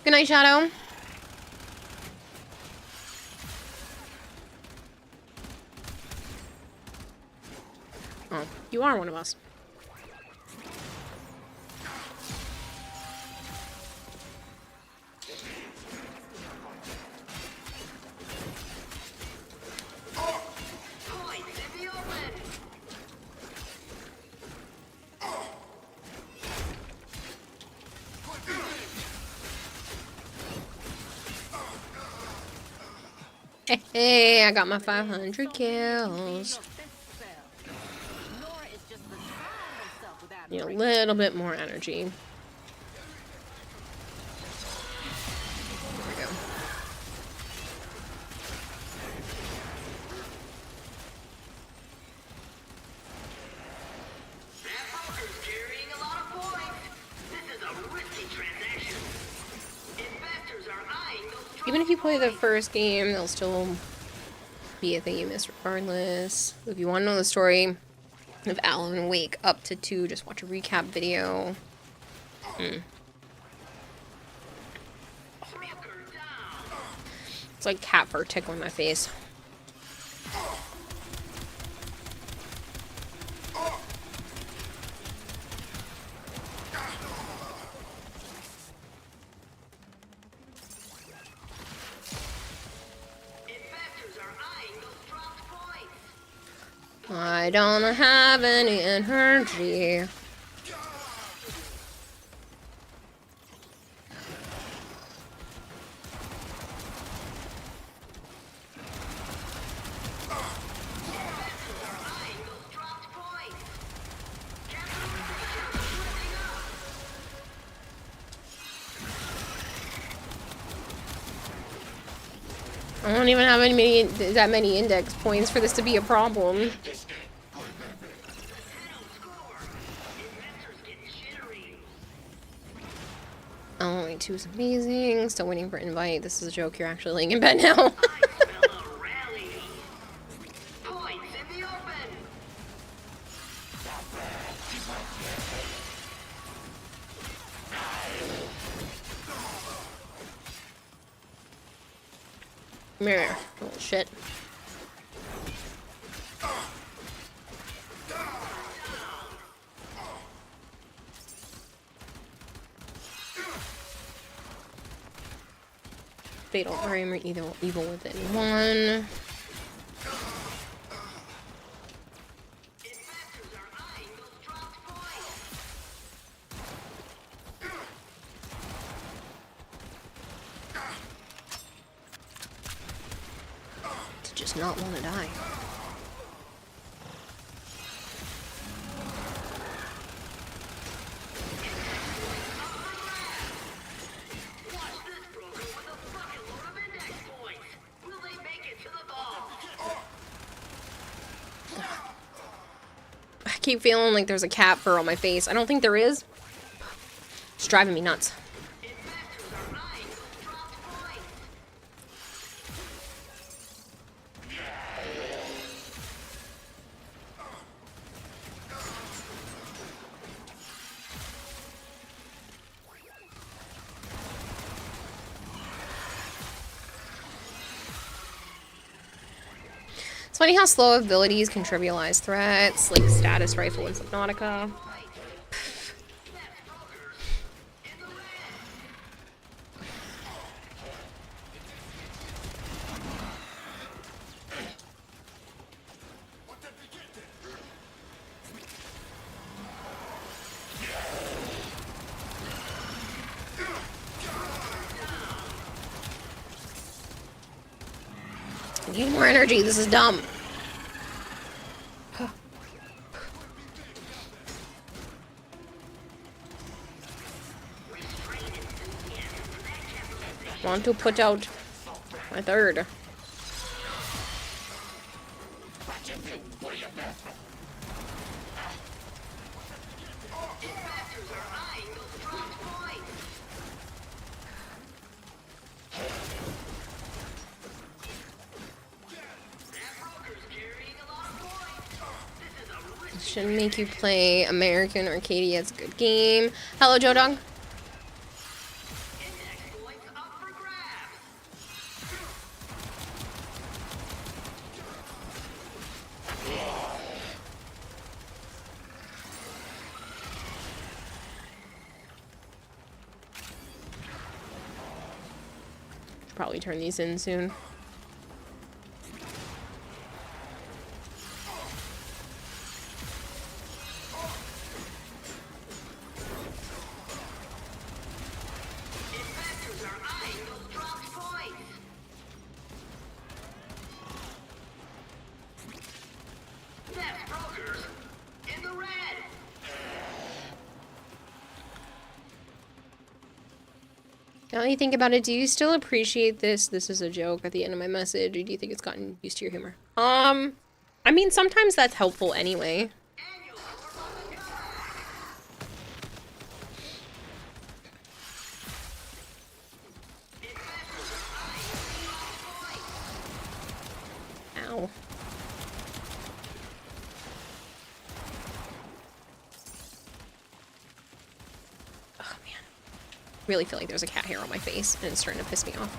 Good night, Shadow. Oh, you are one of us. Hey, I got my 500 kills. Need a little bit more energy. There we go. Even if you play the first game, they'll still be a thing you miss regardless. If you want to know the story of Alan Wake up to 2, just watch a recap video. It's like cat fur tickling my face. I don't have any energy. I don't even have that many index points for this to be a problem. Alan Wake 2 is amazing. Still waiting for invite. This is a joke. You're actually laying in bed now. Come here, little shit. Fatal Frame or Evil Within 1. To just not want to die. I keep feeling like there's a cat fur on my face. I don't think there is. It's driving me nuts. It's funny how slow abilities can trivialize threats, like status rifle in Subnautica. I need more energy, this is dumb. Want to put out my third. Shouldn't make you play American Arcadia. It's a good game. Hello, Joe Dog. Probably turn these in soon. Now that you think about it, do you still appreciate this? This is a joke at the end of my message, or do you think it's gotten used to your humor? I mean, sometimes that's helpful anyway. Ow. Really feel like there's a cat hair on my face and it's starting to piss me off.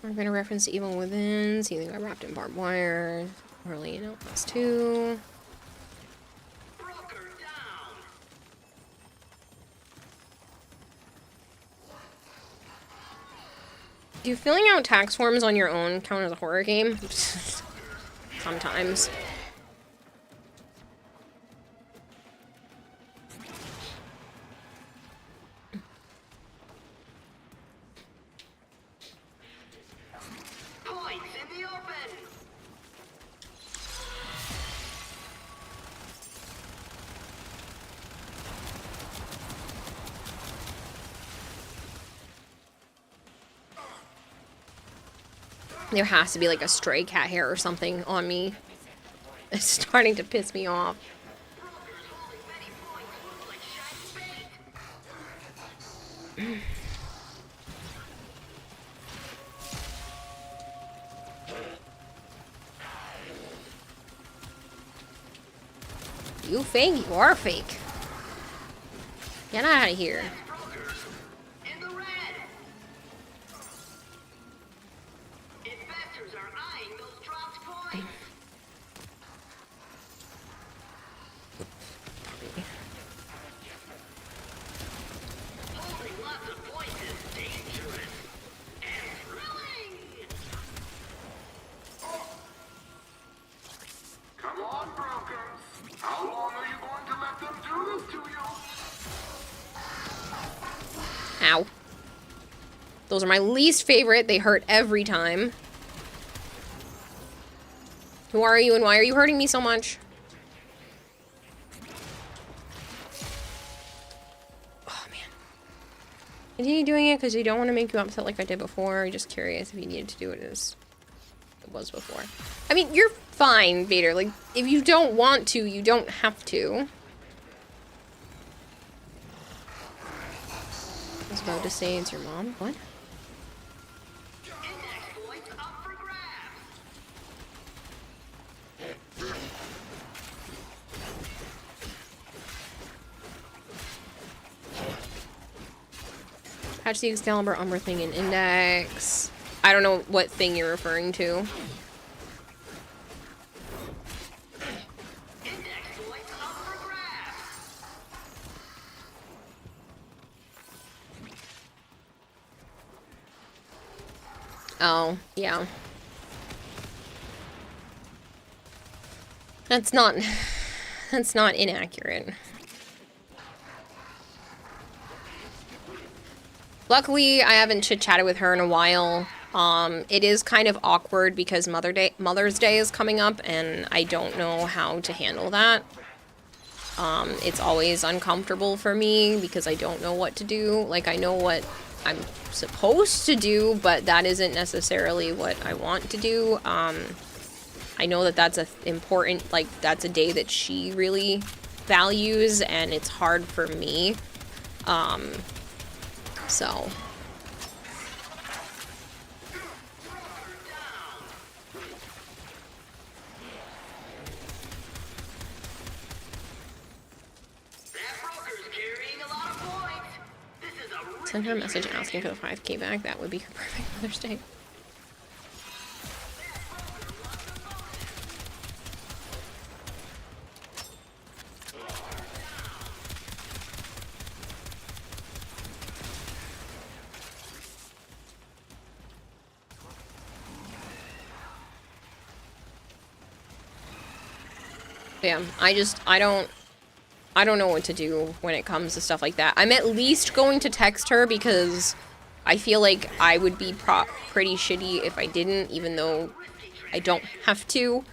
We're gonna reference Evil Within, see they got wrapped in barbed wire. Really, you know, plus 2. Do filling out tax forms on your own count as a horror game? Sometimes. There has to be like a stray cat hair or something on me. It's starting to piss me off. You fake? You are fake. Get out of here. Ow. Those are my least favorite. They hurt every time. Who are you and why are you hurting me so much? Oh, man. Continue doing it because you don't want to make you upset like I did before. You're just curious if you needed to do it as it was before. I mean, you're fine, Vader. Like, if you don't want to, you don't have to. I was about to say it's your mom. What? Catch the Excalibur Umbra thing in Index. I don't know what thing you're referring to. Oh, yeah. That's not inaccurate. Luckily, I haven't chit-chatted with her in a while. It is kind of awkward because Mother's Day is coming up, and I don't know how to handle that. It's always uncomfortable for me because I don't know what to do. Like, I know what I'm supposed to do, but that isn't necessarily what I want to do. I know that that's that's a day that she really values, and it's hard for me. So. Send her a message asking for the 5K back. That would be her perfect Mother's Day. Yeah, I don't know what to do when it comes to stuff like that. I'm at least going to text her because I feel like I would be pretty shitty if I didn't, even though I don't have to.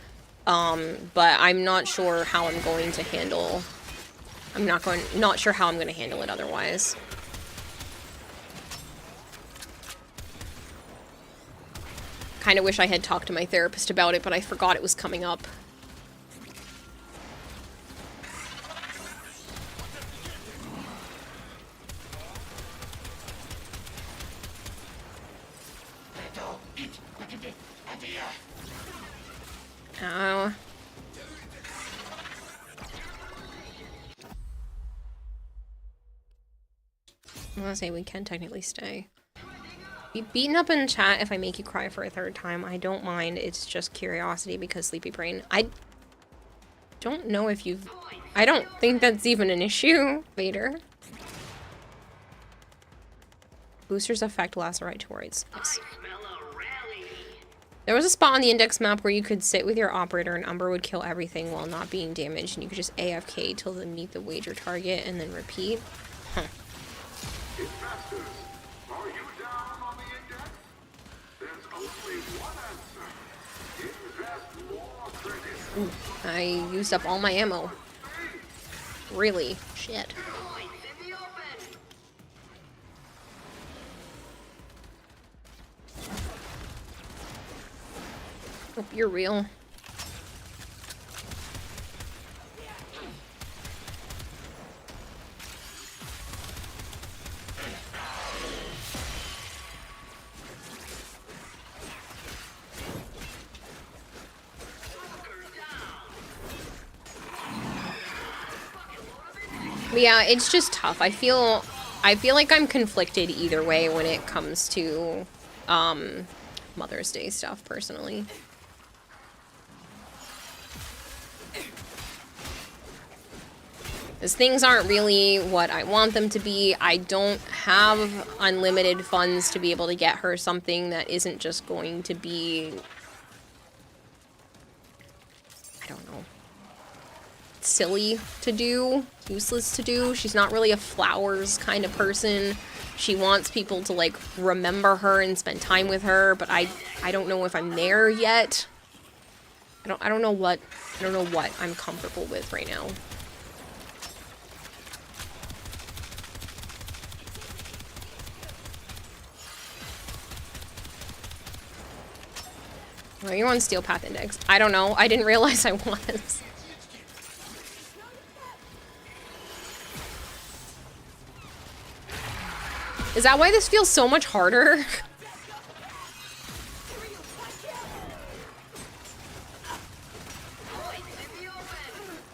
But I'm not sure how I'm going to handle. Not sure how I'm going to handle it otherwise. Kind of wish I had talked to my therapist about it, but I forgot it was coming up. Ow. I'm gonna say we can technically stay. Be beaten up in chat if I make you cry for a third time. I don't mind. It's just curiosity because sleepy brain. I don't know if you've... I don't think that's even an issue, Vader. Boosters affect lacerite towards. Yes. There was a spot on the index map where you could sit with your operator and Umber would kill everything while not being damaged, and you could just AFK till they meet the wager target and then repeat. Huh. Ooh, I used up all my ammo. Really? Shit. Hope you're real. But yeah, it's just tough. I feel like I'm conflicted either way when it comes to Mother's Day stuff personally. Because things aren't really what I want them to be. I don't have unlimited funds to be able to get her something that isn't just going to be... I don't know. Silly to do. Useless to do. She's not really a flowers kind of person. She wants people to, like, remember her and spend time with her, but I don't know if I'm there yet. I don't know what I'm comfortable with right now. Well, you're on Steel Path Index. I don't know. I didn't realize I was. Is that why this feels so much harder?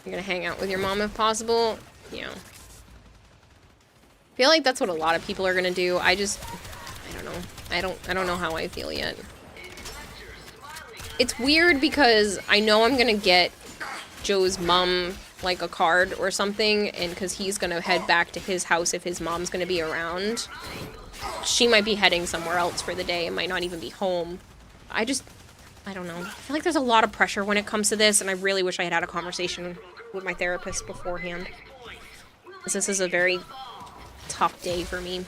You're gonna hang out with your mom if possible? Yeah. I feel like that's what a lot of people are gonna do. I don't know. I don't know how I feel yet. It's weird because I know I'm gonna get Joe's mom like a card or something, and because he's gonna head back to his house if his mom's gonna be around. She might be heading somewhere else for the day and might not even be home. I don't know. I feel like there's a lot of pressure when it comes to this, and I really wish I had had a conversation with my therapist beforehand. This is a very tough day for me.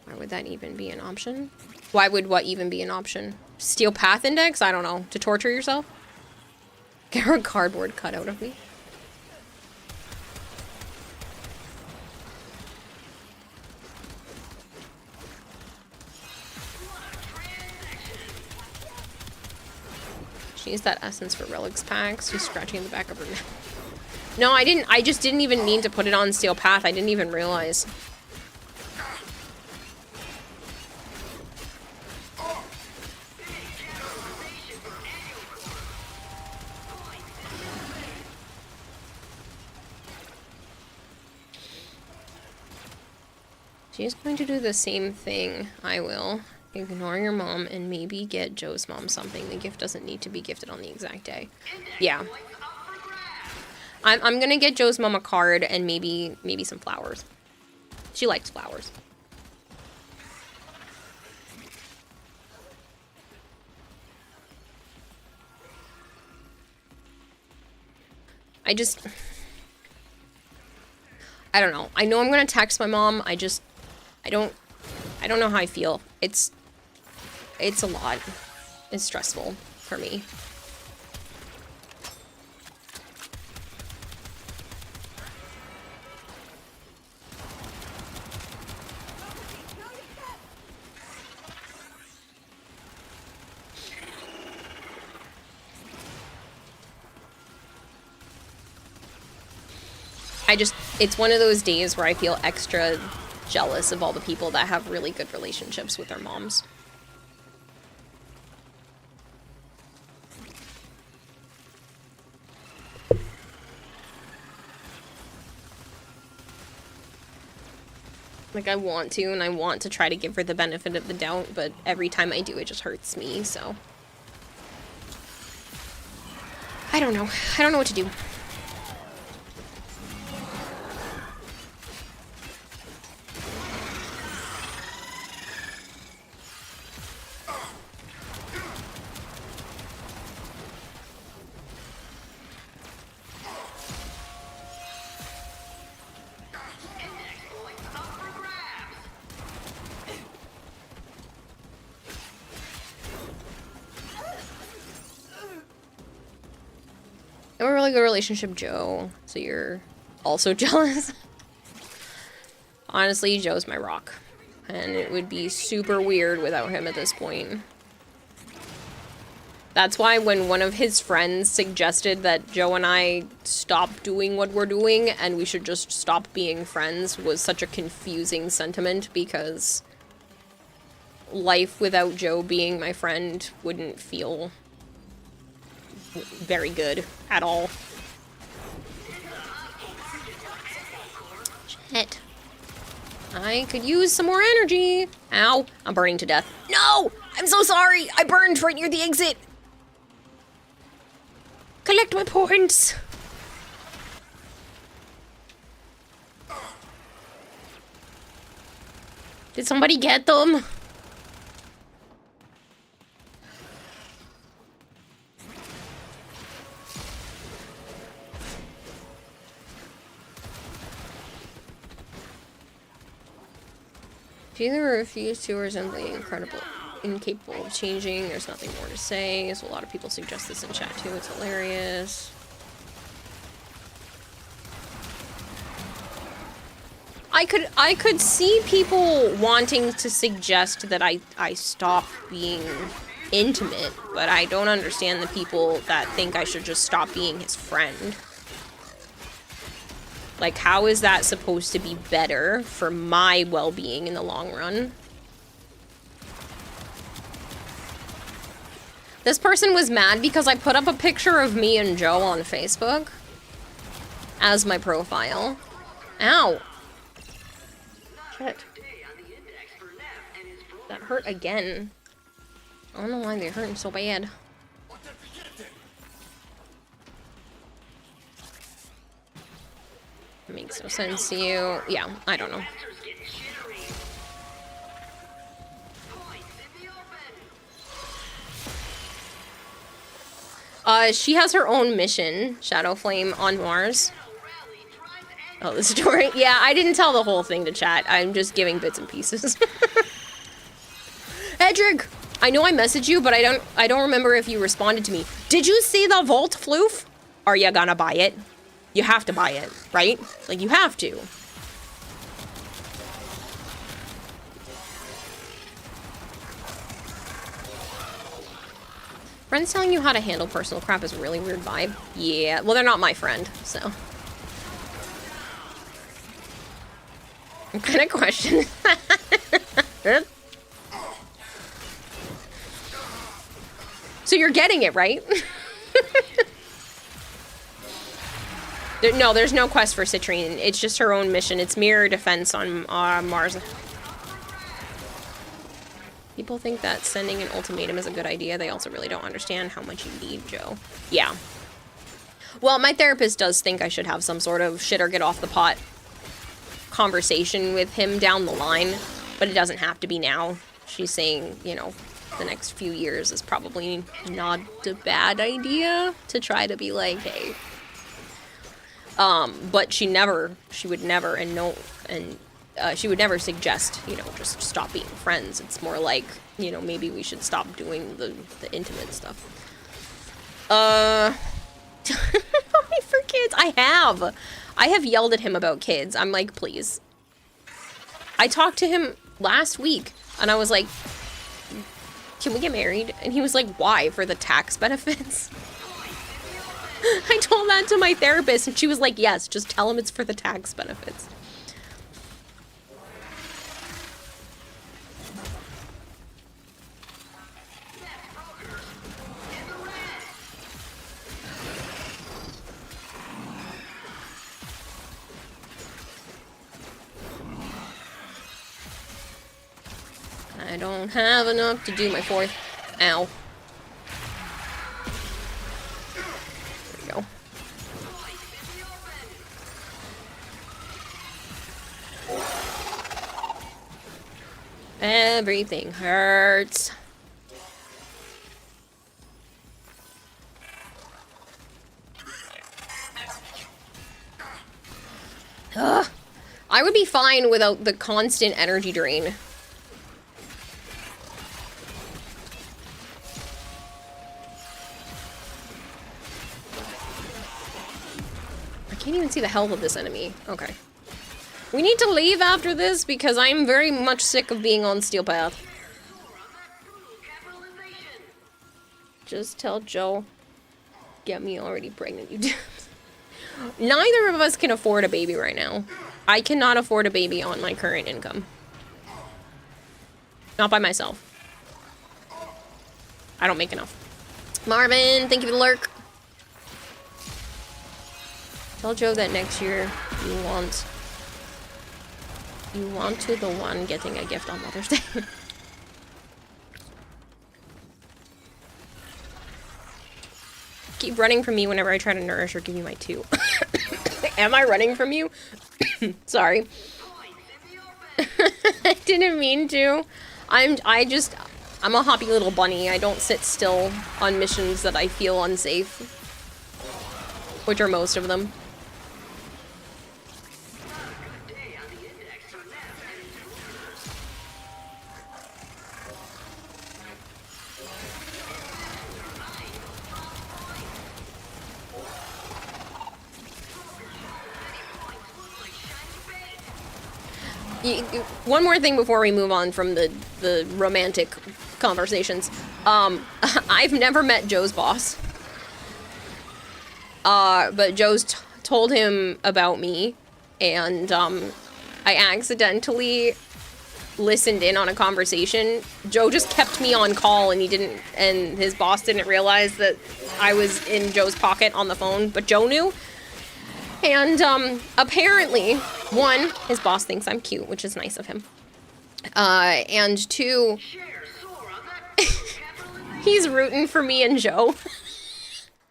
Why would that even be an option? Why would what even be an option? Steal path index? I don't know. To torture yourself? Get a cardboard cut out of me. She used that essence for relics packs. She's scratching the back of her neck. No, I didn't. I just didn't even mean to put it on Steel Path. I didn't even realize. She's going to do the same thing. I will. Ignore your mom and maybe get Joe's mom something. The gift doesn't need to be gifted on the exact day. Yeah. I'm gonna get Joe's mom a card and maybe some flowers. She likes flowers. I don't know. I know I'm gonna text my mom. I don't know how I feel. It's a lot. It's stressful for me. It's one of those days where I feel extra jealous of all the people that have really good relationships with their moms. Like, I want to, and I want to try to give her the benefit of the doubt, but every time I do, it just hurts me, so. I don't know. I don't know what to do. I have a really good relationship, Joe, so you're also jealous. Honestly, Joe's my rock, and it would be super weird without him at this point. That's why when one of his friends suggested that Joe and I stop doing what we're doing and we should just stop being friends was such a confusing sentiment, because life without Joe being my friend wouldn't feel very good at all. Shit. I could use some more energy. Ow, I'm burning to death. No! I'm so sorry! I burned right near the exit! Collect my points! Did somebody get them? If you either refuse to or simply incapable of changing, there's nothing more to say. So a lot of people suggest this in chat too. It's hilarious. I could see people wanting to suggest that I stop being intimate, but I don't understand the people that think I should just stop being his friend. Like, how is that supposed to be better for my well-being in the long run? This person was mad because I put up a picture of me and Joe on Facebook as my profile. Ow. Shit. That hurt again. I don't know why they're hurting so bad. Makes no sense to you. Yeah, I don't know. She has her own mission, Shadowflame, on Mars. Oh, the story? Yeah, I didn't tell the whole thing to chat. I'm just giving bits and pieces. Edric! I know I messaged you, but I don't remember if you responded to me. Did you see the Vault Floof? Are you gonna buy it? You have to buy it, right? Like, you have to. Friends telling you how to handle personal crap is a really weird vibe. Yeah, well, they're not my friend, so. What kind of question? So you're getting it, right? No, there's no quest for Citrine. It's just her own mission. It's mirror defense on Mars. People think that sending an ultimatum is a good idea. They also really don't understand how much you need, Joe. Yeah. Well, my therapist does think I should have some sort of shit or get off the pot conversation with him down the line, but it doesn't have to be now. She's saying, you know, the next few years is probably not a bad idea to try to be like, hey. But she would never suggest, you know, just stop being friends. It's more like, you know, maybe we should stop doing the intimate stuff. For kids, I have yelled at him about kids. I'm like, please. I talked to him last week, and I was like, can we get married? And he was like, why? For the tax benefits? I told that to my therapist, and she was like, yes, just tell him it's for the tax benefits. I don't have enough to do my fourth. Ow. There we go. Everything hurts. Ugh. I would be fine without the constant energy drain. I can't even see the health of this enemy. Okay. We need to leave after this because I'm very much sick of being on Steel Path. Just tell Joe, get me already pregnant, you do. Neither of us can afford a baby right now. I cannot afford a baby on my current income. Not by myself. I don't make enough. Marvin, thank you for the lurk. Tell Joe that next year you want to the one getting a gift on Mother's Day. Keep running from me whenever I try to nourish or give you my 2. Am I running from you? Sorry. I didn't mean to. I'm a hoppy little bunny. I don't sit still on missions that I feel unsafe. Which are most of them. One more thing before we move on from the romantic conversations. I've never met Joe's boss. But Joe's told him about me, and I accidentally listened in on a conversation. Joe just kept me on call, and his boss didn't realize that I was in Joe's pocket on the phone, but Joe knew. And apparently one, his boss thinks I'm cute, which is nice of him. And two, he's rooting for me and Joe.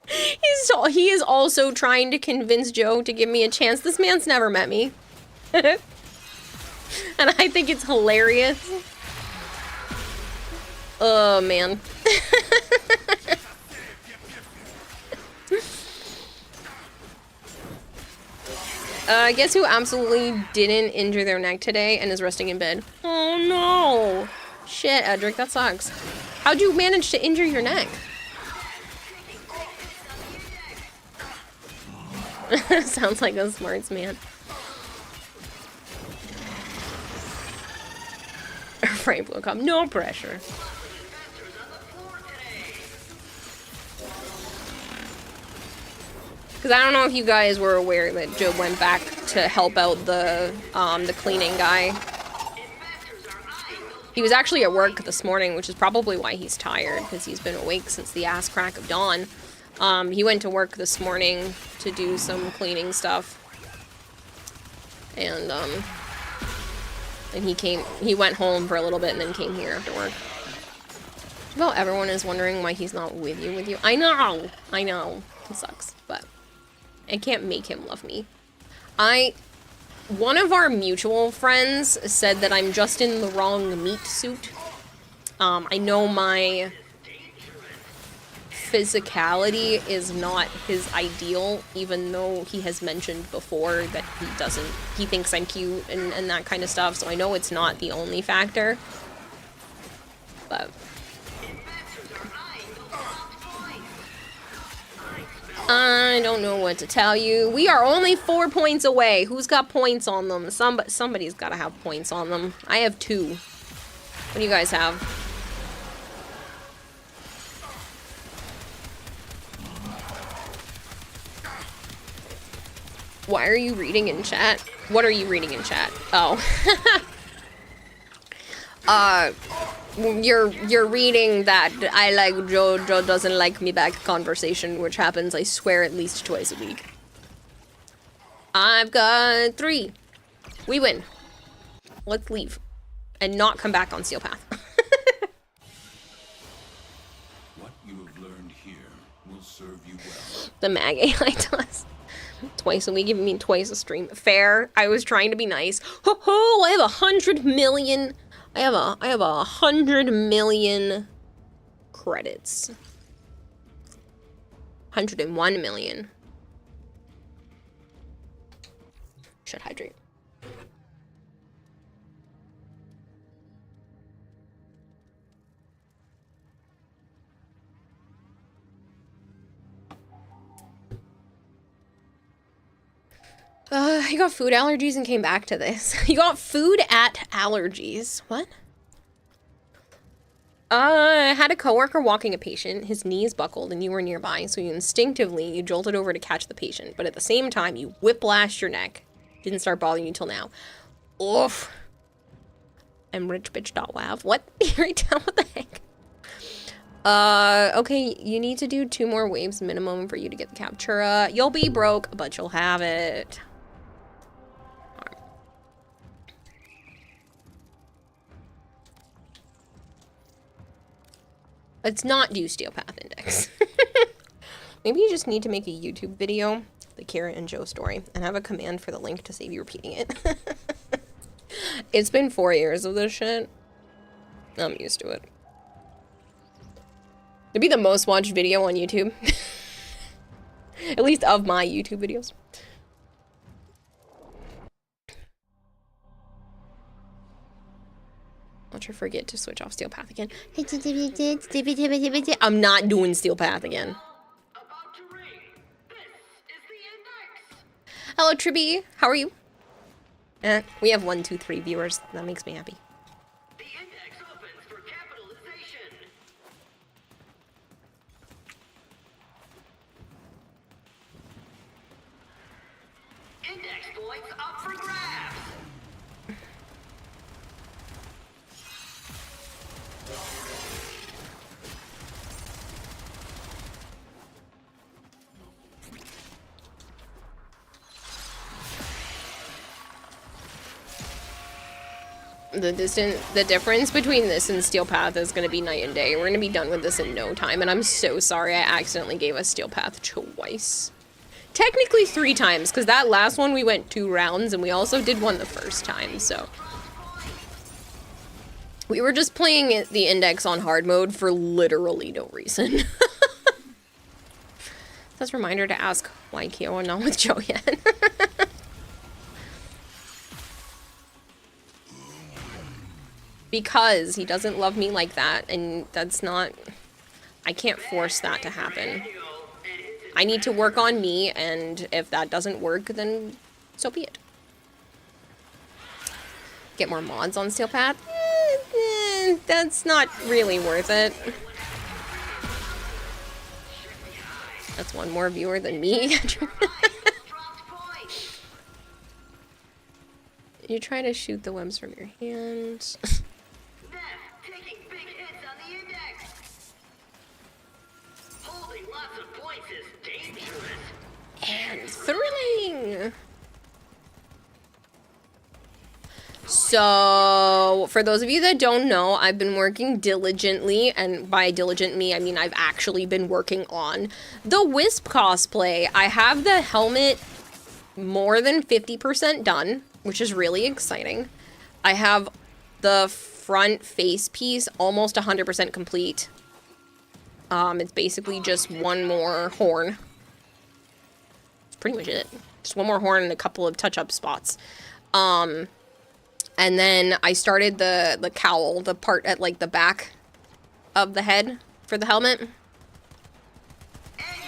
He is also trying to convince Joe to give me a chance. This man's never met me. And I think it's hilarious. Oh, man. Guess who absolutely didn't injure their neck today and is resting in bed? Oh, no. Shit, Edric, that sucks. How'd you manage to injure your neck? Sounds like a smarts man. Frank will come. No pressure. Because I don't know if you guys were aware that Joe went back to help out the cleaning guy. He was actually at work this morning, which is probably why he's tired, because he's been awake since the ass crack of dawn. He went to work this morning to do some cleaning stuff. And he went home for a little bit and then came here after work. Well, everyone is wondering why he's not with you. I know. It sucks, but I can't make him love me. One of our mutual friends said that I'm just in the wrong meat suit. I know my physicality is not his ideal, even though he has mentioned before that he thinks I'm cute and that kind of stuff, so I know it's not the only factor. But I don't know what to tell you. We are only 4 points away. Who's got points on them? Somebody's got to have points on them. I have 2. What do you guys have? Why are you reading in chat? What are you reading in chat? Oh. You're reading that I like Joe doesn't like me back conversation, which happens, I swear, at least twice a week. I've got 3. We win. Let's leave. And not come back on Steel Path. What you have learned here will serve you well. The mag AI does. Twice a week, you mean twice a stream. Fair. I was trying to be nice. Ho ho! I have 100 million. I have 100 million credits. 101 million. Should hydrate. He got food allergies and came back to this. He got food at allergies. What? I had a coworker walking a patient. His knees buckled and you were nearby, so you jolted over to catch the patient. But at the same time, you whiplashed your neck. Didn't start bothering you till now. Oof. I'm richbitch.wav. What? Right down, what the heck? Okay, you need to do 2 more waves minimum for you to get the Captura. You'll be broke, but you'll have it. Let's not do Steel Path Index. Maybe you just need to make a YouTube video, the Kara and Joe story, and have a command for the link to save you repeating it. It's been 4 years of this shit. I'm used to it. It'd be the most watched video on YouTube. At least of my YouTube videos. Don't you forget to switch off Steel Path again. I'm not doing Steel Path again. Hello, Tribby. How are you? We have 1, 2, 3 viewers. That makes me happy. Index points up for grabs. The difference between this and Steel Path is gonna be night and day. We're gonna be done with this in no time, and I'm so sorry I accidentally gave us Steel Path twice. Technically 3 times, because that last one we went 2 rounds, and we also did one the first time, so. We were just playing the Index on hard mode for literally no reason. That's a reminder to ask why Kyo not with Joe yet. Because he doesn't love me like that, and that's not... I can't force that to happen. I need to work on me, and if that doesn't work, then so be it. Get more mods on Steel Path? That's not really worth it. That's one more viewer than me. You try to shoot the webs from your hand. And thrilling! So, for those of you that don't know, I've been working diligently, and by diligent me, I mean I've actually been working on the Wisp cosplay. I have the helmet more than 50% done, which is really exciting. I have the front face piece almost 100% complete. It's basically just one more horn. That's pretty much it. Just one more horn and a couple of touch-up spots. And then I started the cowl, the part at like the back of the head for the helmet.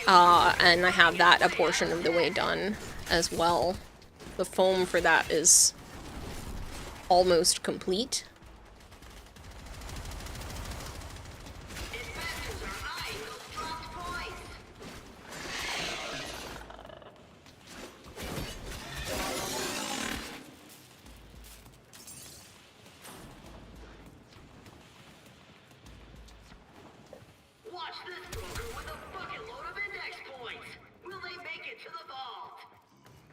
And I have that a portion of the way done as well. The foam for that is almost complete.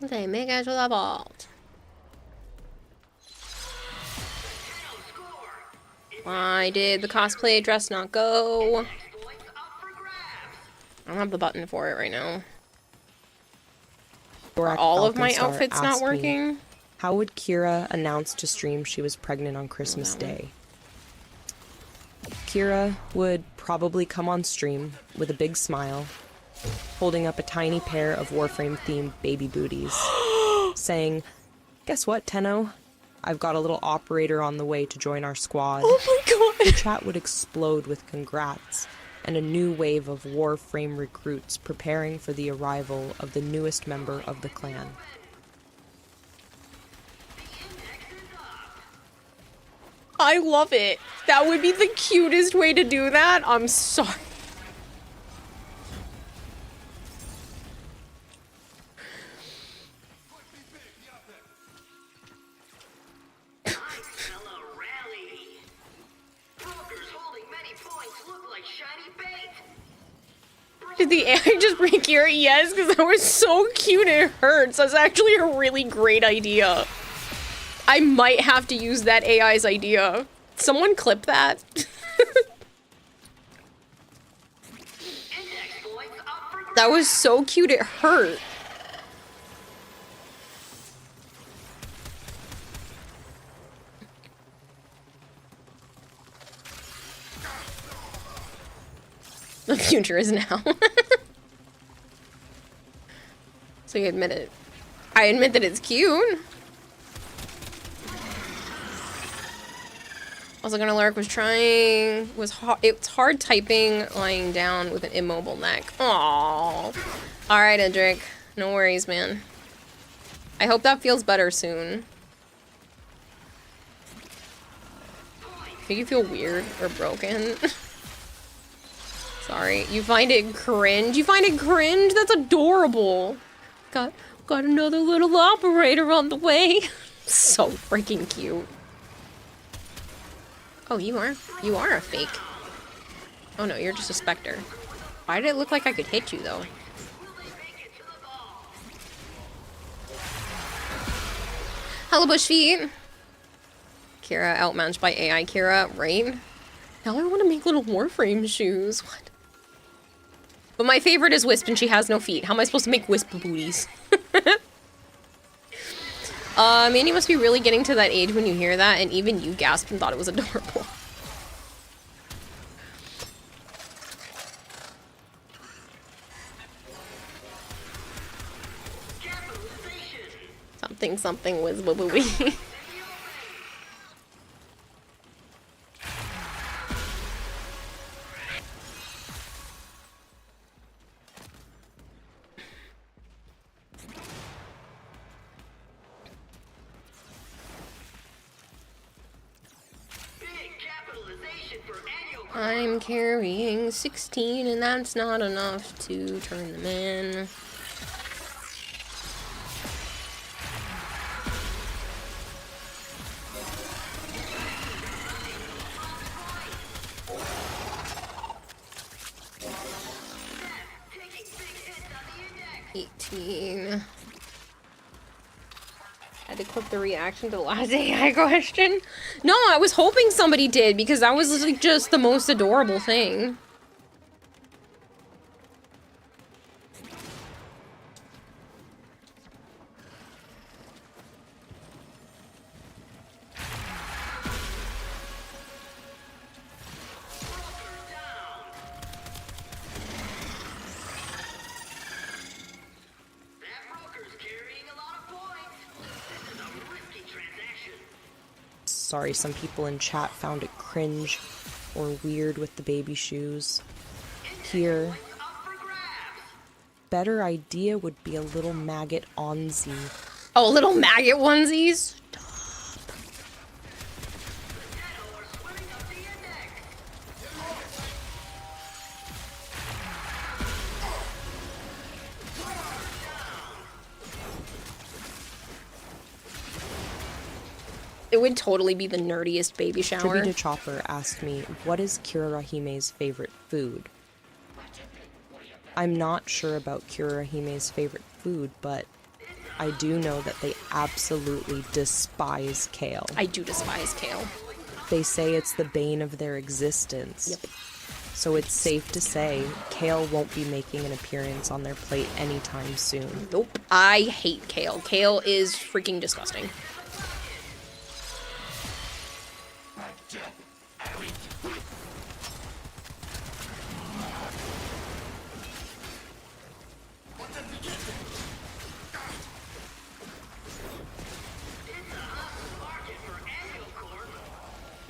They make it to the vault. Why did the cosplay dress not go? I don't have the button for it right now. Are all of my outfits not working? How would Kira announce to stream she was pregnant on Christmas Day? Kira would probably come on stream with a big smile, holding up a tiny pair of Warframe-themed baby booties, saying, "Guess what, Tenno? I've got a little operator on the way to join our squad." Oh my god! The chat would explode with congrats, and a new wave of Warframe recruits preparing for the arrival of the newest member of the clan. I love it. That would be the cutest way to do that. I'm sorry. Did the AI just break your yes? Because that was so cute it hurts. That's actually a really great idea. I might have to use that AI's idea. Someone clip that. That was so cute it hurt. The future is now. So you admit it. I admit that it's cute. Also, gonna lurk was trying, it's hard typing lying down with an immobile neck. Aww. Alright, Edric. No worries, man. I hope that feels better soon. Make you feel weird or broken? Sorry. You find it cringe? You find it cringe? That's adorable. Got another little operator on the way. So freaking cute. Oh, you are a fake. Oh no, you're just a specter. Why did it look like I could hit you though? Hello, Bush Feet. Kira outmatched by AI Kira, right? Now I want to make little Warframe shoes. What? But my favorite is Wisp, and she has no feet. How am I supposed to make Wisp booties? Man, you must be really getting to that age when you hear that, and even you gasped and thought it was adorable. Something was boo-boo-wee. I'm carrying 16, and that's not enough to turn them in. Had to clip the reaction to the last AI question. No, I was hoping somebody did because that was like just the most adorable thing. Sorry, some people in chat found it cringe or weird with the baby shoes. Here, better idea would be a little maggot onesie. Oh, little maggot onesies? It would totally be the nerdiest baby shower. Tribute to Chopper asked me, what is Kira-Rahime's favorite food? I'm not sure about Kira-Rahime's favorite food, but I do know that they absolutely despise kale. I do despise kale. They say it's the bane of their existence. Yep. So it's safe to say kale won't be making an appearance on their plate anytime soon. Nope. I hate kale. Kale is freaking disgusting.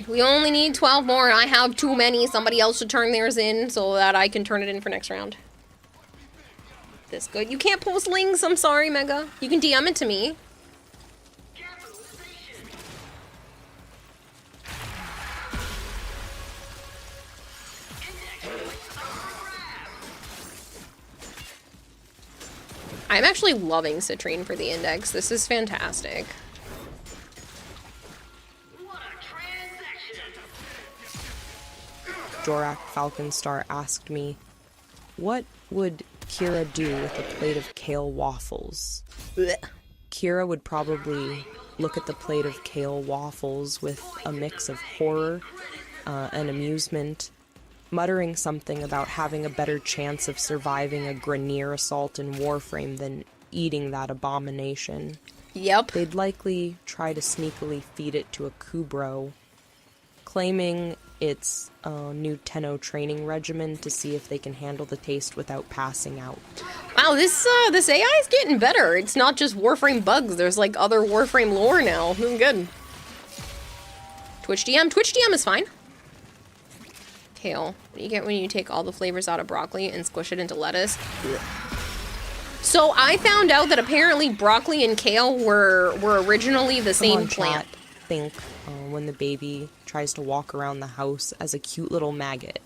We only need 12 more, and I have too many. Somebody else should turn theirs in so that I can turn it in for next round. This good. You can't post links. I'm sorry, Mega. You can DM it to me. I'm actually loving Citrine for the index. This is fantastic. Jorak Falconstar asked me, what would Kira do with a plate of kale waffles? Blech. Kira would probably look at the plate of kale waffles with a mix of horror and amusement, muttering something about having a better chance of surviving a Grineer assault in Warframe than eating that abomination. Yep. They'd likely try to sneakily feed it to a Kubro, claiming it's a new Tenno training regimen to see if they can handle the taste without passing out. Wow, this AI is getting better. It's not just Warframe bugs. There's like other Warframe lore now. This is good. Twitch DM. Twitch DM is fine. Kale. What do you get when you take all the flavors out of broccoli and squish it into lettuce? So I found out that apparently broccoli and kale were originally the same plant. Think when the baby tries to walk around the house as a cute little maggot.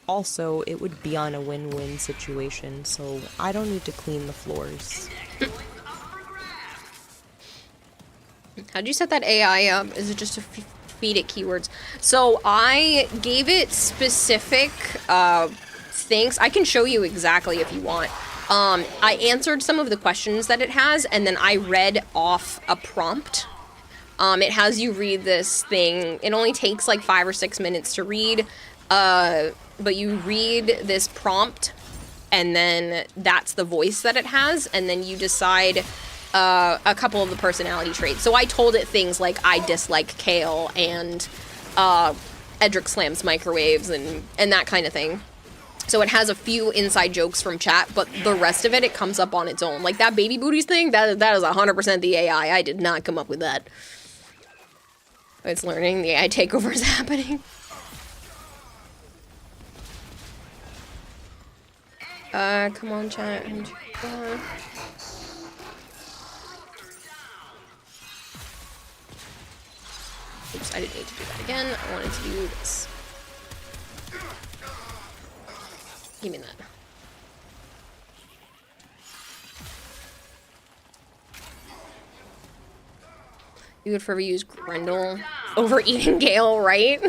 Also, it would be on a win-win situation, so I don't need to clean the floors. How'd you set that AI up? Is it just to feed it keywords? So I gave it specific things. I can show you exactly if you want. I answered some of the questions that it has, and then I read off a prompt It has you read this thing. It only takes like 5 or 6 minutes to read, but you read this prompt, and then that's the voice that it has, and then you decide a couple of the personality traits. So I told it things like, I dislike kale, and Edric slams microwaves, and that kind of thing. So it has a few inside jokes from chat, but the rest of it comes up on its own. Like that baby booties thing, that is 100% the AI. I did not come up with that. It's learning. The AI takeover is happening. Come on, chat. Oops, I didn't need to do that again. I wanted to do this. Give me that. You would forever use Grendel over eating Gale, right?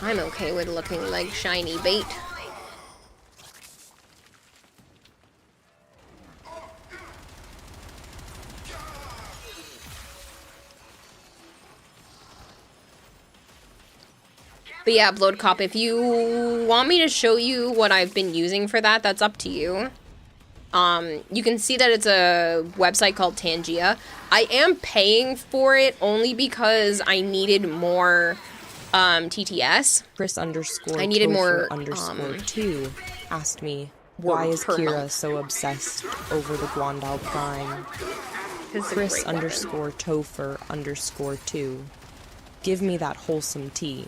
I'm okay with looking like shiny bait. But yeah, Blood Cop, if you want me to show you what I've been using for that, that's up to you. You can see that it's a website called Tangia. I am paying for it only because I needed more TTS. Chris underscore I needed more underscore 2 asked me, why is Kira so obsessed over the Guandao Prime? Chris underscore Topher underscore 2. Give me that wholesome tea.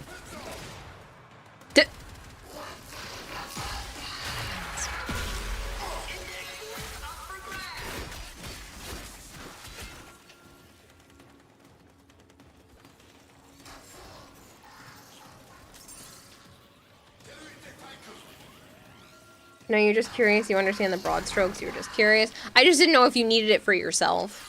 No, you're just curious. You understand the broad strokes. You're just curious. I just didn't know if you needed it for yourself.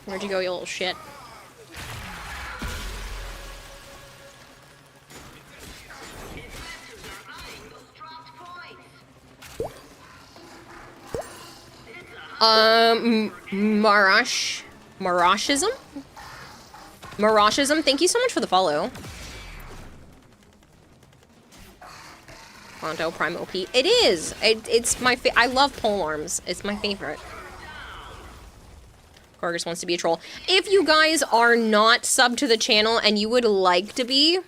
Where'd you go, you little shit? Marashism? Marashism, thank you so much for the follow. Guandao Prime OP. It is! It's my I love polearms. It's my favorite. Gorgus wants to be a troll. If you guys are not subbed to the channel and you would like to be,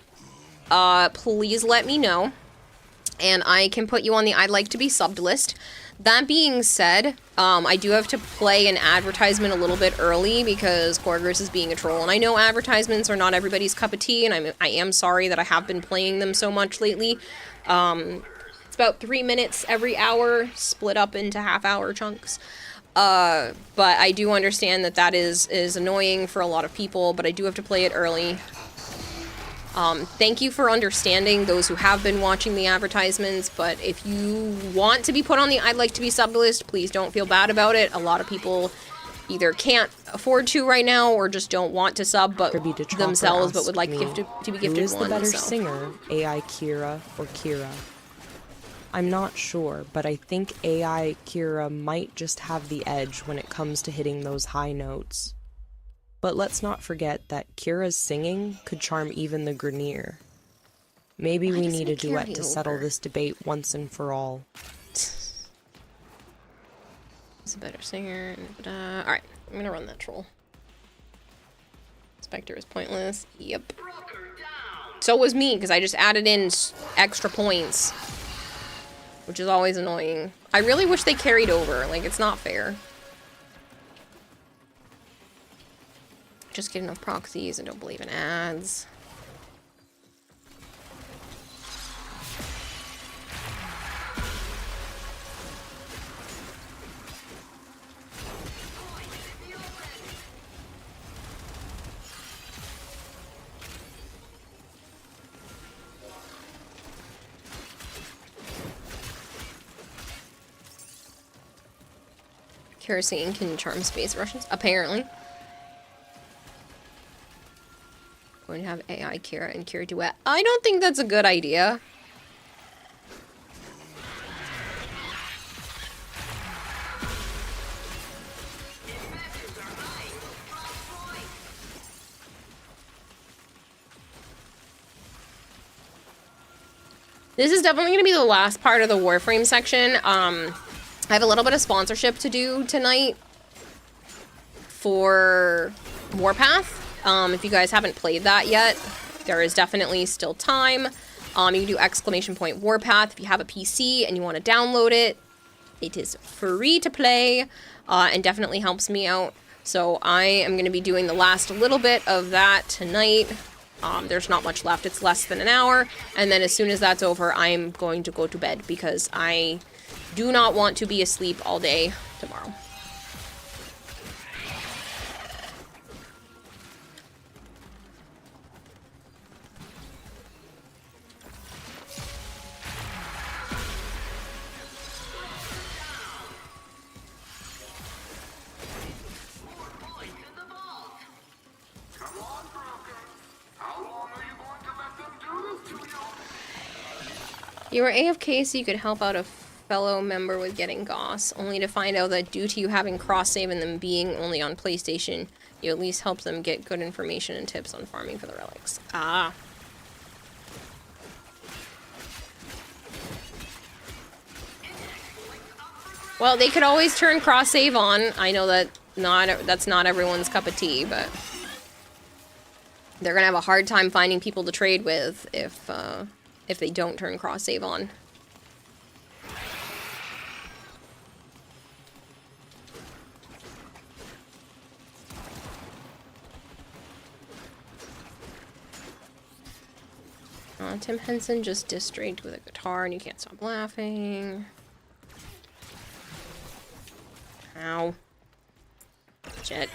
please let me know. And I can put you on the I'd like to be subbed list. That being said, I do have to play an advertisement a little bit early because Gorgus is being a troll. And I know advertisements are not everybody's cup of tea, and I am sorry that I have been playing them so much lately. It's about 3 minutes every hour, split up into half-hour chunks. But I do understand that that is annoying for a lot of people, but I do have to play it early. Thank you for understanding those who have been watching the advertisements, but if you want to be put on the I'd like to be subbed list, please don't feel bad about it. A lot of people either can't afford to right now or just don't want to sub but themselves but would like to be gifted one. Who is the better singer, AI Kira or Kira? I'm not sure, but I think AI Kira might just have the edge when it comes to hitting those high notes. But let's not forget that Kira's singing could charm even the Grineer. Maybe we need a duet to settle this debate once and for all. He's a better singer. Alright, I'm gonna run that troll. Let's Spectre is pointless. Yep. So was me, because I just added in extra points. Which is always annoying. I really wish they carried over. Like, it's not fair. Just get enough proxies and don't believe in ads. Kerosene can charm space Russians, apparently. Going to have AI Kira and Kira duet. I don't think that's a good idea. This is definitely going to be the last part of the Warframe section. I have a little bit of sponsorship to do tonight for Warpath. If you guys haven't played that yet, there is definitely still time. You can do ! Warpath if you have a PC and you want to download it. It is free to play and definitely helps me out. So I am going to be doing the last little bit of that tonight. There's not much left. It's less than an hour. And then as soon as that's over, I'm going to go to bed because I do not want to be asleep all day tomorrow. You were AFK so you could help out a fellow member with getting Goss, only to find out that due to you having cross-save and them being only on PlayStation, you at least help them get good information and tips on farming for the relics. Ah. Well, they could always turn cross-save on. I know that that's not everyone's cup of tea, but they're gonna have a hard time finding people to trade with if they don't turn cross-save on. Tim Henson just dissed straight with a guitar and you can't stop laughing. Ow. Jet.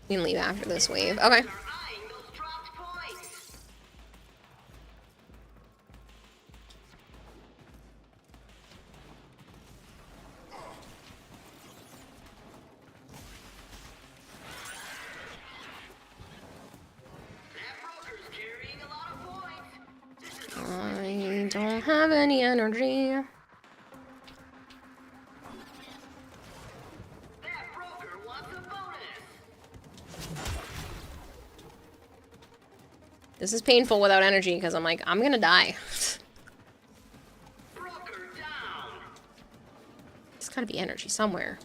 We can leave after this wave. Okay. I don't have any energy. This is painful without energy because I'm like, I'm gonna die. There's gotta be energy somewhere.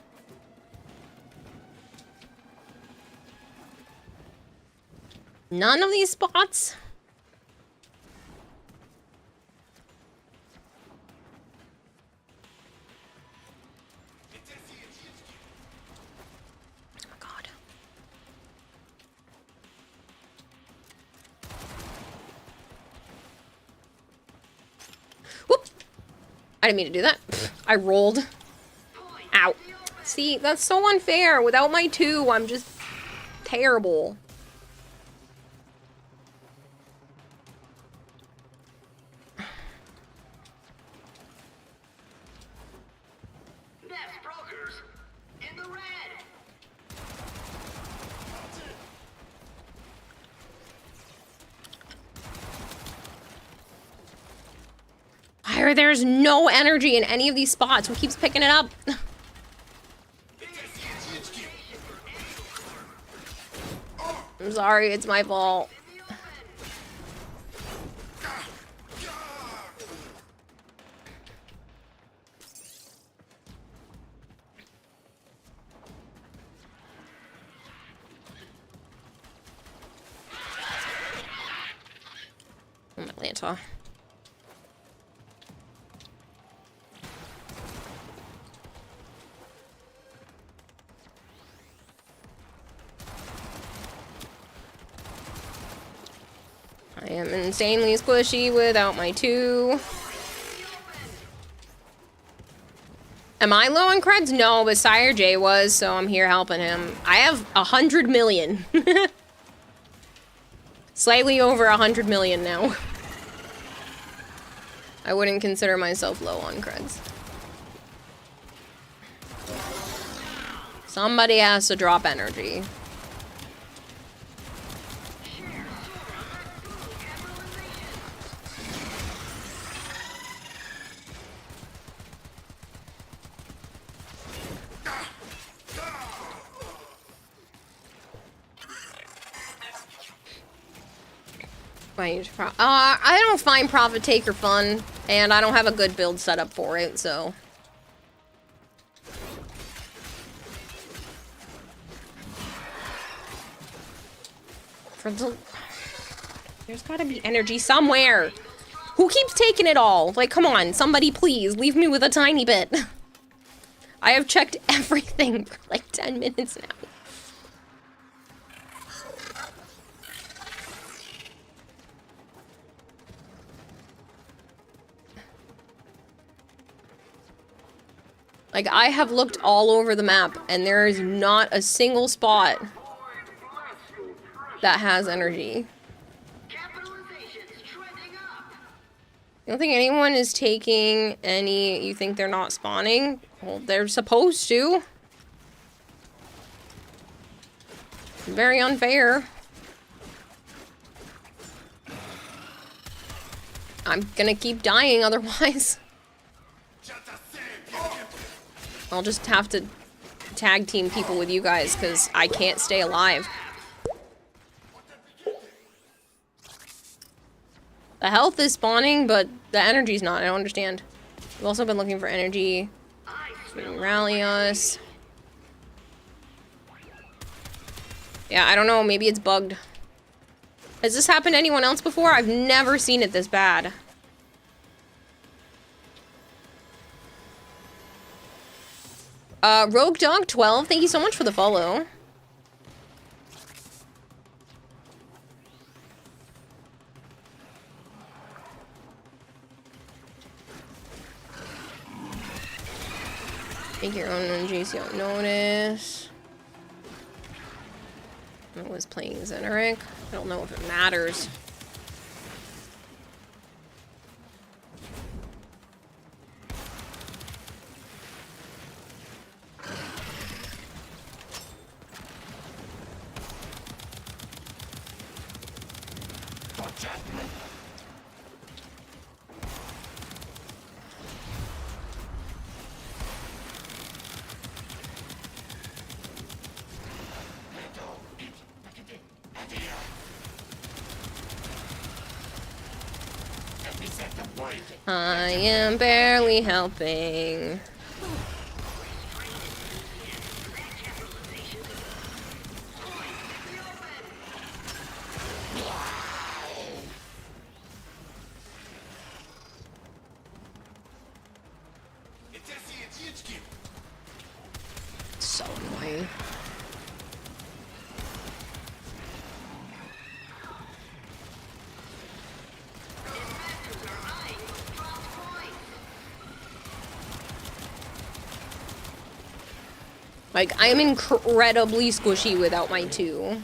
None of these spots? Oh God. Whoop! I didn't mean to do that. I rolled. Ow. See, that's so unfair. Without my 2, I'm just terrible. There's no energy in any of these spots. Who keeps picking it up? I'm sorry, it's my fault. matter. I am insanely squishy without my 2. Am I low on creds? No, but Sire J was, so I'm here helping him. I have 100 million. Slightly over 100 million now. I wouldn't consider myself low on creds. Somebody has to drop energy. I don't find Profit Taker fun, and I don't have a good build set up for it, so. There's gotta be energy somewhere. Who keeps taking it all? Like, come on, somebody please, leave me with a tiny bit. I have checked everything for like 10 minutes now. Like, I have looked all over the map, and there is not a single spot that has energy. You don't think anyone is taking any... You think they're not spawning? Well, they're supposed to. Very unfair. I'm gonna keep dying otherwise. I'll just have to tag team people with you guys because I can't stay alive. The health is spawning, but the energy's not. I don't understand. We've also been looking for energy. Rally us. Yeah, I don't know. Maybe it's bugged. Has this happened to anyone else before? I've never seen it this bad. Rogue Dog 12, thank you so much for the follow. Make your own energy so you don't notice. I was playing Xeneric. I don't know if it matters. I am barely helping. So annoying. Like, I'm incredibly squishy without my 2.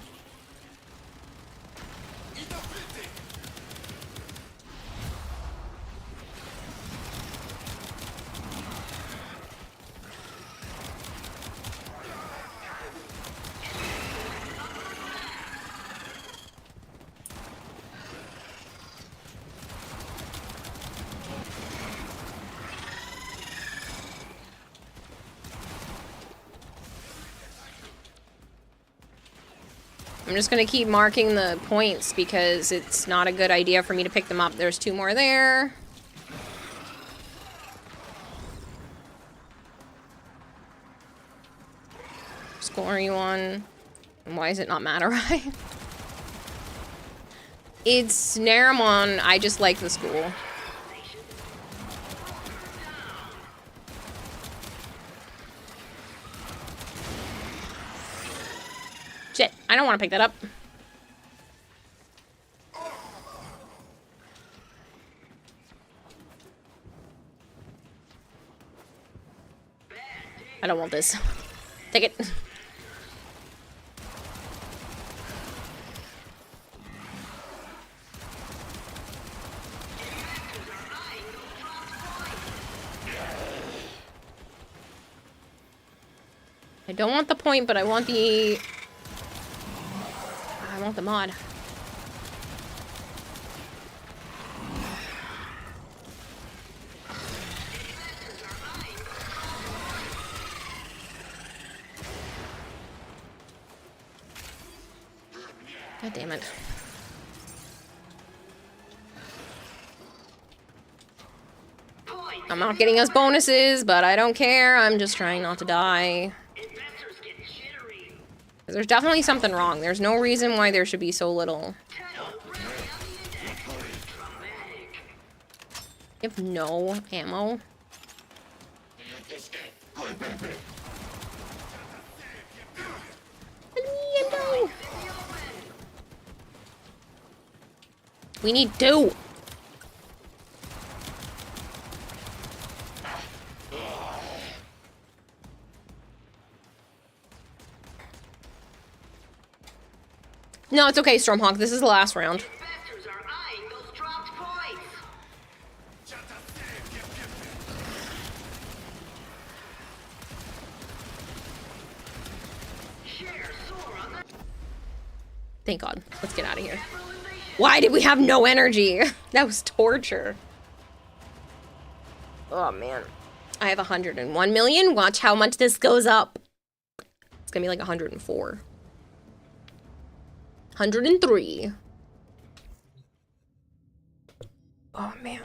I'm just gonna keep marking the points because it's not a good idea for me to pick them up. There's 2 more there. Score you on. And why is it not matter, right? It's Naramon. I just like the school. Shit, I don't want to pick that up. I don't want this. Take it. I don't want the point, but I want the... I want the mod. God damn it. I'm not getting us bonuses, but I don't care. I'm just trying not to die. There's definitely something wrong. There's no reason why there should be so little. You have no ammo. We need 2. No, it's okay, Stormhawk. This is the last round. Thank God. Let's get out of here. Why did we have no energy? That was torture. Oh, man. I have 101 million. Watch how much this goes up. It's gonna be like 104. 103. Oh, man.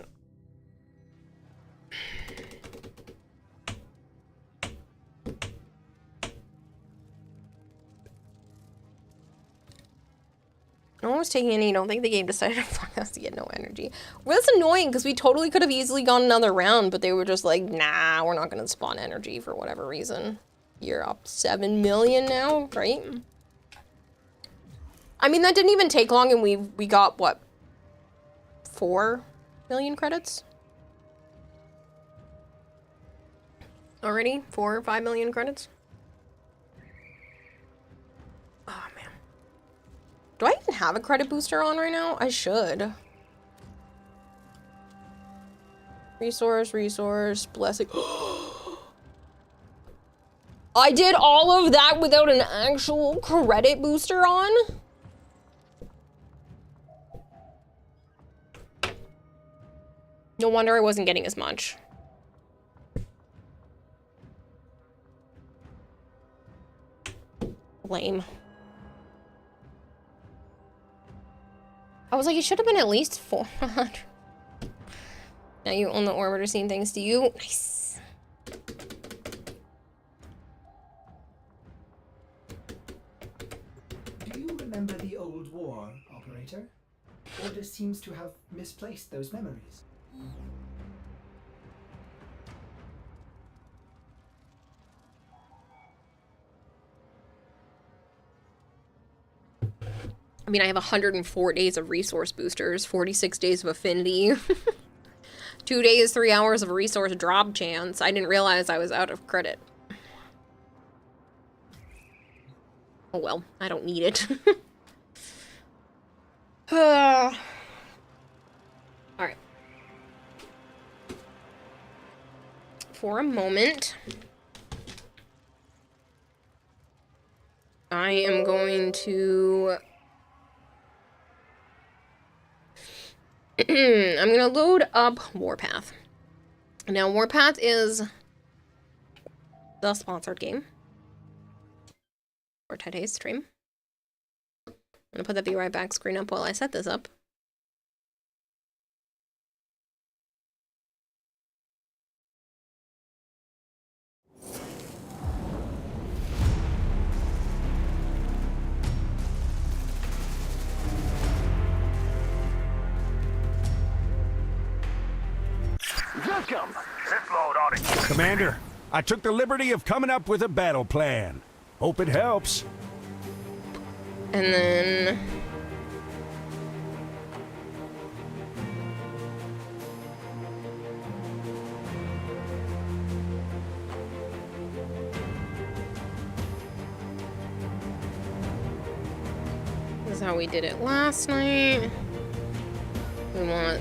No one was taking any. I don't think the game decided to fuck us to get no energy. Well, that's annoying because we totally could have easily gone another round, but they were just like, nah, we're not going to spawn energy for whatever reason. You're up 7 million now, right? I mean, that didn't even take long, and we got, what, 4 million credits? Already? 4 or 5 million credits? Oh, man. Do I even have a credit booster on right now? I should. Resource, blessing. I did all of that without an actual credit booster on? No wonder I wasn't getting as much. Lame. I was like, it should have been at least 400. Now you own the orbiter scene, thanks to you. Nice. Do you remember the old war, operator? Orders seems to have misplaced those memories. I mean, I have 104 days of resource boosters, 46 days of affinity, 2 days, 3 hours of resource drop chance. I didn't realize I was out of credit. Oh well, I don't need it. Alright. For a moment, I am going to... I'm gonna load up Warpath. Now, Warpath is the sponsored game for today's stream. I'm gonna put the Be Right Back screen up while I set this up. This load ought to... Commander, I took the liberty of coming up with a battle plan. Hope it helps. And then... this is how we did it last night. We want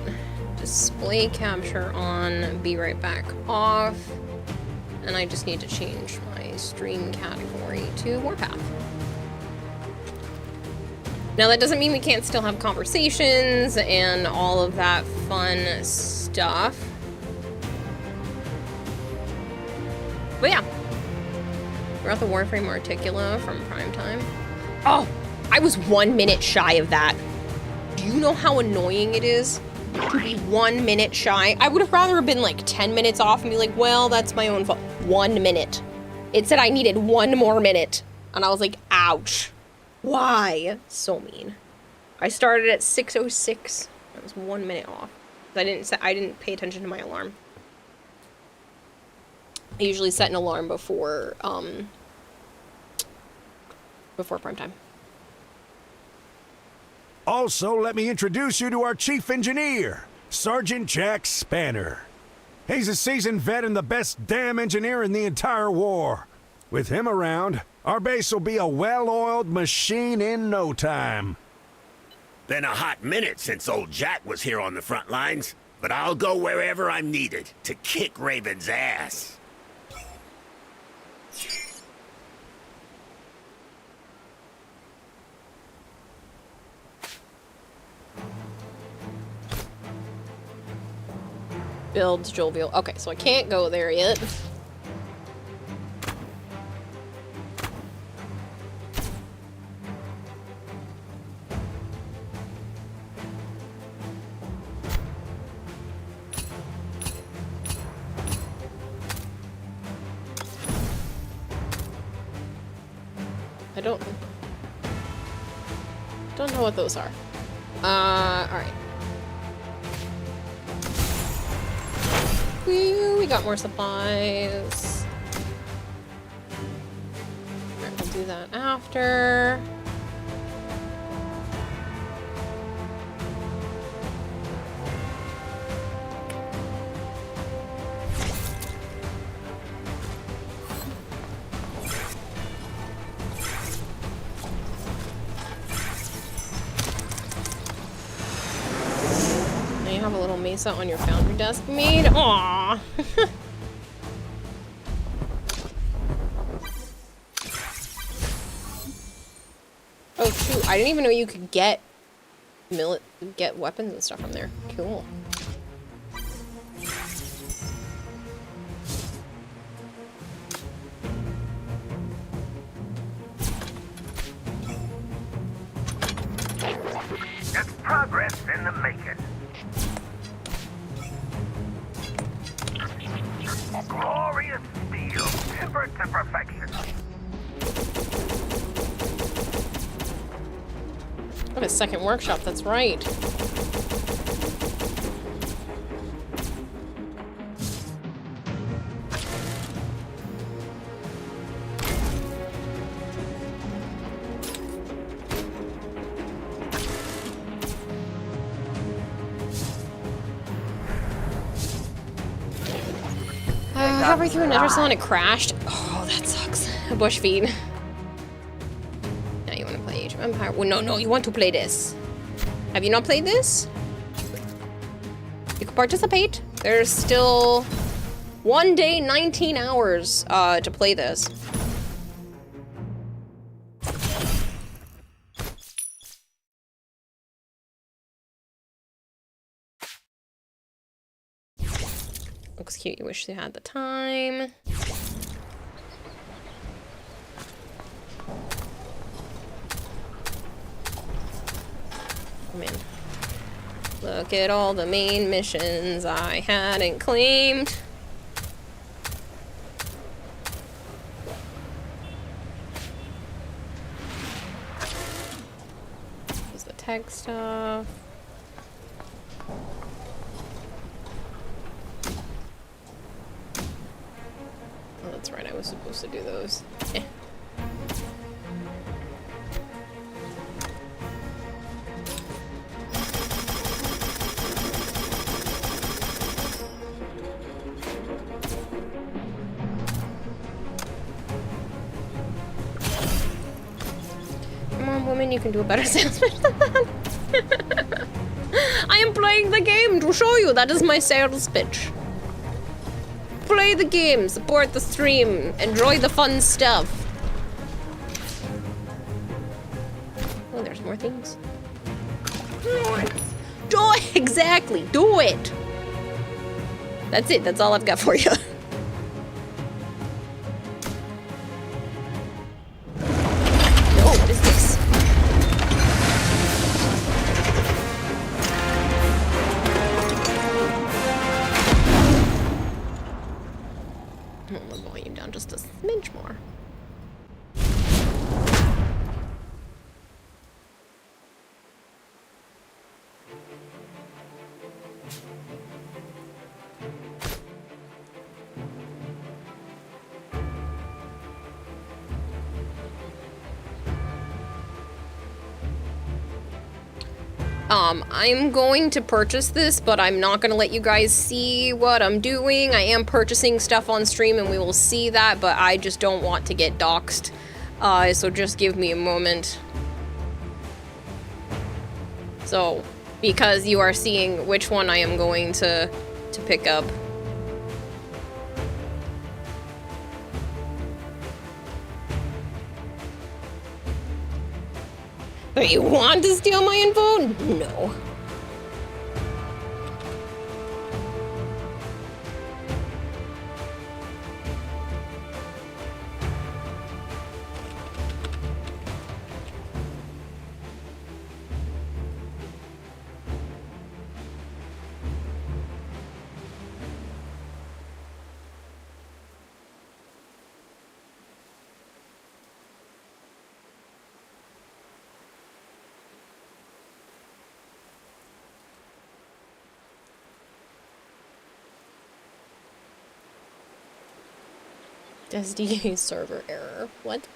display capture on, be right back off. And I just need to change my stream category to Warpath. Now that doesn't mean we can't still have conversations and all of that fun stuff. But yeah. We're at the Warframe Articula from Primetime. Oh, I was 1 minute shy of that. Do you know how annoying it is to be 1 minute shy? I would have rather have been like 10 minutes off and be like, well, that's my own fault. 1 minute. It said I needed 1 more minute. And I was like, ouch. Why? So mean. I started at 6:06. I was 1 minute off. I didn't pay attention to my alarm. I usually set an alarm before prime time. Also, let me introduce you to our chief engineer, Sergeant Jack Spanner. He's a seasoned vet and the best damn engineer in the entire war. With him around, our base will be a well-oiled machine in no time. Been a hot minute since old Jack was here on the front lines, but I'll go wherever I'm needed to kick Raven's ass. Builds jovial. Okay, so I can't go there yet. I don't know what those are. Alright. We got more supplies. Alright, we'll do that after. Have a little mesa on your foundry desk made. Aww. Oh shoot! I didn't even know you could get weapons and stuff from there. Cool. It's progress in the making. Glorious steel, tempered to perfection. What a second workshop, that's right. Halfway through another cell and it crashed. Oh, that sucks. A bush feed. Now you want to play Age of Empire. Well, no, you want to play this. Have you not played this? You can participate. There's still 1 day, 19 hours to play this. Looks cute. You wish you had the time. Come in. Look at all the main missions I hadn't claimed. Here's the tech stuff. That's right, I was supposed to do those. Eh. Come on, woman, you can do a better sales pitch than that. I am playing the game to show you that is my sales pitch. Play the game, support the stream, enjoy the fun stuff. Oh, there's more things. Do it! Exactly, do it! That's it, that's all I've got for you. No, what is this? Hold the volume down just a smidge more. I'm going to purchase this, but I'm not going to let you guys see what I'm doing. I am purchasing stuff on stream and we will see that, but I just don't want to get doxxed. So just give me a moment. So, because you are seeing which one I am going to pick up. But you want to steal my info? No. SDA server error. What?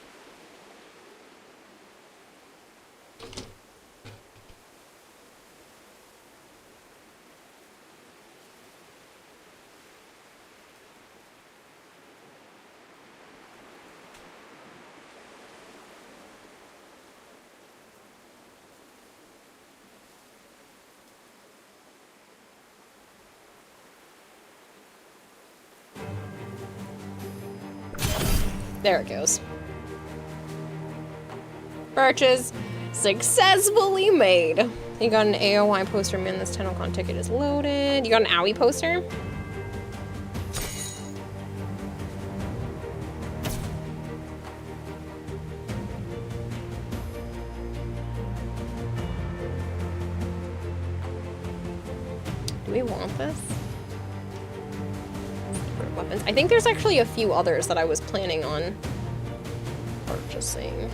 There it goes. Purchase successfully made. You got an AOI poster, man. This TennoCon ticket is loaded. You got an AOI poster? Do we want this? Weapons. I think there's actually a few others that I was planning on purchasing.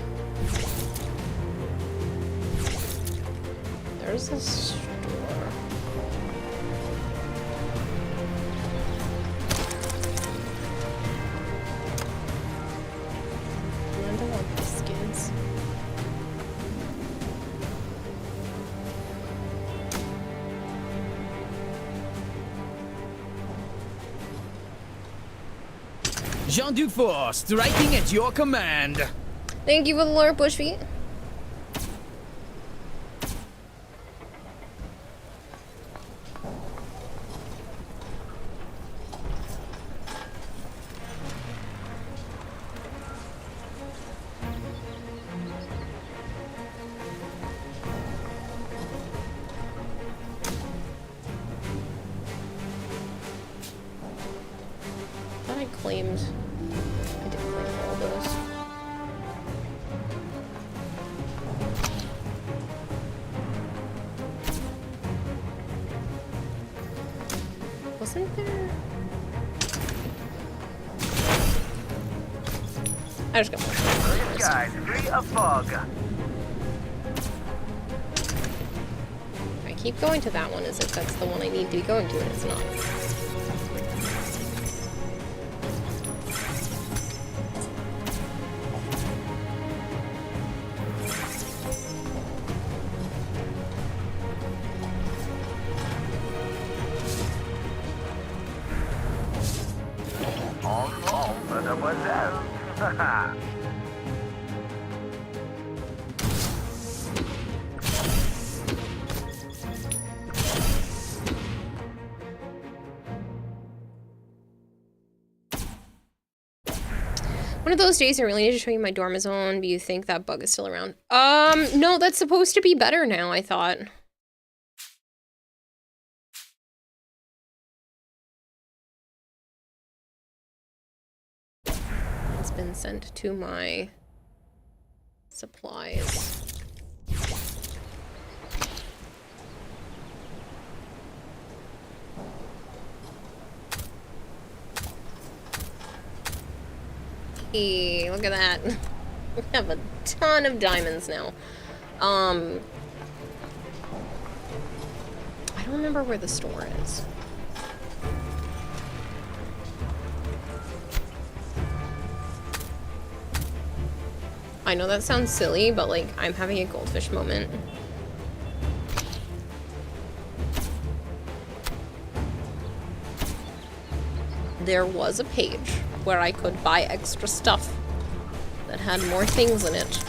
There's a store. I don't want these skins. Jean Dufour, striking at your command. Thank you for the lore, Bushfeet. I just got more. Blue skies, free of fog. I keep going to that one as if that's the one I need to be going to, and it's not. mademoiselle. One of those days I really need to show you my Dormazone, but you think that bug is still around. No, that's supposed to be better now, I thought. It's been sent to my supplies. Hey, look at that. We have a ton of diamonds now. I don't remember where the store is. I know that sounds silly, but like, I'm having a goldfish moment. There was a page where I could buy extra stuff that had more things in it.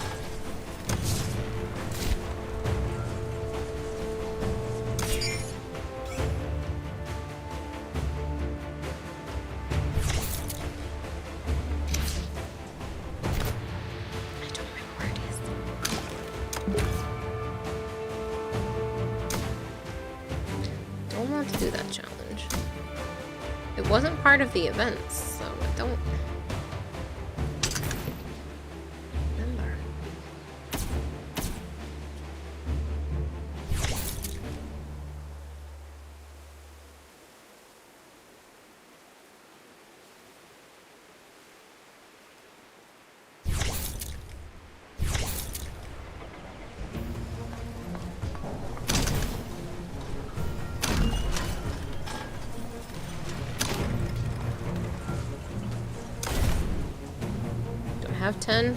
Don't want to do that challenge. It wasn't part of the events, so I don't remember. Have 10.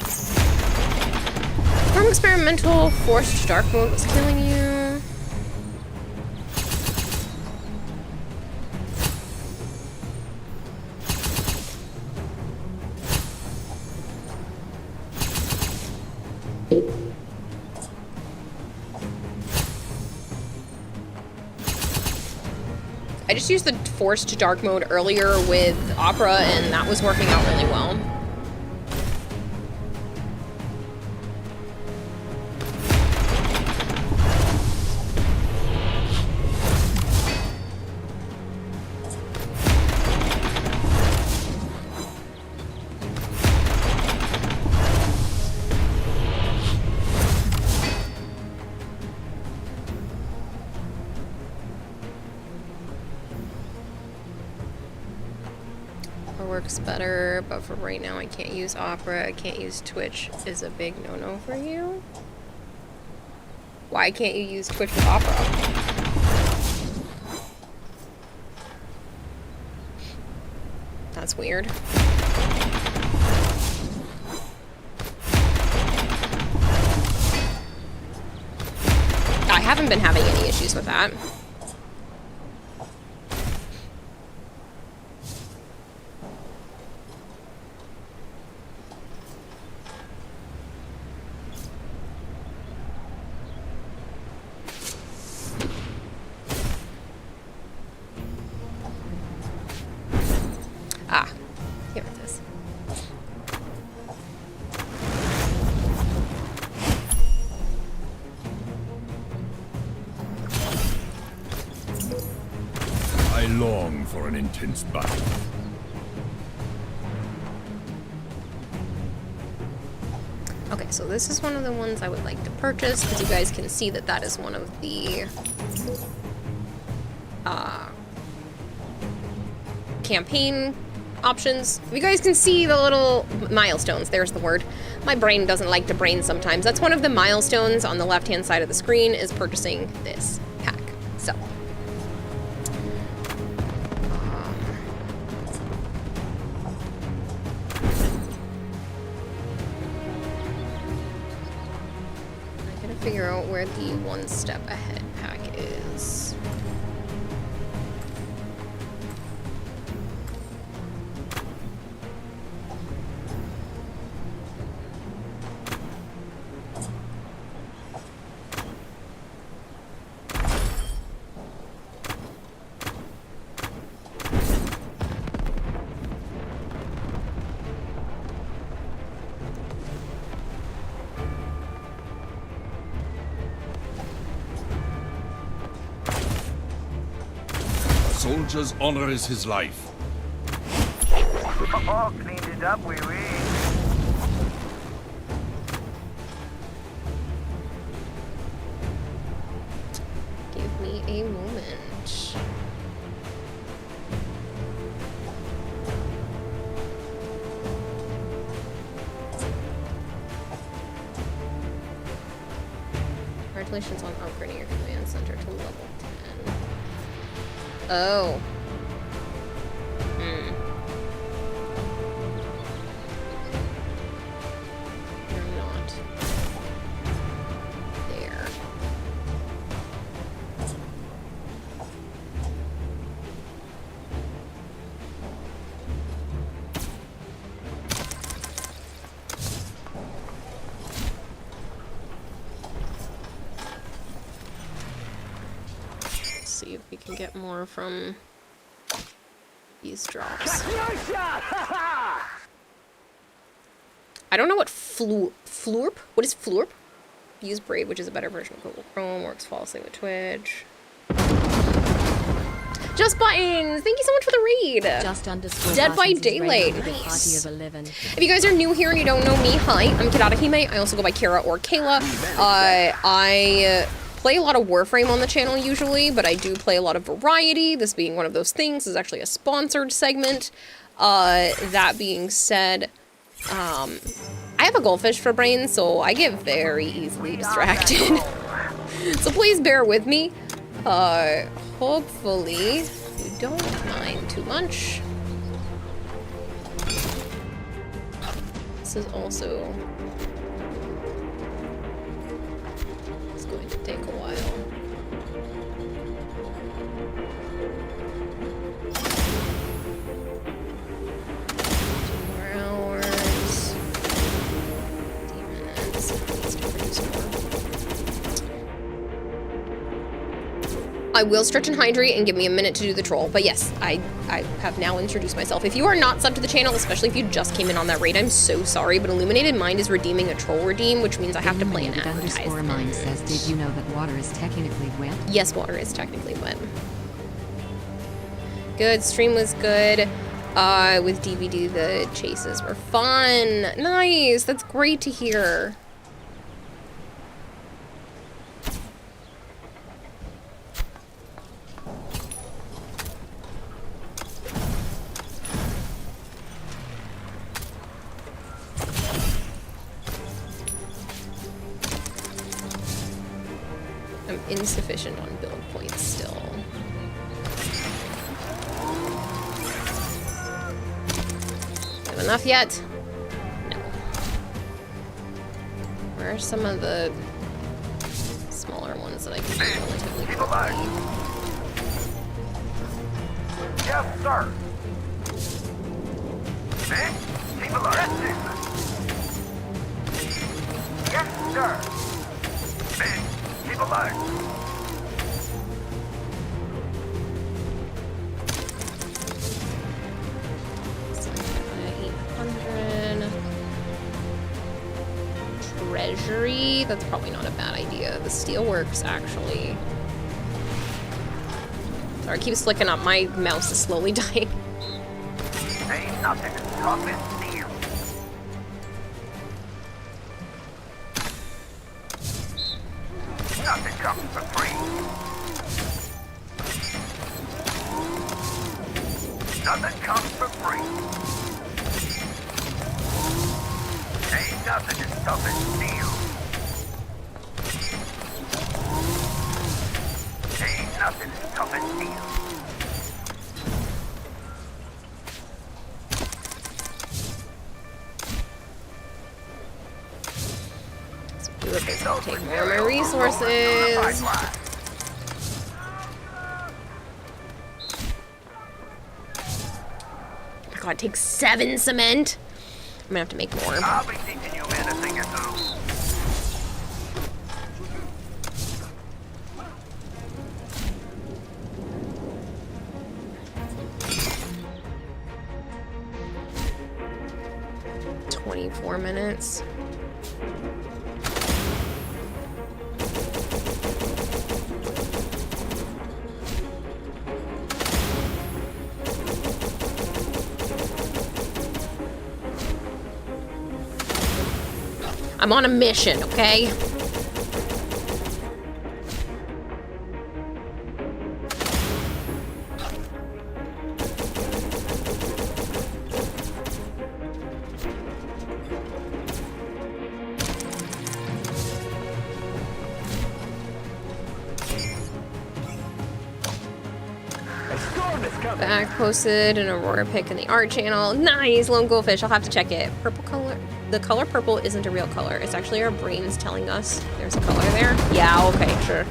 From experimental, forced dark mode was killing you. I just used the forced dark mode earlier with Opera, and that was working out really well. Works better, but for right now I can't use Opera, I can't use Twitch is a big no-no for you. Why can't you use Twitch with Opera? That's weird. I haven't been having any issues with that. Long for an intense battle. Okay, so this is one of the ones I would like to purchase, because you guys can see that that is one of the campaign options. You guys can see the little milestones. There's the word. My brain doesn't like to brain sometimes. That's one of the milestones on the left-hand side of the screen, is purchasing this pack. So figure out where the one step ahead pack is. soldier's honor is his life. Oh, cleaned it up, wee wee. Give me a moment. Congratulations on upgrading your command center to level 10. Oh. Hmm. You're not there. Let's see if we can get more from these drops. I don't know what Flurp? What is Flurp? Use Brave, which is a better version of Google Chrome. Works flawlessly with Twitch. Just Buttons! Thank you so much for the read! Dead by Daylight. Nice. If you guys are new here and you don't know me, hi, I'm Kidata. I also go by Kara or Kayla. I play a lot of Warframe on the channel usually, but I do play a lot of variety. This being one of those things. This is actually a sponsored segment. That being said, I have a goldfish for brains, so I get very easily distracted. So please bear with me. Hopefully you don't mind too much. This is also... it's going to take a while. 2 more hours. Demons. Needs to produce more. I will stretch and hydrate and give me a minute to do the troll. But yes, I have now introduced myself. If you are not subbed to the channel, especially if you just came in on that raid, I'm so sorry, but Illuminated Mind is redeeming a troll redeem, which means I have to play an advertisement. Mind says, did you know that water is technically wet? Yes, water is technically wet. Good, stream was good. With DVD, the chases were fun. Nice, that's great to hear. I'm insufficient on build points still. Have enough yet? No. Where are some of the smaller ones that I can do relatively quickly? Yes, sir. Keep alert. Yes, sir. Keep alert. So 800. Treasury. That's probably not a bad idea. The steel works actually. Sorry, it keeps flicking up. My mouse is slowly dying. Ain't nothing as tough as steel. Nothing comes for free. Nothing comes for free. Ain't nothing as tough as steel. Ain't nothing as tough as steel. Do it based on take more of my resources. Oh my god, it takes 7 cement. I'm gonna have to make more. I'll be teaching you men a thing or two. $24 minutes. I'm on a mission, okay? Back posted an Aurora pic in the art channel. Nice, lone goldfish. I'll have to check it. Purple color. The color purple isn't a real color. It's actually our brains telling us there's a color there. Yeah, okay, sure.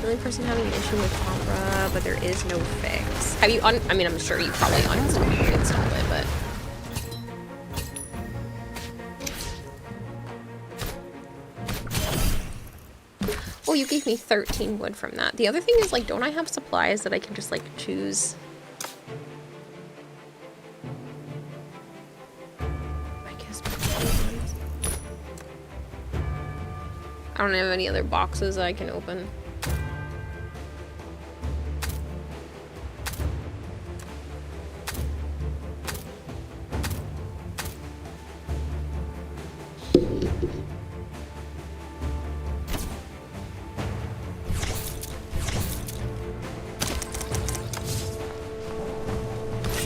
The only person having an issue with Sombra, but there is no fix. Have you I mean, I'm sure you probably uninstalled it, reinstalled it, but. Oh, you gave me 13 wood from that. The other thing is, like, don't I have supplies that I can just, like, choose? I guess I don't have any other boxes that I can open.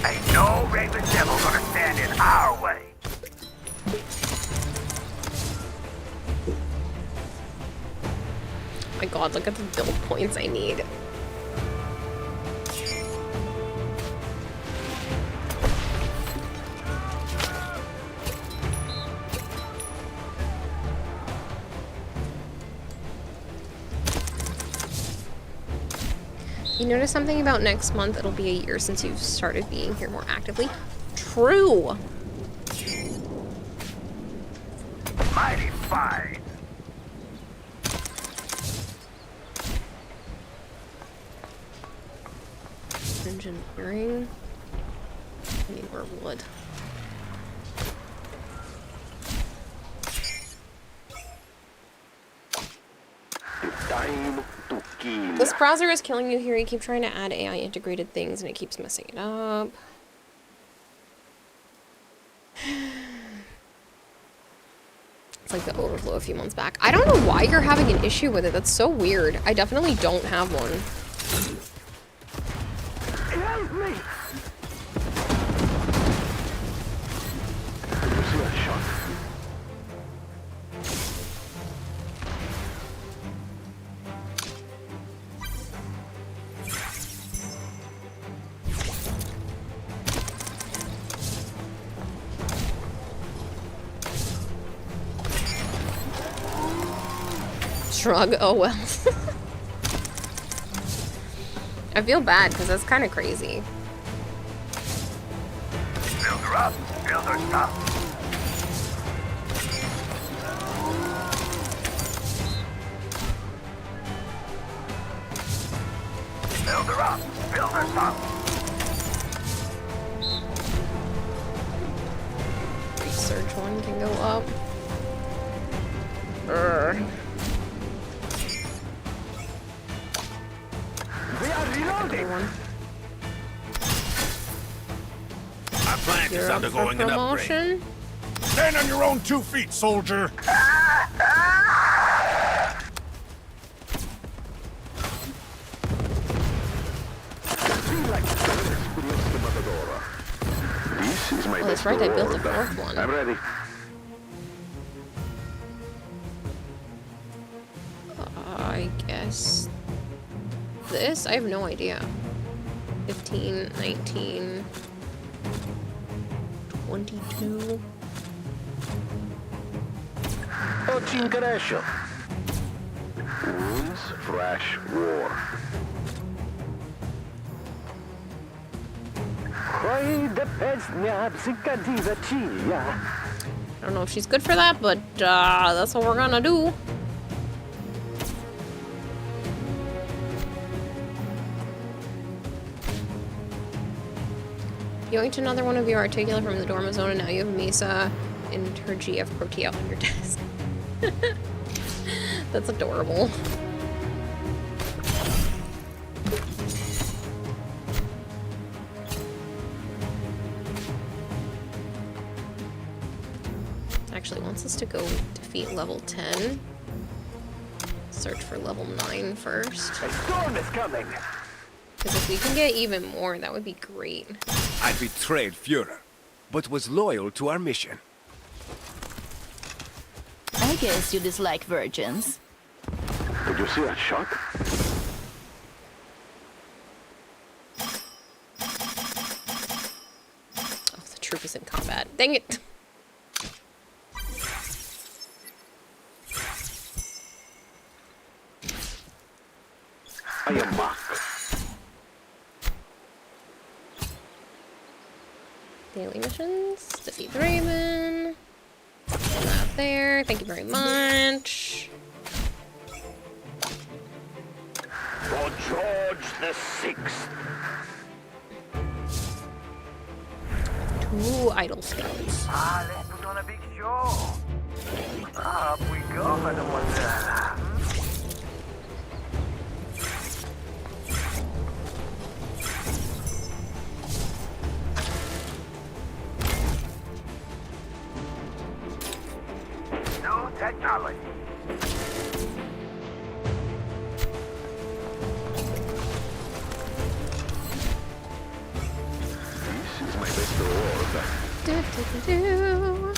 Ain't no Raven Devil gonna stand in our way. Oh my god, look at the build points I need. You notice something about next month? It'll be a year since you've started being here more actively. True. Mighty fine. Engineering. I need more wood. Time to kill. This browser is killing you here. You keep trying to add AI integrated things and it keeps messing it up. It's like the overflow a few months back. I don't know why you're having an issue with it. That's so weird. I definitely don't have one. Help me! Shrug. Oh well. I feel bad because that's kind of crazy. Build her up, build her stop. Build her up, build her stop. Research one can go up. Urgh. We are reloading. Our plant You're is up for undergoing an upgrade. promotion? Stand on your own 2 feet, soldier. This is my Oh, that's right. I built a fourth one. I'm ready. I guess this? I have no idea. 15, 19, 22. Очень Wounds, fresh war. I don't know if she's good for that, but that's what we're gonna do. You inked another one of your Articuno from the Dorma Zone, and now you have Misa and her GF Protea on your desk. That's adorable. actually wants us to go defeat level 10. Search for level 9 first. A storm is coming. Because if we can get even more, that would be great. I betrayed Führer, but was loyal to our mission. I guess you dislike virgins. Did you see that shot? Oh, the troop is in combat. Dang it! I am Mark. Daily missions. Defeat the Raven. Not there. Thank you very much. For George the Sixth. 2 idle scouts. Let's put on a big show. Up we go, mademoiselle. No technology. This is my best reward. Do-do-do-do.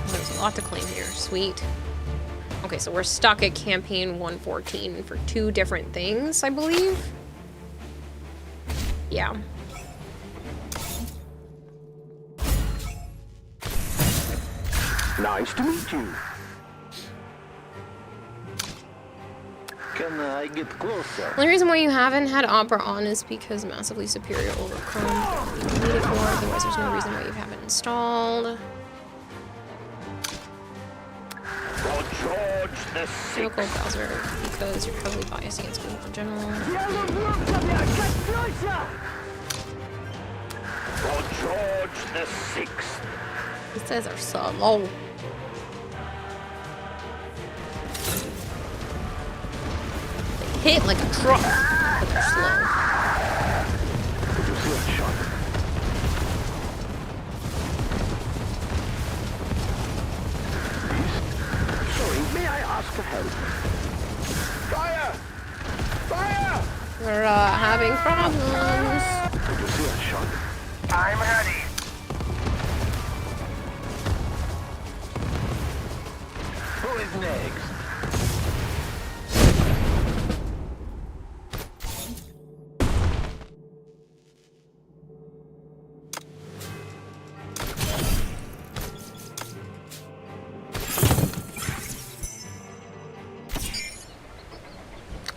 There's a lot to claim here. Sweet. Okay, so we're stuck at campaign 114 for 2 different things, I believe. Yeah. Nice to meet you. Can I get closer? The only reason why you haven't had Opera on is because Massively Superior over Chrome. You don't need it for, otherwise there's no reason why you haven't installed. For George the Sixth. Local browser, because you're heavily biased against Google in general. For George the Sixth. It says are so low. They hit like a truck, but they're slow. Did you see that shot? Sorry, may I ask for help? Fire! Fire! We're having problems. Did you see that shot? I'm ready. Who is next?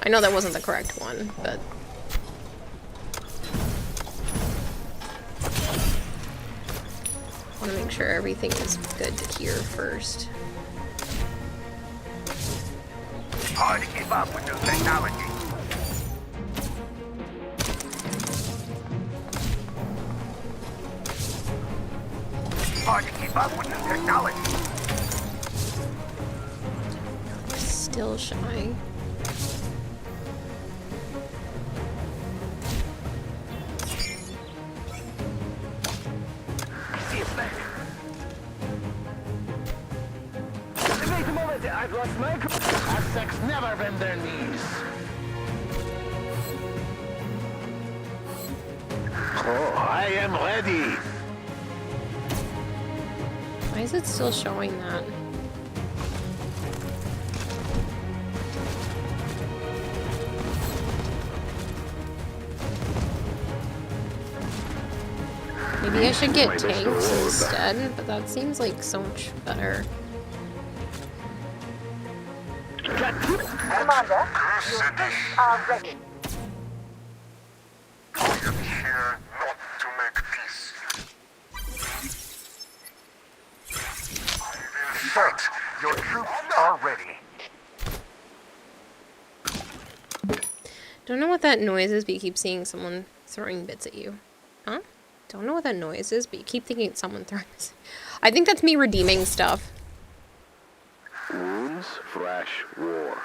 I know that wasn't the correct one, but... I want to make sure everything is good here first. Hard to keep up with new technology. Hard to keep up with new technology. Still shy. Wait a moment, I've lost my... Aztecs never bend their knees. Oh, I am ready. Why is it still showing that? Maybe I should get tanks instead, but that seems like so much better. Commander, your troops are ready. I am here not to make peace. I will fight. Your troops are ready. Don't know what that noise is, but you keep seeing someone throwing bits at you. Huh? Don't know what that noise is, but you keep thinking it's someone throwing bits. I think that's me redeeming stuff. Wounds, fresh war.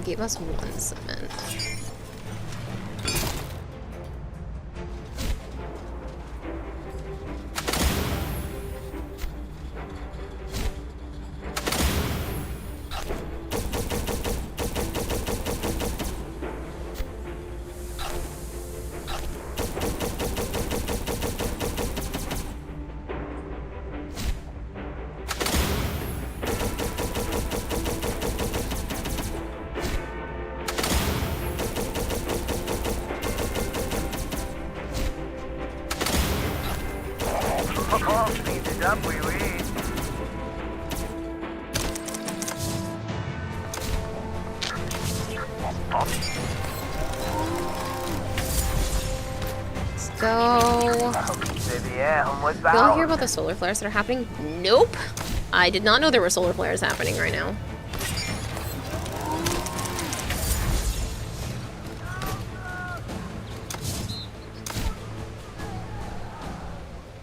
only gave us 1 cement. Speed it up, wee wee. Let's go. Y'all hear about the solar flares that are happening? Nope. I did not know there were solar flares happening right now.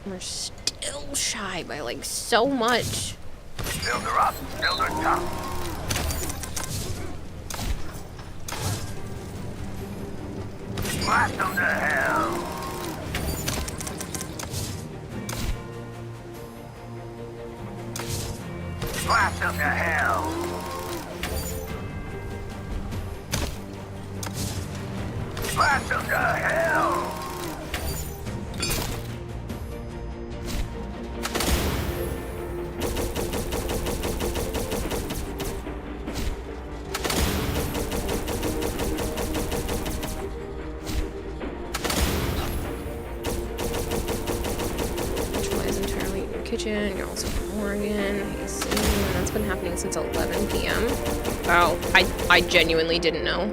We're still shy by like so much. Build her up, build her tough. Blast them to hell. Blast them to hell. Blast them to hell. Kitchen, you're also from Oregon. That's been happening since 11 p.m. Oh, I genuinely didn't know.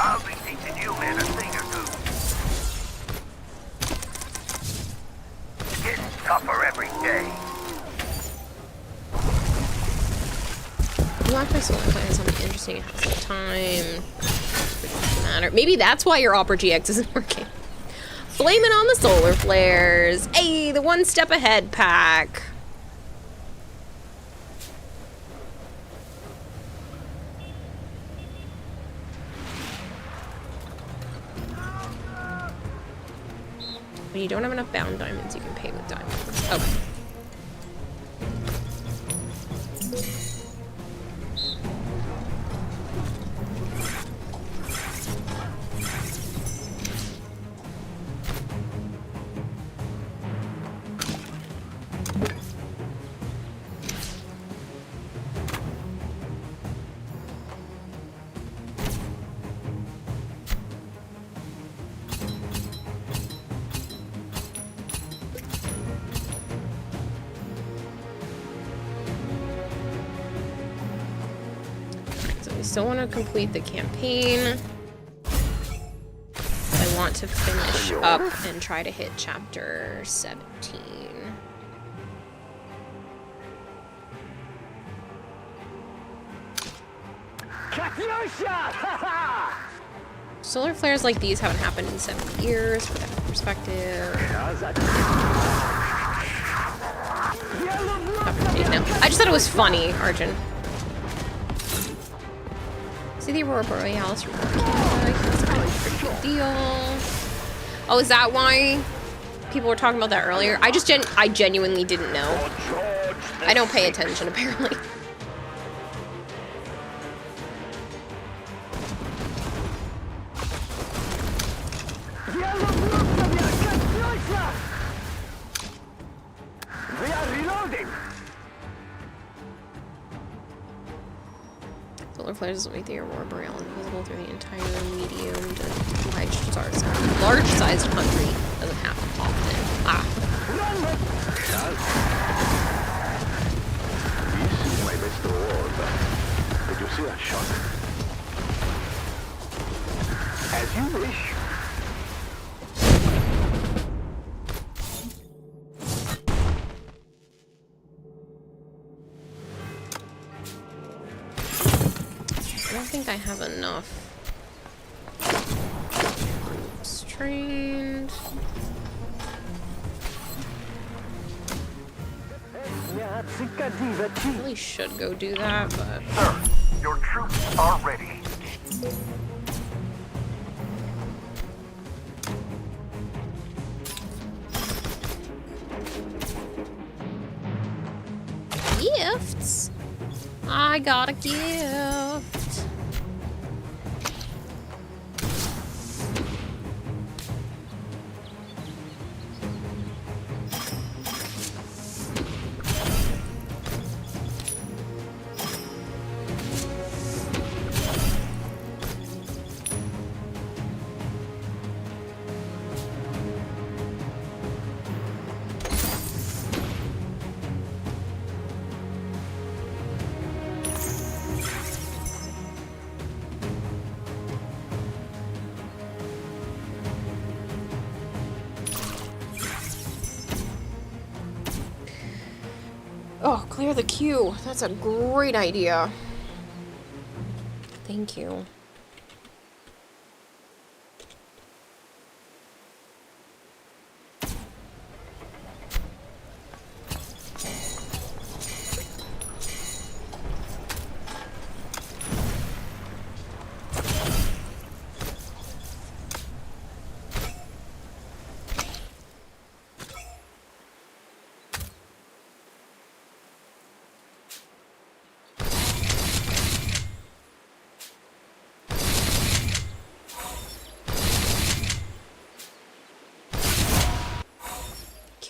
I'll be teaching you men a thing or two. Getting tougher every day. You watch my solar plans, something interesting. It has some time. Doesn't matter. Maybe that's why your Opera GX isn't working. Blame it on the solar flares. Hey, the 1 step ahead pack. When you don't have enough bound diamonds, you can pay with diamonds. Okay. Still want to complete the campaign. I want to finish up and try to hit chapter 17. Solar flares like these haven't happened in 7 years, for that perspective. No. I just thought it was funny, Arjun. See the Aurora Borealis from Canada. That's a pretty good deal. Oh, is that why people were talking about that earlier? I genuinely didn't know. I don't pay attention, apparently. We are reloading. Solar flares make the Aurora Borealis visible through the entire medium to large-sized country. Doesn't happen often. Ah. Maestro Orba. Did you see that shot? As you wish. I don't think I have enough. Trained. Really should go do that, but. Sir, your troops are ready. Gifts? I got a gift. Oh, clear the queue. That's a great idea. Thank you.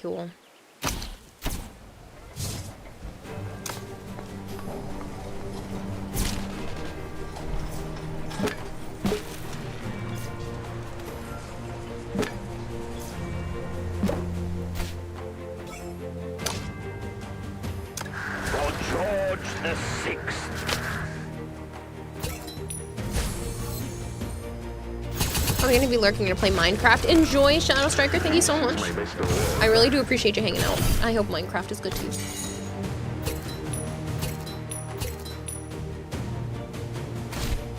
Cool. For George the Sixth. I'm gonna be lurking to play Minecraft. Enjoy, Shadow Striker. Thank you so much. I really do appreciate you hanging out. I hope Minecraft is good too.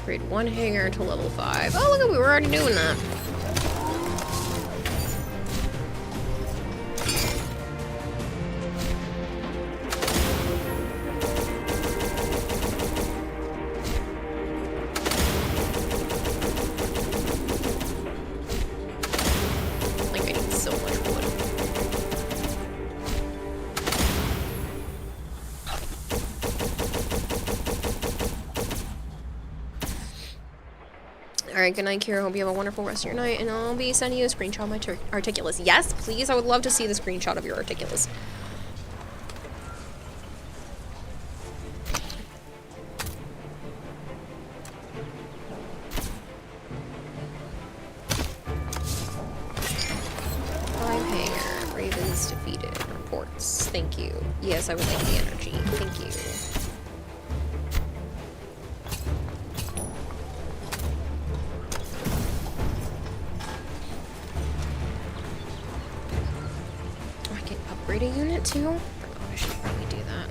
Grade 1 hangar to level 5. Oh, look at we were already doing that. Alright, good night, Kira. Hope you have a wonderful rest of your night, and I'll be sending you a screenshot of my Articulus. Yes, please. I would love to see the screenshot of your Articulus. Five hangar. Ravens defeated. Reports. Thank you. Yes, I would like the energy. Thank you. A unit too? Oh, I should probably do that.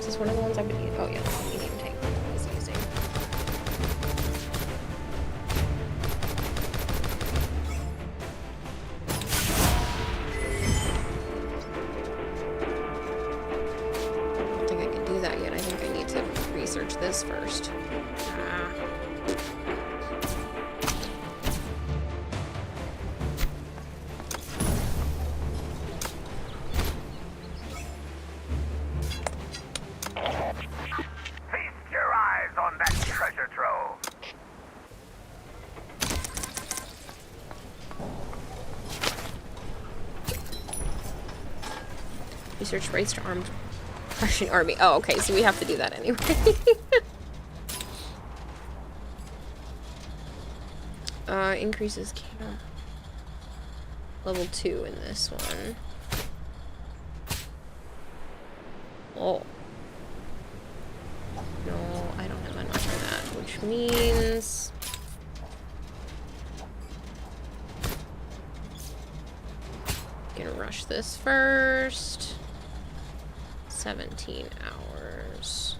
Is this one of the ones I've been using? Oh yeah, medium tank I was using. I don't think I can do that yet. I think I need to research this first. Research race to armed Russian army. Oh, okay, so we have to do that anyway. Increases camp. Level 2 in this one. Oh. No, I don't have enough for that, which means... Gonna rush this first. 17 hours.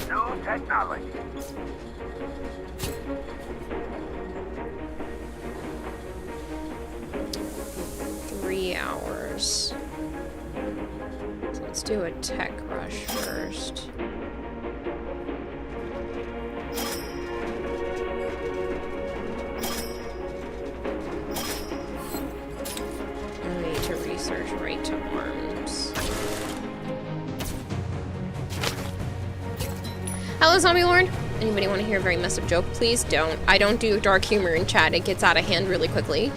New technology. Hours. So let's do a tech rush first. I need to research right to arms. Hello, Zombie Lord. Anybody want to hear a very messed up joke? Please don't. I don't do dark humor in chat. It gets out of hand really quickly.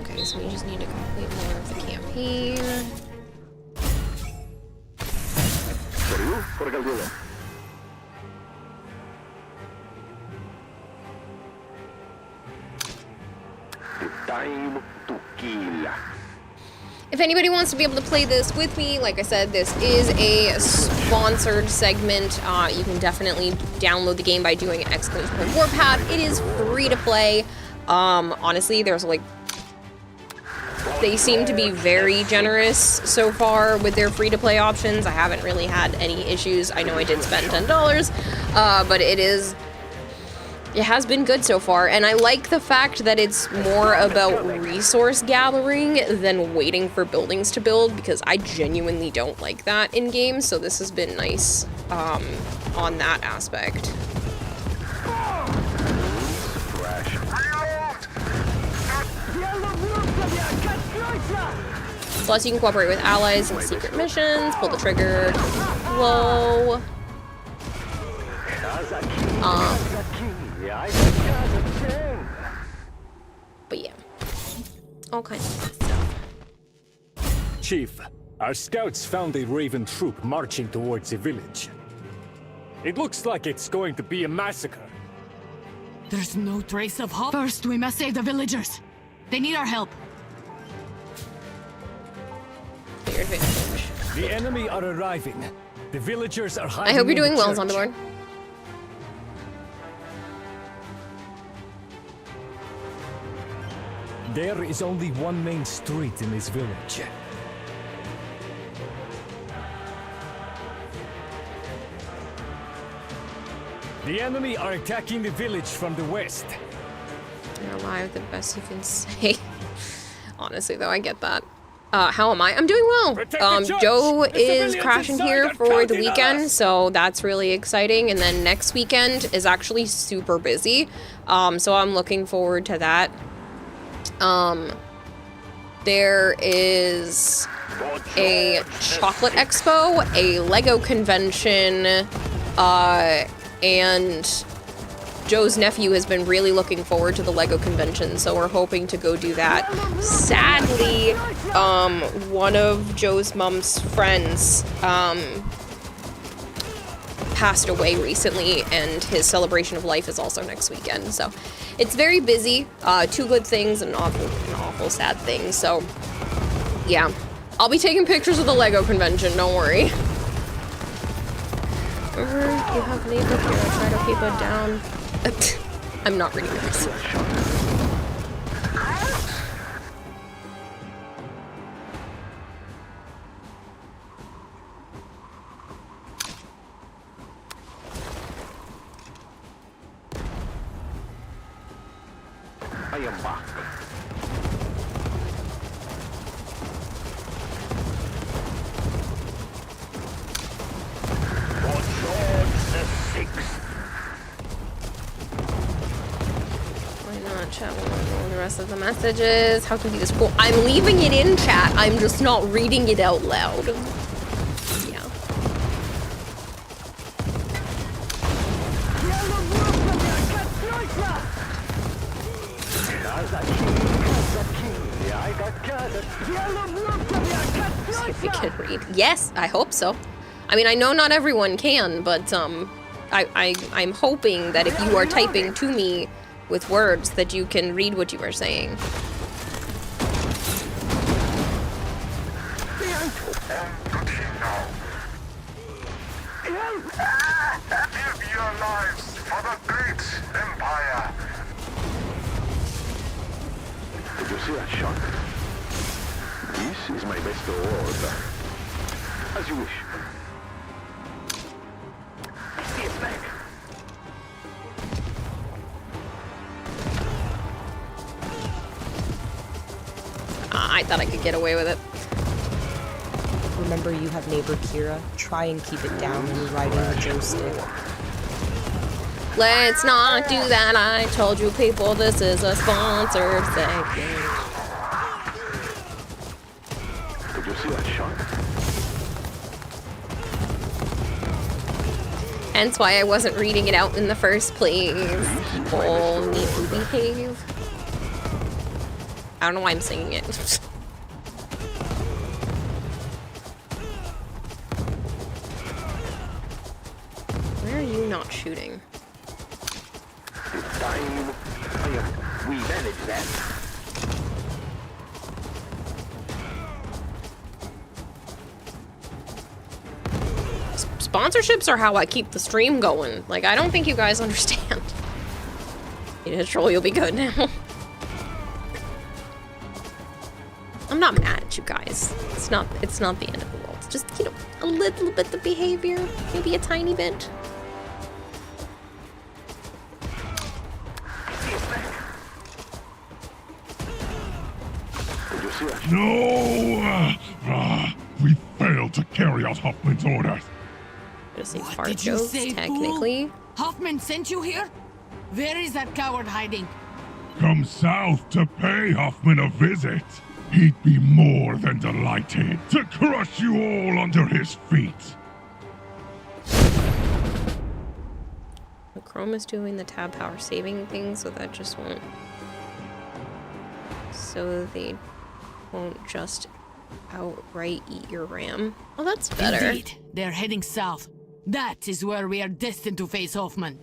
Okay, so we just need to complete more of the campaign. Time to kill. If anybody wants to be able to play this with me, like I said, this is a sponsored segment. You can definitely download the game by doing !Warpath. It is free to play. Honestly, there's like... They seem to be very generous so far with their free-to-play options. I haven't really had any issues. I know I did spend $10, but it has been good so far, and I like the fact that it's more about resource gathering than waiting for buildings to build, because I genuinely don't like that in games, so this has been nice on that aspect. Plus, you can cooperate with allies in secret missions, pull the trigger, low. But yeah, all kinds of stuff. Chief, our scouts found a Raven troop marching towards a village. It looks like it's going to be a massacre. There's no trace of hope. First, we must save the villagers. They need our help. The enemy are arriving. The villagers are hiding. I hope you're in the doing well, church. Zombie Lord. There is only one main street in this village. The enemy are attacking the village from the west. You're alive, the best you can say. Honestly, though, I get that. How am I? I'm doing well. Joe is crashing here for the weekend, so that's really exciting. And then next weekend is actually super busy, so I'm looking forward to that. There is a chocolate expo, a Lego convention, and Joe's nephew has been really looking forward to the Lego convention, so we're hoping to go do that. Sadly, one of Joe's mom's friends passed away recently, and his celebration of life is also next weekend, so it's very busy. Two good things and an awful sad thing, so yeah. I'll be taking pictures of the Lego convention, don't worry. Remember, you have an ebook here, try to keep it down. I'm not reading this. I am back. Chat will not know the rest of the messages. How can be this cool? I'm leaving it in chat. I'm just not reading it out loud. Yeah. See if we can read. Yes, I hope so. I mean, I know not everyone can, but I'm hoping that if you are typing to me with words that you can read what you are saying. Give your lives for the great empire. Did you see that shot? This is my best award. As you wish. See it back. I thought I could get away with it. Remember, you have neighbor Kira. Try and keep it down when you're riding the joystick. Let's not do that. I told you people this is a sponsored segment. Did you see that shot? Hence why I wasn't reading it out in the first place. People need to behave. I don't know why I'm singing it. Where are you not shooting? It's time. We manage that. Sponsorships are how I keep the stream going. Like, I don't think you guys understand. Yeah, troll, you'll be good now. I'm not mad at you guys. It's not the end of the world. It's just, you know, a little bit of behavior. Maybe a tiny bit. No! We failed to carry out Hoffman's orders. What did you say, technically? Fool? Hoffman sent you here? Where is that coward hiding? Come south to pay Hoffman a visit. He'd be more than delighted to crush you all under his feet. The Chrome is doing the tab power saving thing, so that just won't. So they won't just outright eat your RAM. Well, that's better. Indeed, they're heading south. That is where we are destined to face Hoffman.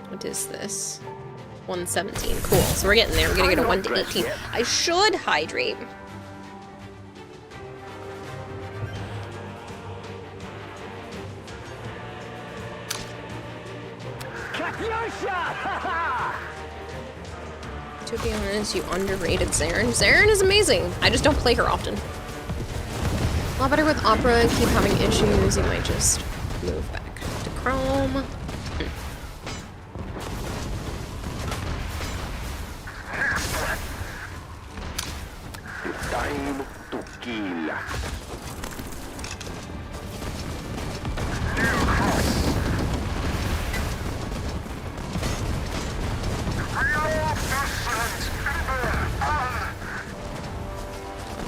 What is this? 117. Cool. So we're getting there. We're gonna get a 1 to 18. I should hydrate. To be honest, you underrated Zaren. Zaren is amazing. I just don't play her often. A lot better with Opera. Keep having issues. You might just move back to Chrome. It's time to kill.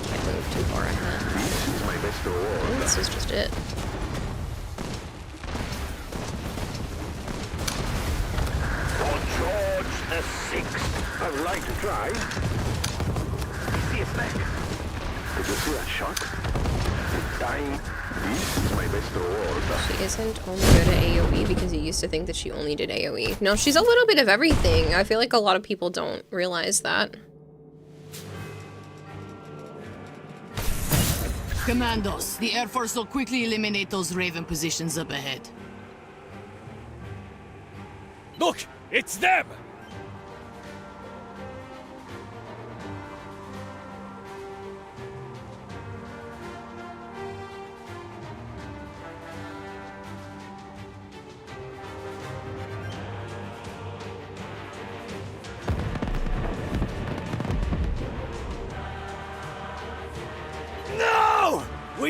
Can't move too far ahead. This is my best award. This is just it. For George the Sixth. I would like to try. See it back. Did you see that shot? It's time. This is my best award. She isn't only good at AoE because you used to think that she only did AoE. No, she's a little bit of everything. I feel like a lot of people don't realize that. Commandos, the Air Force will quickly eliminate those Raven positions up ahead. Look! It's them!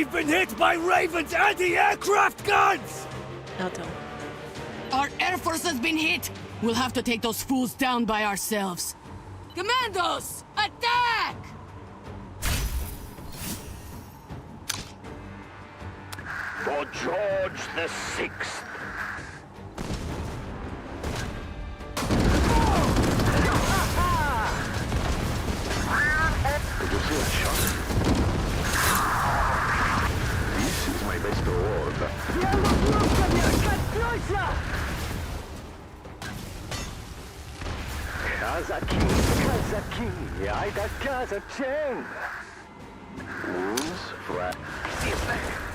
We've been hit by Raven's anti-aircraft guns! Alto. Our Air Force has been hit! We'll have to take those fools down by ourselves. Commandos! Attack! For George the Sixth. Did you see that shot? This is my best reward. Kazaki, Aida Kazachin. Wounds,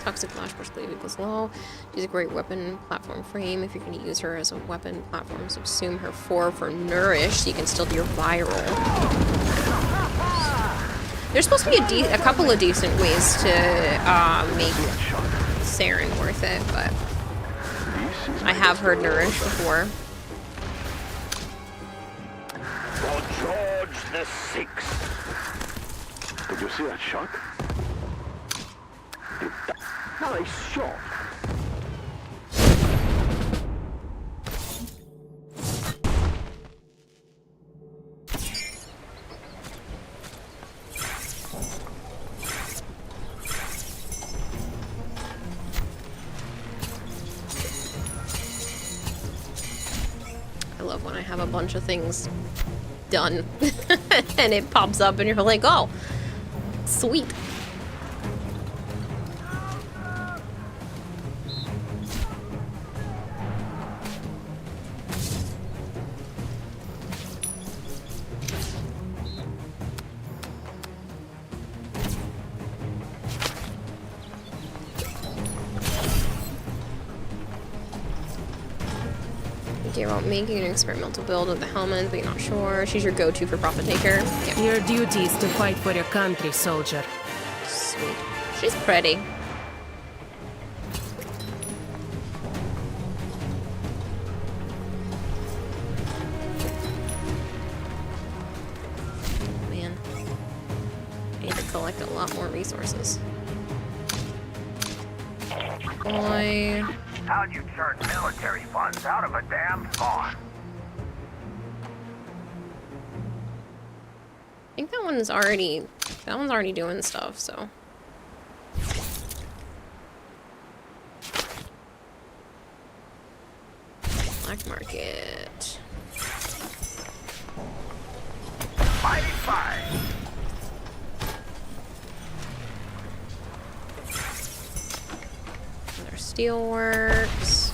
Toxic Flash Force Cleave equals low. She's a great weapon platform frame. If you're going to use her as a weapon platform, subsume her 4 for Nourish, so you can still do your viral. There's supposed to be a couple of decent ways to make Saren worth it, but I have heard Nourish before. For George the Sixth. Did you see that shot? Nice shot. I love when I have a bunch of things done and it pops up and you're like, oh, sweet. About making an experimental build with the helmet, but you're not sure. She's your go-to for Profit Taker. Yep. Your duty is to fight for your country, soldier. Sweet. She's pretty. Man. I need to collect a lot more resources. Boy. How'd you turn military funds out of a damn farm? I think that one's already doing stuff, so. Black market. Mighty fine. Their steelworks.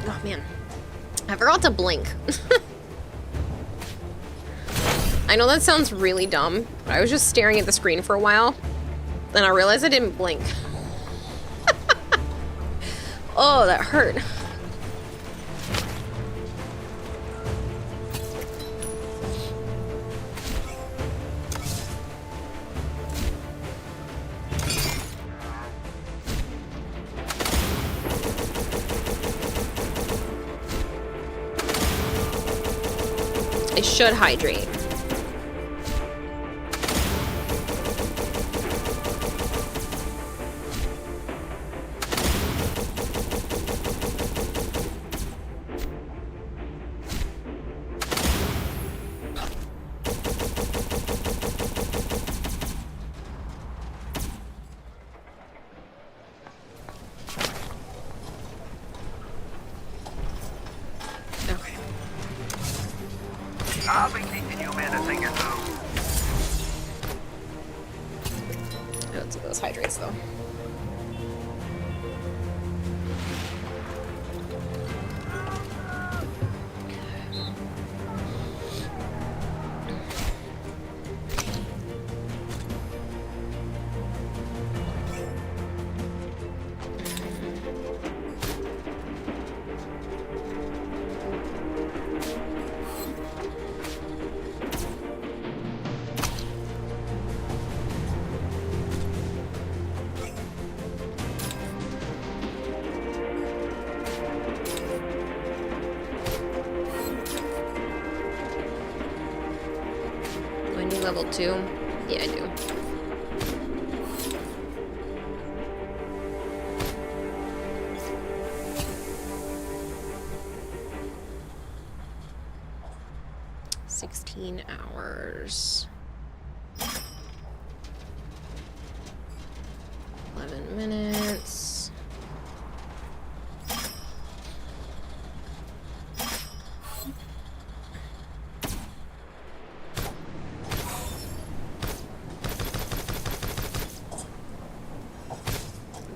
Oh man, I forgot to blink. I know that sounds really dumb, but I was just staring at the screen for a while, and I realized I didn't blink. Oh, that hurt. It should hydrate. I'll be teaching you men a thing or two. Let's do those hydrates though. level 2? Yeah, I do. Hours. 11 minutes.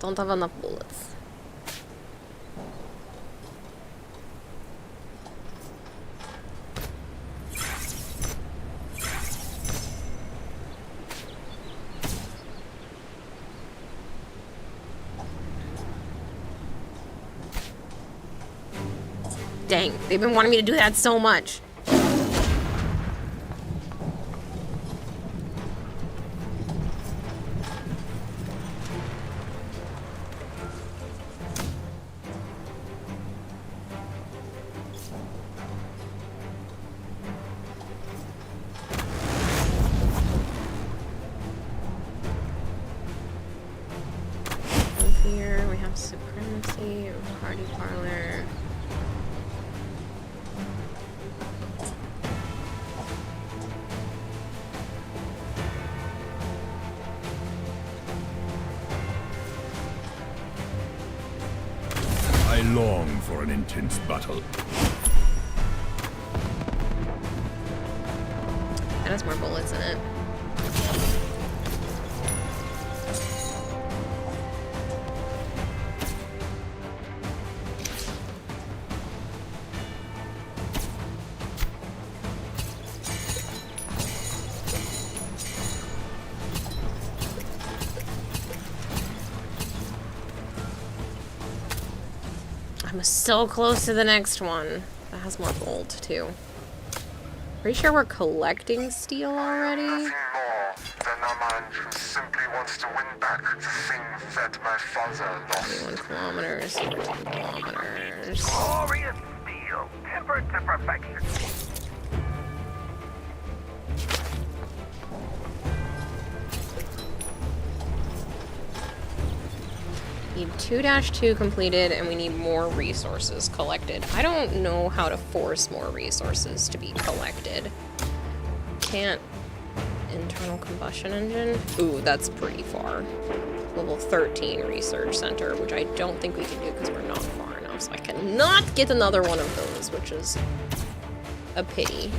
Don't have enough bullets. Dang, they've been wanting me to do that so much. Here we have supremacy, party parlor. I long for an intense battle. That has more bullets in it. I'm so close to the next one. That has more gold, too. Pretty sure we're collecting steel already. Nothing more than a man who simply wants to win back the things that my father lost. 21 kilometers, 14 kilometers. Glorious steel, tempered to perfection. Need 2-2 completed, and we need more resources collected. I don't know how to force more resources to be collected. Can't. Internal combustion engine? Ooh, that's pretty far. Level 13 research center, which I don't think we can do because we're not far enough. So I cannot get another one of those, which is a pity.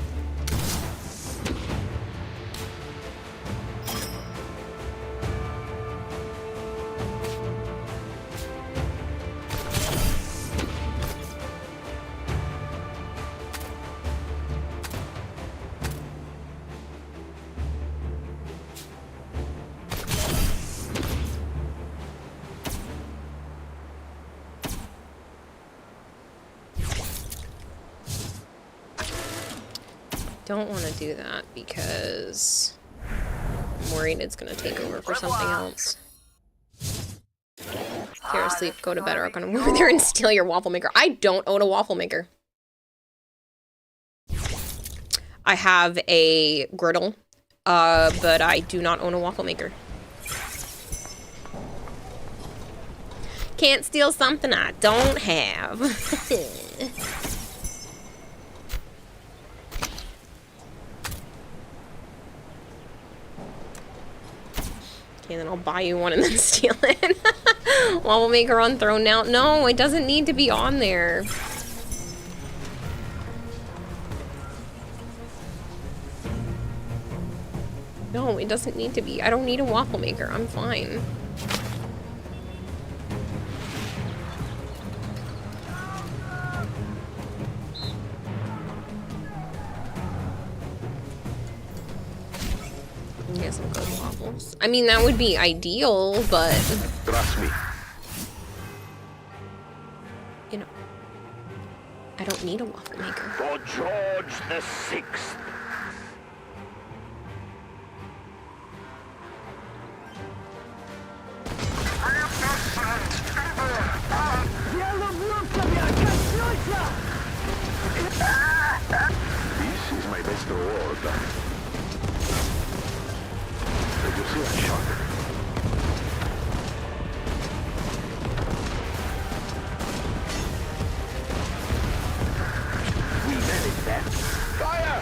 Don't want to do that because I'm worried it's going to take over for something else. Here, asleep, go to bed, or I'm going to move there and steal your waffle maker. I don't own a waffle maker. I have a griddle, but I do not own a waffle maker. Can't steal something I don't have. Okay, then I'll buy you one and then steal it. Waffle maker on throne now. No, it doesn't need to be on there. No, it doesn't need to be. I don't need a waffle maker. I'm fine. Get some good waffles. I mean, that would be ideal, but Trust me. you know, I don't need a waffle maker. For George the Sixth. This is my best reward. see that shot? We managed that. Fire!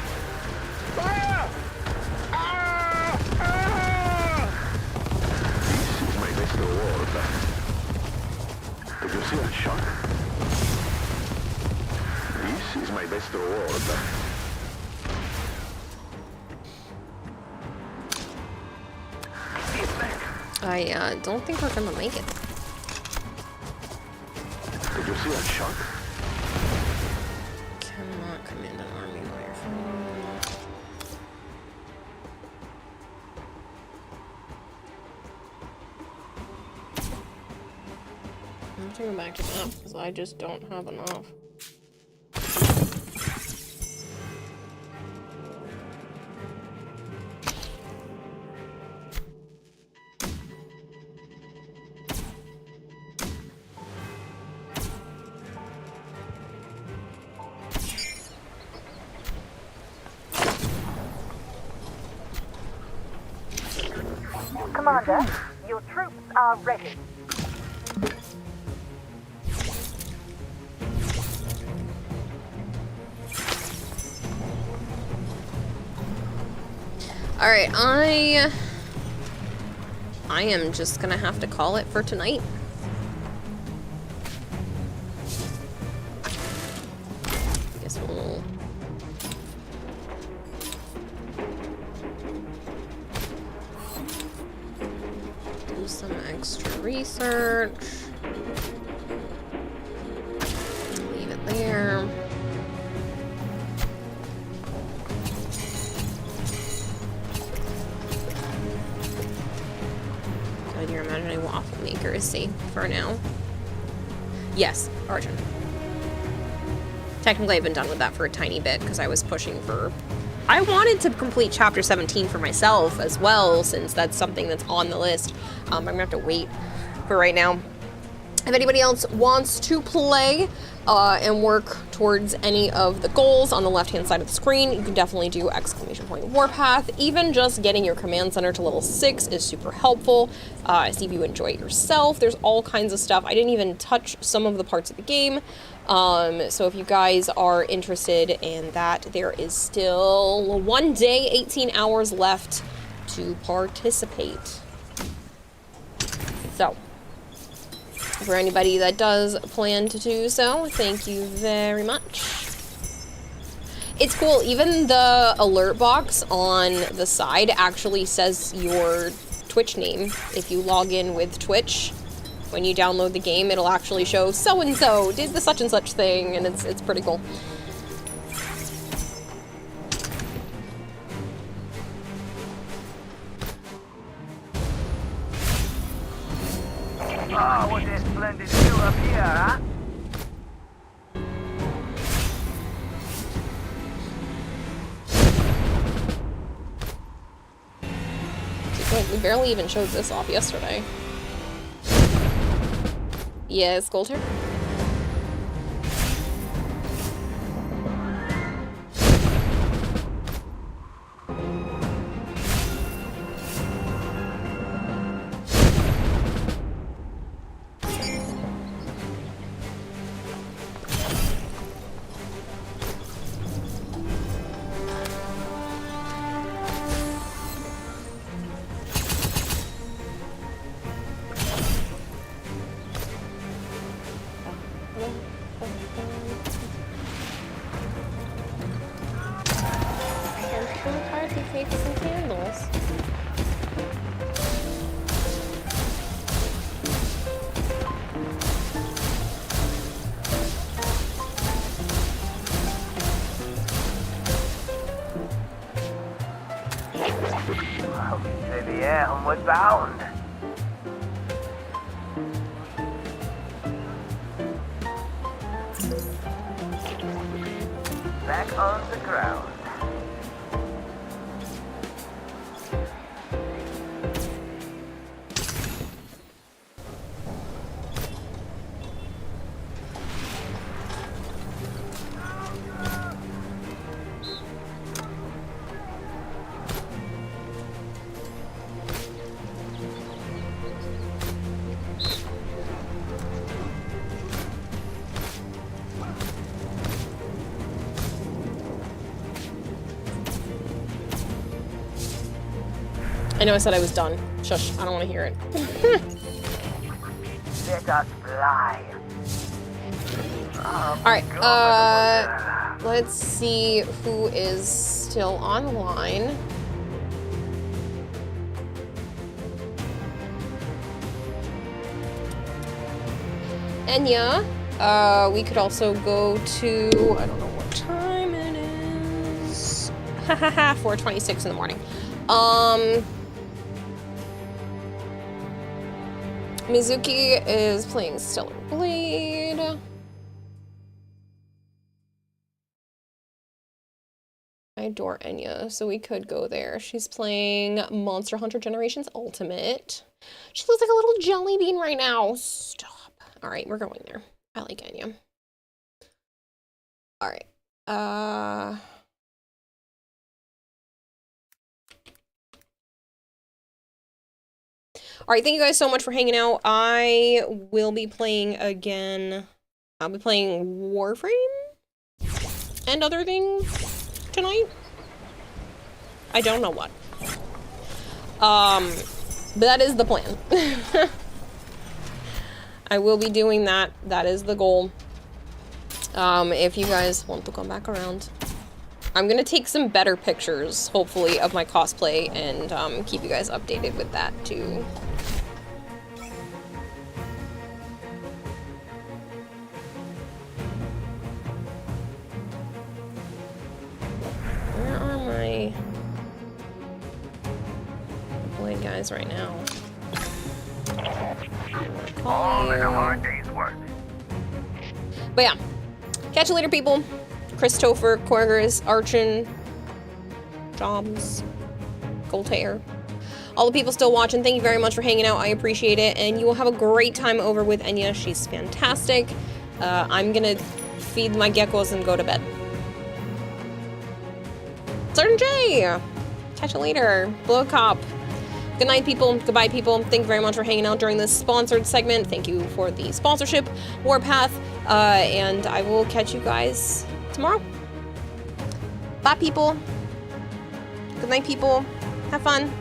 Fire! Ah! Ah! This is my best award. Did you see that shot? This is my best award. I don't think we're gonna make it. Did you see that shot? Cannot command an army while you're fighting. I'm going to go back to that because I just don't have enough. Commander, your troops are ready. Alright, I am just gonna have to call it for tonight. I guess we'll... do some extra research. Leave it there. Your imaginary waffle maker is safe for now. Yes, Arjun. Technically, I've been done with that for a tiny bit because I was pushing for... I wanted to complete Chapter 17 for myself as well, since that's something that's on the list. I'm going to have to wait for right now. If anybody else wants to play and work towards any of the goals on the left-hand side of the screen, you can definitely do ! Warpath. Even just getting your command center to level 6 is super helpful. See if you enjoy it yourself. There's all kinds of stuff. I didn't even touch some of the parts of the game. So if you guys are interested in that, there is still 1 day, 18 hours left to participate. So, for anybody that does plan to do so, thank you very much. It's cool, even the alert box on the side actually says your Twitch name. If you log in with Twitch, when you download the game, it'll actually show so-and-so did the such and such thing, and it's pretty cool. Oh, what a splendid view up here, huh? We barely even showed this off yesterday. Yes, Goldhair? Maybe yeah, homeward bound. Back on the ground. I know I said I was done. Shush, I don't want to hear it. Let us fly. Alright, let's see who is still online. Enya. We could also go to, I don't know what time it is. Hahaha, 4:26 in the morning. Mizuki is playing Stellar Blade. I adore Enya, so we could go there. She's playing Monster Hunter Generations Ultimate. She looks like a little jelly bean right now. Stop. All right, we're going there. I like Enya. All right. All right, thank you guys so much for hanging out. I will be playing again. I'll be playing Warframe and other things tonight. I don't know what. But that is the plan. I will be doing that. That is the goal. If you guys want to come back around. I'm gonna take some better pictures, hopefully, of my cosplay and keep you guys updated with that too. Where are my Blade guys right now? All in a hard day's work. But yeah, catch you later, people. Christopher, Quergers, Archon, Jobs, Goltair. All the people still watching, thank you very much for hanging out. I appreciate it. And you will have a great time over with Enya. She's fantastic. I'm gonna feed my geckos and go to bed. Sergeant J! Catch you later. Blow a cop. Good night, people. Goodbye, people. Thank you very much for hanging out during this sponsored segment. Thank you for the sponsorship, Warpath. And I will catch you guys tomorrow. Bye, people. Good night, people. Have fun.